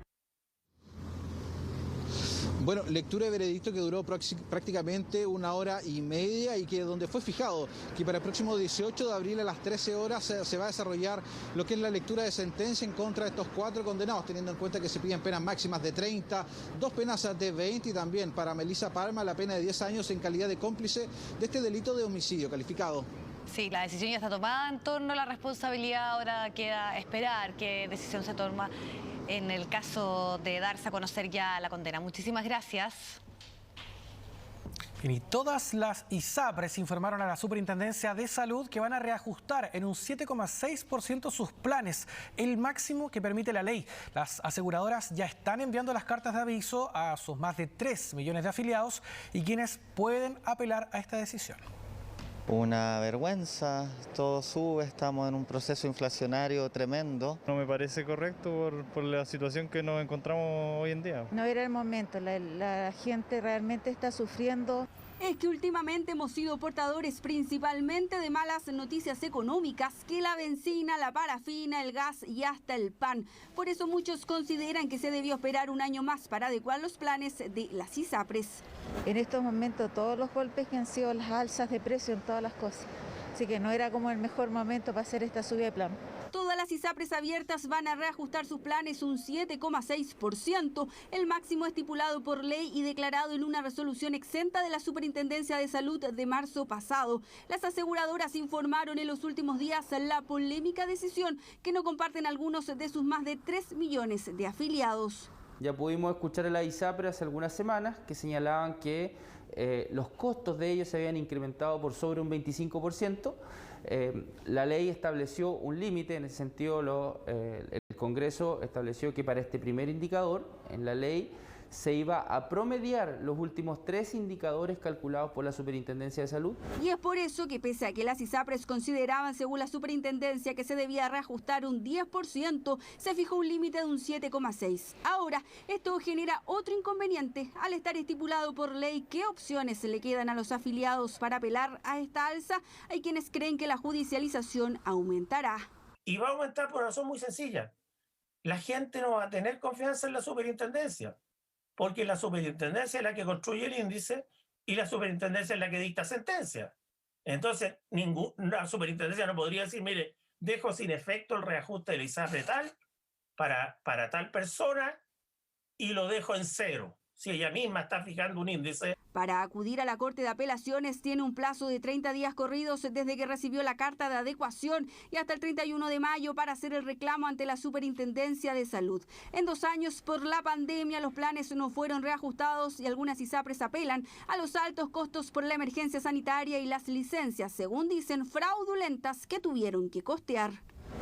Bueno, lectura de veredicto que duró prácticamente 1 hora y media y que donde fue fijado que para el próximo 18 de abril a las 13 horas se va a desarrollar lo que es la lectura de sentencia en contra de estos 4 condenados, teniendo en cuenta que se piden penas máximas de 30, 2 penas de 20 y también para Melissa Palma la pena de 10 años en calidad de cómplice de este delito de homicidio calificado. Sí, la decisión ya está tomada en torno a la responsabilidad. Ahora queda esperar qué decisión se toma en el caso de darse a conocer ya la condena. Muchísimas gracias. Y todas las ISAPRES informaron a la Superintendencia de Salud que van a reajustar en un 7,6% sus planes, el máximo que permite la ley. Las aseguradoras ya están enviando las cartas de aviso a sus más de 3 millones de afiliados y quienes pueden apelar a esta decisión. Una vergüenza, todo sube, estamos en un proceso inflacionario tremendo. No me parece correcto por la situación que nos encontramos hoy en día. No era el momento, la gente realmente está sufriendo. Es que últimamente hemos sido portadores principalmente de malas noticias económicas, que la benzina, la parafina, el gas y hasta el pan. Por eso muchos consideran que se debió esperar un año más para adecuar los planes de las ISAPRES. En estos momentos todos los golpes que han sido las alzas de precio en todas las cosas. Así que no era como el mejor momento para hacer esta subida de plan. Todas las ISAPRES abiertas van a reajustar sus planes un 7,6%, el máximo estipulado por ley y declarado en una resolución exenta de la Superintendencia de Salud de marzo pasado. Las aseguradoras informaron en los últimos días la polémica decisión que no comparten algunos de sus más de 3 millones de afiliados. Ya pudimos escuchar a la ISAPRE hace algunas semanas que señalaban que los costos de ellos se habían incrementado por sobre un 25%. La ley estableció un límite, en ese sentido el Congreso estableció que para este primer indicador en la ley se iba a promediar los últimos 3 indicadores calculados por la Superintendencia de Salud. Y es por eso que pese a que las ISAPRES consideraban, según la Superintendencia, que se debía reajustar un 10%, se fijó un límite de un 7,6%. Ahora, esto genera otro inconveniente. Al estar estipulado por ley qué opciones le quedan a los afiliados para apelar a esta alza, hay quienes creen que la judicialización aumentará. Y va a aumentar por una razón muy sencilla. La gente no va a tener confianza en la Superintendencia, porque la Superintendencia es la que construye el índice y la Superintendencia es la que dicta sentencia. Entonces, la Superintendencia no podría decir, mire, dejo sin efecto el reajuste de la ISAPRE tal para tal persona y lo dejo en 0. Si ella misma está fijando un índice. Para acudir a la Corte de Apelaciones tiene un plazo de 30 días corridos desde que recibió la carta de adecuación y hasta el 31 de mayo para hacer el reclamo ante la Superintendencia de Salud. En 2 años, por la pandemia, los planes no fueron reajustados y algunas ISAPRES apelan a los altos costos por la emergencia sanitaria y las licencias, según dicen, fraudulentas que tuvieron que costear.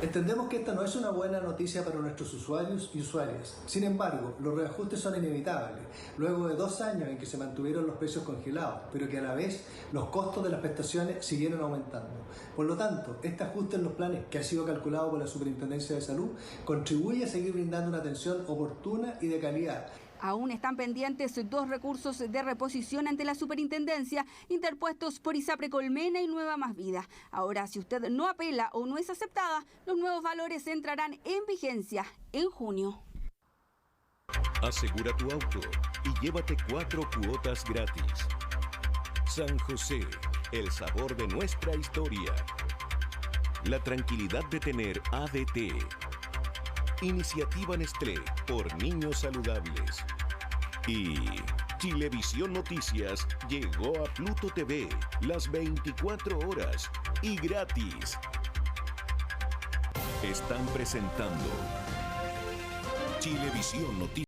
Entendemos que esta no es una buena noticia para nuestros usuarios y usuarias. Sin embargo, los reajustes son inevitables, luego de 2 años en que se mantuvieron los precios congelados, pero que a la vez los costos de las prestaciones siguieron aumentando. Por lo tanto, este ajuste en los planes que ha sido calculado por la Superintendencia de Salud contribuye a seguir brindando una atención oportuna y de calidad. Aún están pendientes 2 recursos de reposición ante la Superintendencia interpuestos por ISAPRE Colmena y Nueva Más Vida. Ahora, si usted no apela o no es aceptada, los nuevos valores entrarán en vigencia en junio. Asegura tu auto y llévate 4 cuotas gratis. San José, el sabor de nuestra historia. La tranquilidad de tener ADT. Iniciativa Nestlé por niños saludables. Y Chilevisión Noticias llegó a Pluto TV las 24 horas y gratis. Están presentando Chilevisión Noticias.